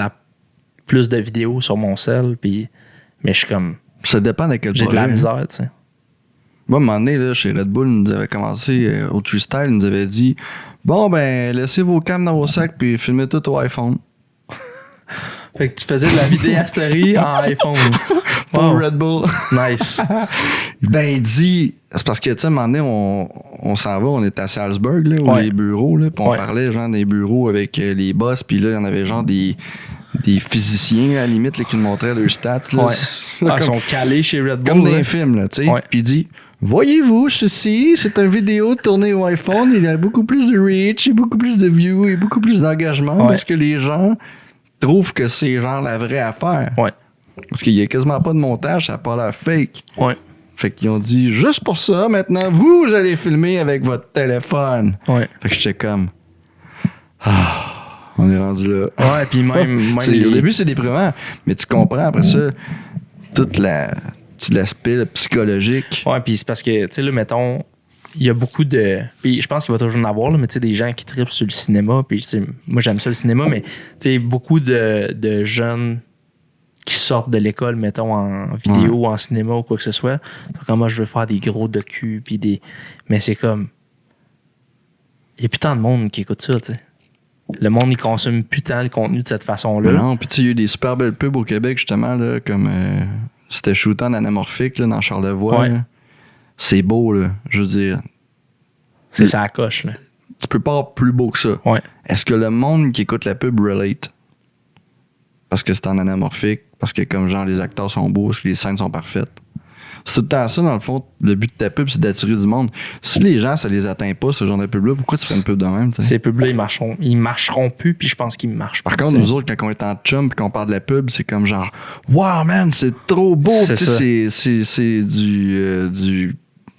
plus de vidéos sur mon cell, puis... Mais je suis comme, Ça dépend de quel j'ai de la projet, hein. misère, tu sais. Moi, à un moment donné, là, chez Red Bull, ils nous avait commencé au Freestyle, ils nous avait dit, bon, ben, laissez vos cams dans vos sacs puis filmez tout au iPhone. Fait que tu faisais de la vidéasterie en iPhone. Pour Wow. Red Bull. Nice. Ben, il dit, c'est parce que, tu sais, à un moment donné, on s'en va, on est à Salzburg, là, où Ouais. les bureaux, là, puis on Ouais. parlait, genre, des bureaux avec les boss, puis là, il y en avait, genre, des physiciens, à la limite, là, qui nous montraient leurs stats, là. Ouais. Là, Ah, ils comme, sont calés chez Red Bull. comme dans là. les films, là, tu sais. Ouais. Puis il dit, voyez-vous, ceci, c'est une vidéo tournée au iPhone, il y a beaucoup plus de reach, et beaucoup plus de views, et beaucoup plus d'engagement, Ouais. parce que les gens trouvent que c'est, genre, la vraie affaire. Ouais. Parce qu'il y a quasiment pas de montage, ça n'a pas l'air fake. Ouais. Fait qu'ils ont dit, juste pour ça, maintenant, vous allez filmer avec votre téléphone. Ouais. Fait que j'étais comme, on est rendu là. Ouais, puis même Au début, c'est déprimant, mais tu comprends après ça tout l'aspect là, psychologique. Ouais, puis c'est parce que, tu sais, là, mettons, il y a beaucoup de. Puis je pense qu'il va toujours en avoir, là, mais tu sais, des gens qui trippent sur le cinéma. Puis, tu sais, moi, j'aime ça le cinéma, mais tu sais, beaucoup de jeunes qui sortent de l'école, mettons, en vidéo ou en cinéma ou quoi que ce soit. C'est comme moi, je veux faire des gros docus, puis des. Mais c'est comme. Il y a plus tant de monde qui écoute ça, tu sais. Le monde, il consomme plus tant le contenu de cette façon-là. Non, puis tu sais, il y a eu des super belles pubs au Québec, justement, là, comme c'était shooté en anamorphique là, dans Charlevoix. Ouais. là. c'est beau, là. Je veux dire, C'est ça coche, là. tu peux pas avoir plus beau que ça. Ouais. Est-ce que le monde qui écoute la pub relate? Parce que c'est en anamorphique, parce que comme genre les acteurs sont beaux, parce que les scènes sont parfaites. C'est tout le temps ça, dans le fond. Le but de ta pub, c'est d'attirer du monde. Si les gens, ça les atteint pas, ce genre de pub-là, pourquoi tu fais une pub de même? T'sais? Ces pubs-là, ils marcheront plus, puis je pense qu'ils marchent Par pas. contre, nous autres, quand on est en chum et qu'on parle de la pub, c'est comme genre wow, man, c'est trop beau! C'est ça. C'est du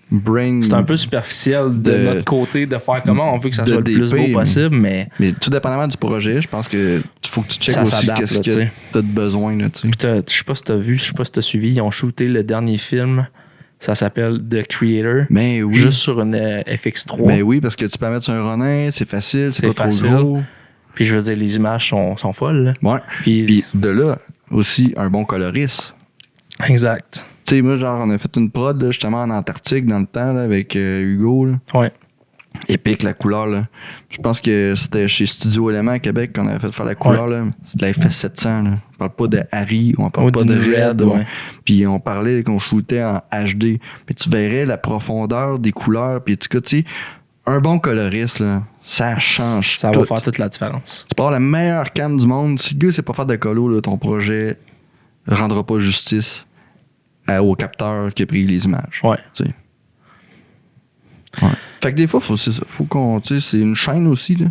brain. C'est un peu superficiel de notre côté de faire comment on veut que ça de soit le plus DP, beau possible, mais Mais tout dépendamment du projet, je pense que faut que tu checkes Ça aussi s'adapte, qu'est-ce là, que tu sais. t'as de besoin. Là, tu sais. puis je sais pas si t'as vu, je sais pas si t'as suivi, ils ont shooté le dernier film, ça s'appelle The Creator, Mais oui. juste sur une FX3. Mais oui, parce que tu peux mettre sur un Ronin, c'est facile, c'est C'est pas facile. trop gros. Puis je veux dire, les images sont folles. Là. Ouais. Puis, Puis de là, aussi, un bon coloriste. exact. Tu sais, moi, genre, on a fait une prod, là, justement, en Antarctique, dans le temps, là, avec Hugo. Là. Ouais. Épique, la couleur, là. Je pense que c'était chez Studio Élément à Québec qu'on avait fait faire la couleur, là. C'est de la FS700, là. On parle pas de Harry ou on parle Ou pas de d'une Red. ouais. Puis on parlait qu'on shootait en HD. Mais tu verrais la profondeur des couleurs. Puis en tout cas, tu sais, un bon coloriste, là, ça change Ça tout. va faire toute la différence. Tu peux avoir la meilleure cam du monde. Si le gars sait pas faire de colo, là, ton projet rendra pas justice au capteur qui a pris les images. Ouais. Tu sais. Ouais. Fait que des fois, faut qu'on. Tu sais, c'est une chaîne aussi. Là.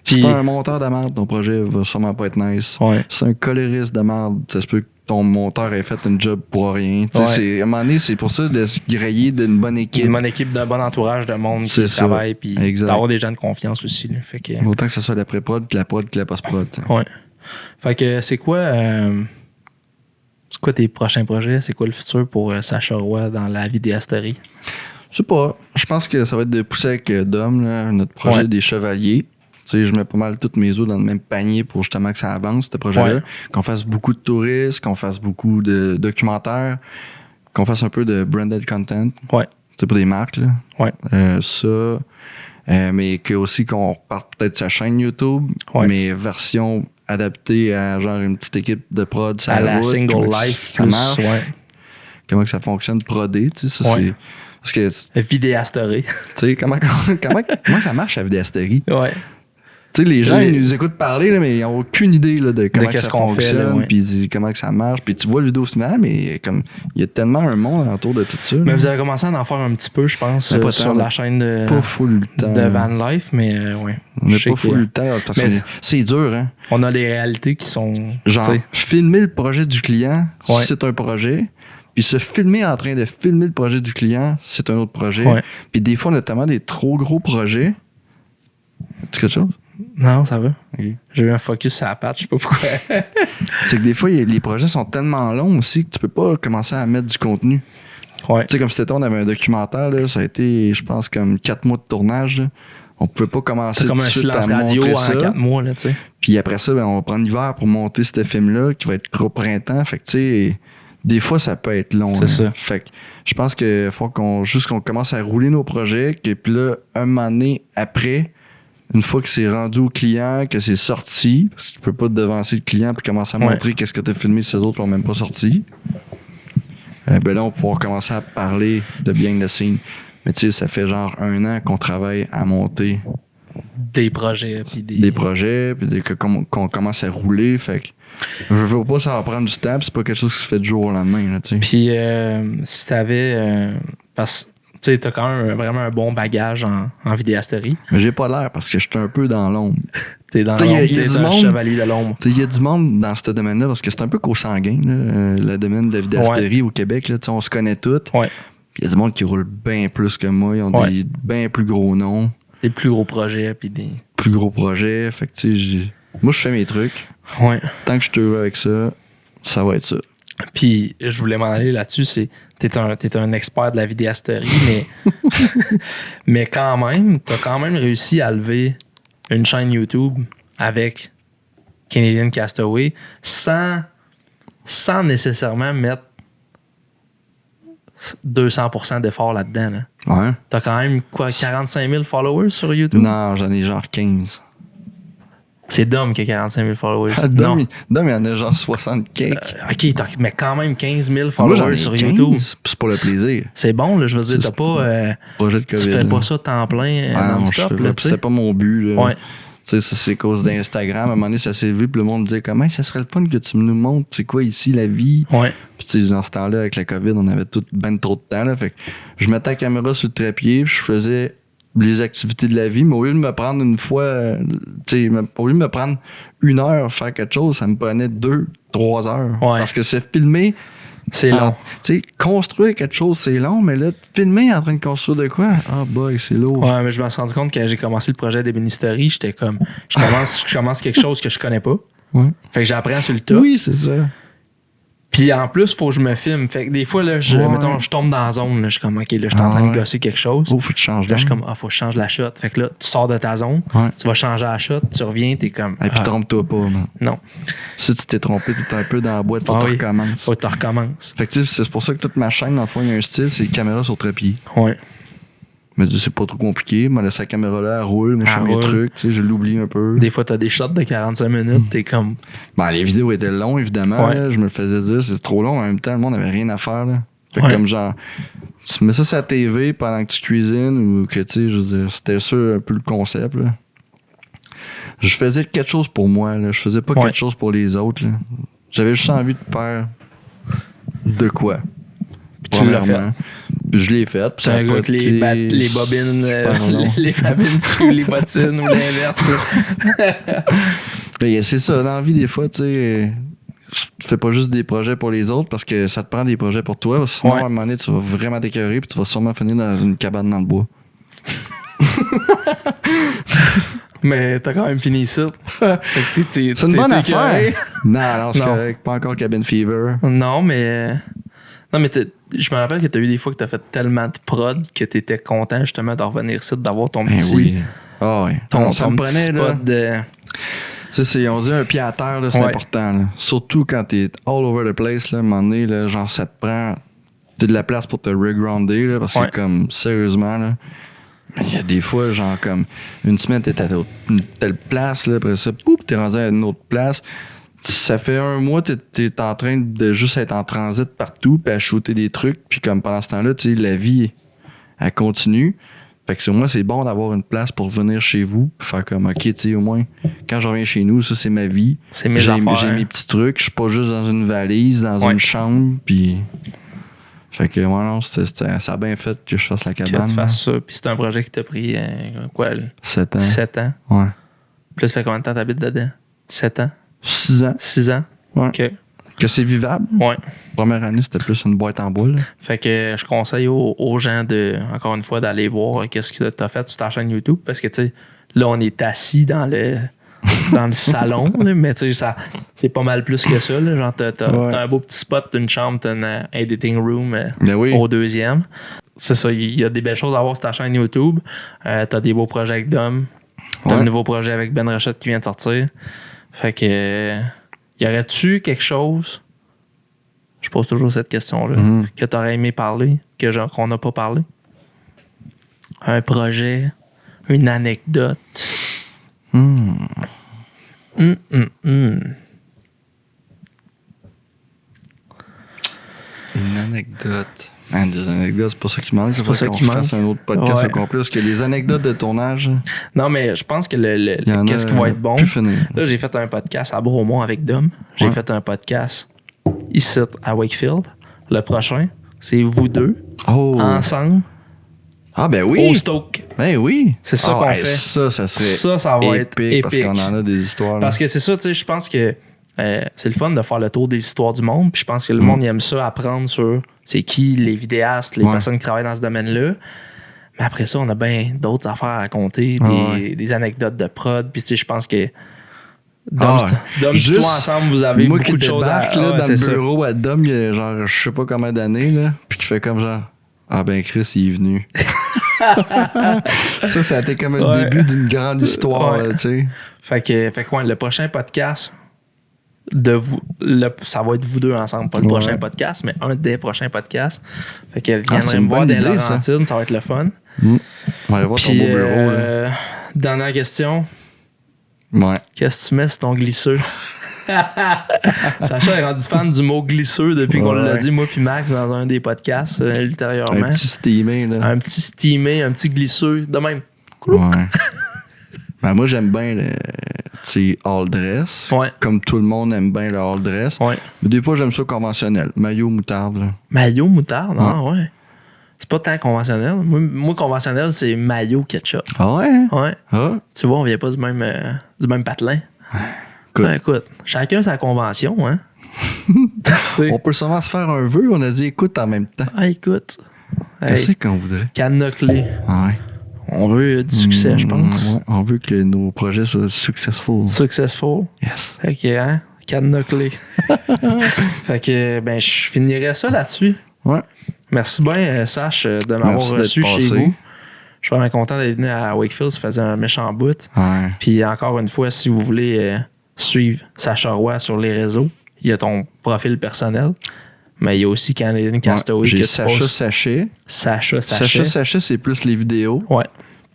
Si Puis- c'est un monteur de merde, ton projet va sûrement pas être nice. Ouais. Si c'est un coloriste de merde, ça se peut que ton monteur ait fait un job pour rien. Tu sais, Ouais. à un moment donné, c'est pour ça de se griller d'une bonne équipe. Une bonne équipe, d'un bon entourage de monde C'est qui ça. travaille, puis Exact. d'avoir des gens de confiance aussi. Là. Fait que, Autant que ce soit la pré-prod que la prod que la post-prod. tu sais. ouais. Fait que c'est quoi tes prochains projets? C'est quoi le futur pour Sacha Roy dans la vidéasterie? Je sais pas. Je pense que ça va être de pousser avec Dom, là, notre projet Ouais. des chevaliers. Tu sais, je mets pas mal toutes mes œufs dans le même panier pour justement que ça avance, ce projet-là. Ouais. Qu'on fasse beaucoup de touristes, qu'on fasse beaucoup de documentaires, qu'on fasse un peu de branded content. Ouais. C'est pour des marques, là. Ouais. Mais que aussi qu'on parte peut-être sa chaîne YouTube, Ouais. mais version adaptée à genre une petite équipe de prod. sur À la route, single comment que life, ça plus, marche. ouais. Comment que ça fonctionne prodé, tu sais, ça Ouais. c'est. Parce que, tu Vidéasterie. sais, comment ça marche la vidéasterie? Ouais. Tu sais, les gens, Et- ils nous écoutent parler, là, mais ils n'ont aucune idée là, de comment que qu'est-ce ça qu'on fait, là, fonctionne, ouais. puis comment que ça marche. Puis tu vois le vidéo final, mais comme il y a tellement un monde autour de tout ça. Mais là. vous avez commencé à en faire un petit peu, je pense, Mais pas sur tant, la là. chaîne de Pas full le temps. Van Life, mais ouais. On Je n'est sais pas full que- le temps parce Mais- que c'est dur, hein. On a les réalités qui sont. Genre, tu sais, filmer le projet du client, Ouais. si c'est un projet. Puis se filmer en train de filmer le projet du client, c'est un autre projet. Ouais. Puis des fois, notamment des trop gros projets. Tu quelque chose? Non, ça va. Ok. J'ai eu un focus sur la patte, je sais pas pourquoi. C'est que des fois, les projets sont tellement longs aussi que tu peux pas commencer à mettre du contenu. Ouais. Tu sais, comme cet été, on avait un documentaire, là, ça a été, je pense, comme 4 mois de tournage. Là. On pouvait pas commencer C'est comme tout un de suite silence à radio montrer en ça. 4 mois, là, tu sais. Puis après ça, ben, on va prendre l'hiver pour monter ce film-là qui va être au printemps. Fait que, tu sais, des fois, ça peut être long. C'est ça. Fait que je pense qu'il faut qu'on commence à rouler nos projets. Et puis là, un moment donné, après, une fois que c'est rendu au client, que c'est sorti, parce que tu peux pas te devancer le client puis commencer à Ouais. montrer qu'est-ce que tu as filmé si les autres l'ont même pas sorti. Ben là, on va pouvoir commencer à parler de behind the scene. Mais tu sais, ça fait genre 1 an qu'on travaille à monter Des projets, puis des projets, puis qu'on commence à rouler. Fait que je veux pas, ça va prendre du temps, puis c'est pas quelque chose qui se fait du jour au lendemain. Là, tu sais. Puis si t'avais. Parce que tu sais, t'as quand même vraiment un bon bagage en vidéasterie. Mais j'ai pas l'air parce que je suis un peu dans l'ombre. T'es dans T'sais, l'ombre, y a t'es du un monde- chevalier de l'ombre. Il y a du monde dans ce domaine-là parce que c'est un peu consanguin, là, le domaine de la vidéasterie au Québec. Là, tu sais, on se connaît tous. Ouais. Il y a du monde qui roule bien plus que moi. Ils ont Ouais. des bien plus gros noms, Des plus gros projets, puis des. plus gros projets. Fait que, tu sais, moi, je fais mes trucs. Ouais. Tant que je suis heureux avec ça, ça va être ça. Puis je voulais m'en aller là-dessus, c'est t'es un expert de la vidéasterie, mais mais quand même, t'as quand même réussi à lever une chaîne YouTube avec Canadian Castaway sans nécessairement mettre 200% d'effort là-dedans. Là. Ouais. T'as quand même quoi, 45 000 followers sur YouTube? Non, j'en ai genre 15. C'est Dom qui a 45 000 followers. Dom, non. Dom, il y en a genre 60 cakes. OK, mais quand même 15 000 Moi, followers j'en ai sur 15, YouTube. c'est pour le plaisir. C'est bon, là, je veux dire, C'est t'as pas... Projet de tu COVID. fais là. pas ça temps plein Ah non, non-stop, je là, fais tu sais. c'était pas mon but. Là. Ouais. Tu sais, ça, c'est à cause d'Instagram. À un moment donné, ça s'est vu, puis le monde disait comment ça serait le fun que tu nous montres, c'est quoi ici la vie. Ouais. Puis tu sais, dans ce temps-là, avec la COVID, on avait tout ben trop de temps. Là, fait que je mettais la caméra sur le trépied, puis je faisais les activités de la vie, mais au lieu de me prendre une fois, tu sais, au lieu de me prendre 1 heure faire quelque chose, ça me prenait 2-3 heures. Ouais. Parce que c'est filmer. C'est long. Tu sais, construire quelque chose, c'est long, mais là, filmer en train de construire de quoi? Ah, boy, c'est lourd. Ouais, mais je me suis rendu compte que quand j'ai commencé le projet d'ébénisterie, j'étais comme, je commence quelque chose que je connais pas. Ouais. Fait que j'apprends sur le tas. Oui, c'est ça. Puis en plus, faut que je me filme. Fait que des fois, là, mettons, je tombe dans la zone. Là, je suis comme, OK, là, je suis en train de gosser quelque chose. Oh, faut que tu changes Là, je suis d'angle. comme, faut que je change la shot. Fait que là, tu sors de ta zone, Ouais. tu vas changer la shot, tu reviens, t'es comme. Et puis trompe-toi pas, man. Non, Si tu t'es trompé, t'es un peu dans la boîte, faut que tu recommences. faut que tu recommences. Fait que tu sais, c'est pour ça que toute ma chaîne, dans le fond, il y a un style, c'est caméra sur trépied. Ouais. Mais c'est pas trop compliqué. Moi, là, sa caméra-là, elle roule, moi, je Elle fais mes roule. trucs, tu sais, je l'oublie un peu. Des fois, t'as des shots de 45 minutes, t'es comme. Ben, les vidéos étaient longues, évidemment. Ouais. Là, je me le faisais dire, c'est trop long. En même temps, le monde avait rien à faire. Là. Fait que Ouais. comme genre, tu mets ça sur la TV pendant que tu cuisines ou que, tu sais, je veux dire, c'était ça un peu le concept. Là. Je faisais quelque chose pour moi. Là. Je faisais pas Ouais. quelque chose pour les autres. Là. J'avais juste envie de faire de quoi. Tu l'as fait. Premièrement. Puis je l'ai fait. Puis C'est ça a un gars pas avec les, été les bobines, super long. les bobines sous les bottines ou l'inverse. là. Ben, c'est ça, dans la vie, des fois, tu sais, tu fais pas juste des projets pour les autres parce que ça te prend des projets pour toi. Sinon, Ouais. à un moment donné, tu vas vraiment t'écœurer puis tu vas sûrement finir dans une cabane dans le bois. Mais t'as quand même fini ça. Fait que C'est une bonne t'es-tu affaire. écœuré? Non, c'est Non. correct. Pas encore Cabin Fever. Non, mais. Non, mais je me rappelle que t'as eu des fois que t'as fait tellement de prod que t'étais content justement de revenir ici, d'avoir ton Ben petit. oui. Ah ouais. Ton, ça ton me petit prenait, là. spot de. On dit un pied à terre, là, c'est Ouais. important. Là. Surtout quand t'es all over the place, là, à un moment donné, là, genre, ça te prend. T'as de la place pour te regrounder, là, parce Ouais. que, comme, sérieusement, là. Mais il y a des fois, genre, comme, une semaine, t'es à une telle place, là, après ça, poup, t'es rendu à une autre place. Ça fait 1 mois, t'es en train de juste être en transit partout, puis à shooter des trucs, puis comme pendant ce temps-là, tu sais, la vie, elle continue. Fait que sur moi, c'est bon d'avoir une place pour venir chez vous, puis faire comme, OK, tu sais, au moins, quand je reviens chez nous, ça, c'est ma vie. C'est mes J'ai affaires. mes petits trucs, je suis pas juste dans une valise, dans Ouais. une chambre, puis. Fait que, ouais, non, ça a bien fait que je fasse la Que cabane. tu fasses ça. Puis c'est un projet qui t'a pris, 7 ans. 7 ans. Ouais. Puis là, ça fait combien de temps t'habites dedans? 7 ans? 6 ans. 6 ans? Ouais. OK. Que c'est vivable. Ouais. Première année, c'était plus une boîte en bois, là. Fait que je conseille aux gens encore une fois, d'aller voir qu'est-ce que t'as fait sur ta chaîne YouTube. Parce que, tu sais, là, on est assis dans le salon, là, mais tu sais, c'est pas mal plus que ça. Là. Genre, t'as un beau petit spot, t'as une chambre, t'as un editing room Ben oui. au 2e. C'est ça, il y a des belles choses à voir sur ta chaîne YouTube. T'as des beaux projets avec Dom. T'as Ouais. un nouveau projet avec Ben Rochette qui vient de sortir. Fait que, y aurait-tu quelque chose, je pose toujours cette question-là, que t'aurais aimé parler, qu'on n'a pas parlé? Un projet, une anecdote. Une anecdote. Man, des anecdotes, c'est pas ça qui manque. C'est pas ça qu'on qui manque. fasse un autre podcast Ouais. au complet. Parce que les anecdotes de tournage, Non, mais je pense que il y en a qu'est-ce qui va être bon? plus finir. Là, j'ai fait un podcast à Bromont avec Dom. J'ai Ouais. fait un podcast ici à Wakefield. Le prochain, c'est vous deux, Oh! ensemble, Ah, ben oui! au Stoke. Ben oui! C'est ça qu'on fait. Ça serait Ça va être épique. parce qu'on en a des histoires. là. Parce que c'est ça, tu sais, je pense que c'est le fun de faire le tour des histoires du monde. Puis je pense que le monde il aime ça, apprendre sur c'est qui les vidéastes, les Ouais. personnes qui travaillent dans ce domaine-là. Mais après ça, on a bien d'autres affaires à raconter, Ouais. des anecdotes de prod. Puis tu sais, je pense que Ah Dom, ouais. Dom Juste toi ensemble, vous avez Moi beaucoup qui de choses à débarque là, ouais, dans c'est le ça. bureau à Dom, il y a genre je sais pas combien d'années, là, puis qui fait comme genre ah ben Chris, il est venu. Ça a été comme le Ouais. début d'une grande histoire, Ouais. là, tu sais. Fait que ouais, le prochain podcast, ça va être vous deux ensemble, pas le Ouais. prochain podcast, mais un des prochains podcasts. Fait que c'est viendrez une me voir bonne dans idée, ça. Laurentine, ça va être le fun. On va aller voir ton Puis, beau bureau. Là. dernière question. Ouais. Qu'est-ce que tu mets sur ton glisseux? Sacha est rendu fan du mot glisseux depuis qu'on l'a dit, moi puis Max, dans un des podcasts ultérieurement. Un petit steamé, là. Un petit steamé, un petit glisseux, de même. Ouais. Ben, moi, j'aime bien le all dress. Ouais. Comme tout le monde aime bien le all dress. Ouais. Mais des fois, j'aime ça conventionnel. Maillot, moutarde. Là. Maillot, moutarde? Ah ouais. C'est pas tant conventionnel. Moi, conventionnel, c'est maillot, ketchup. Ah ouais? Ouais. Ah. Tu vois, on vient pas du même patelin. Écoute. Ben, écoute, chacun sa convention, hein. On peut sûrement se faire un vœu. On a dit écoute en même temps. Ah, écoute. Qu'est-ce qu'on voudrait? Cadenas clé. Ah ouais. On veut du succès, je pense. Ouais. On veut que nos projets soient successful. Successful. Yes. Fait que, hein, cadenas clé. Fait que, ben, je finirais ça là-dessus. Ouais. Merci bien, Sach, de m'avoir Merci d'être reçu chez passé. vous. Je suis vraiment content d'être venu à Wakefield. Ça faisait un méchant bout. Ouais. Puis encore une fois, si vous voulez suivre Sacha Roy sur les réseaux, il y a ton profil personnel. Mais il y a aussi Canadian Castaway. J'ai que tu Sacha postes. Sachet. Sacha Sacha Sachet, c'est plus les vidéos. Ouais,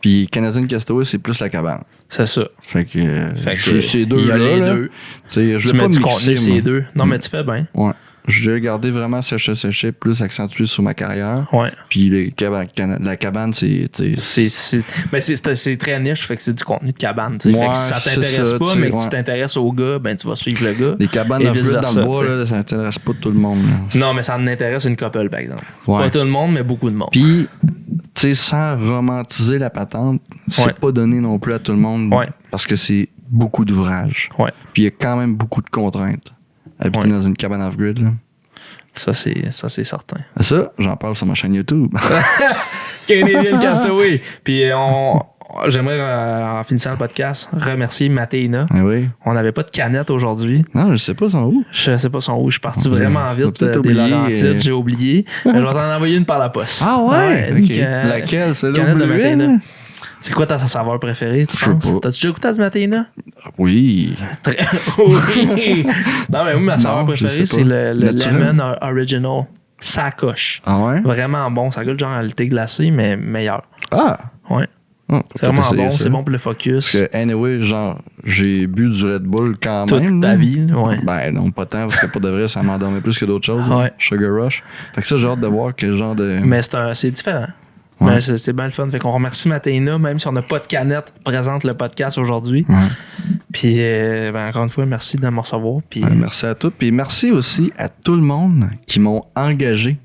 Puis Canadian Castaway, c'est plus la cabane. c'est ça. Fait que Fait ces il y deux a les là. deux. Tu sais, je Tu l'ai pas mets du mixé, contenu ces moi. deux. Non, mais tu fais bien. Ouais. Je l'ai gardé vraiment Sachet plus accentué sur ma carrière. Ouais. Puis la cabane, c'est... tu sais, Mais c'est très niche, fait que c'est du contenu de cabane. Fait Ouais, que si ça c'est t'intéresse ça, pas, tu sais, mais que ouais. tu t'intéresses au gars, ben tu vas suivre le gars. les cabanes Et off-grid dans vice-versa, le bois, tu sais. là, ça intéresse pas tout le monde. Là. Non, mais ça en intéresse une couple, par exemple. Ouais. Pas tout le monde, mais beaucoup de monde. Puis, tu sais, sans romantiser la patente, c'est Ouais. pas donné non plus à tout le monde. Ouais. Parce que c'est beaucoup d'ouvrages. Ouais. Puis il y a quand même beaucoup de contraintes. Habiter Ouais. dans une cabane off-grid, là. Ça, c'est certain. Ça, j'en parle sur ma chaîne YouTube. Canadian Castaway. Puis j'aimerais, en finissant le podcast, remercier Mathéina. Ah oui. On n'avait pas de canette aujourd'hui. Non, je sais pas, son où. Je sais pas son où. Je suis parti Ouais. vraiment On va vite peut-être des oublier, Laurentides. J'ai oublié. Mais je vais t'en envoyer une par la poste. Ah ouais? une Ok. Laquelle? C'est là canette de bleuet, Mathéina. là? C'est quoi ta saveur préférée, tu Je sais penses? pas. T'as-tu déjà goûté à du Mathéina? Oui. Oui. Non, mais moi, ma saveur Non, je préférée, sais c'est pas. le Naturel. Lemon Original. Ça coche. Ah ouais? Vraiment bon. Ça goûte genre le thé glacé, mais meilleur. Ah! Ouais. Oh, C'est vraiment bon. C'est bon pour le focus. Parce que, anyway, genre, j'ai bu du Red Bull quand Toute même. ta là. vie, ouais. Ben non, pas tant, parce que pour de vrai, ça m'endormait plus que d'autres choses. Ouais. là. Sugar Rush. Fait que ça, j'ai hâte de voir quel genre de... Mais c'est différent. Ouais. Mais c'est bien le fun. Fait qu'on remercie Mathéina, même si on n'a pas de canette, présente le podcast aujourd'hui. Ouais. Puis, ben, encore une fois, merci de me recevoir. Puis, Ouais, merci à tous. Puis merci aussi à tout le monde qui m'ont engagé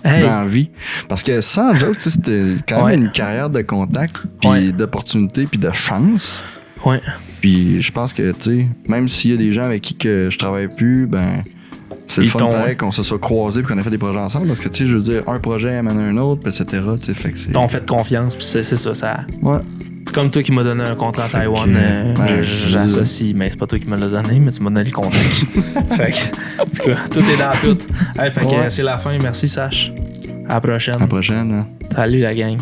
hey, dans la vie. Parce que sans joke, tu sais, c'était quand Ouais. même une carrière de contact, puis Ouais. d'opportunités, puis de chance. ouais. Puis je pense que, tu sais, même s'il y a des gens avec qui que je travaille plus, ben... C'est le Ils fun t'ont- pareil qu'on se soit croisés puis qu'on a fait des projets ensemble parce que, tu sais, je veux dire, un projet amène un autre, puis etc. Tu sais, fait que c'est... T'ont fait confiance, puis c'est ça. Ouais. C'est comme toi qui m'as donné un contrat à Taïwan. ouais, J'associe, mais c'est pas toi qui me l'as donné, mais tu m'as donné le contact. Fait que, en tout cas, tout est dans tout. Hey, fait que Ouais. c'est la fin. Merci, Sach. À la prochaine. À la prochaine. Hein. Salut, la gang.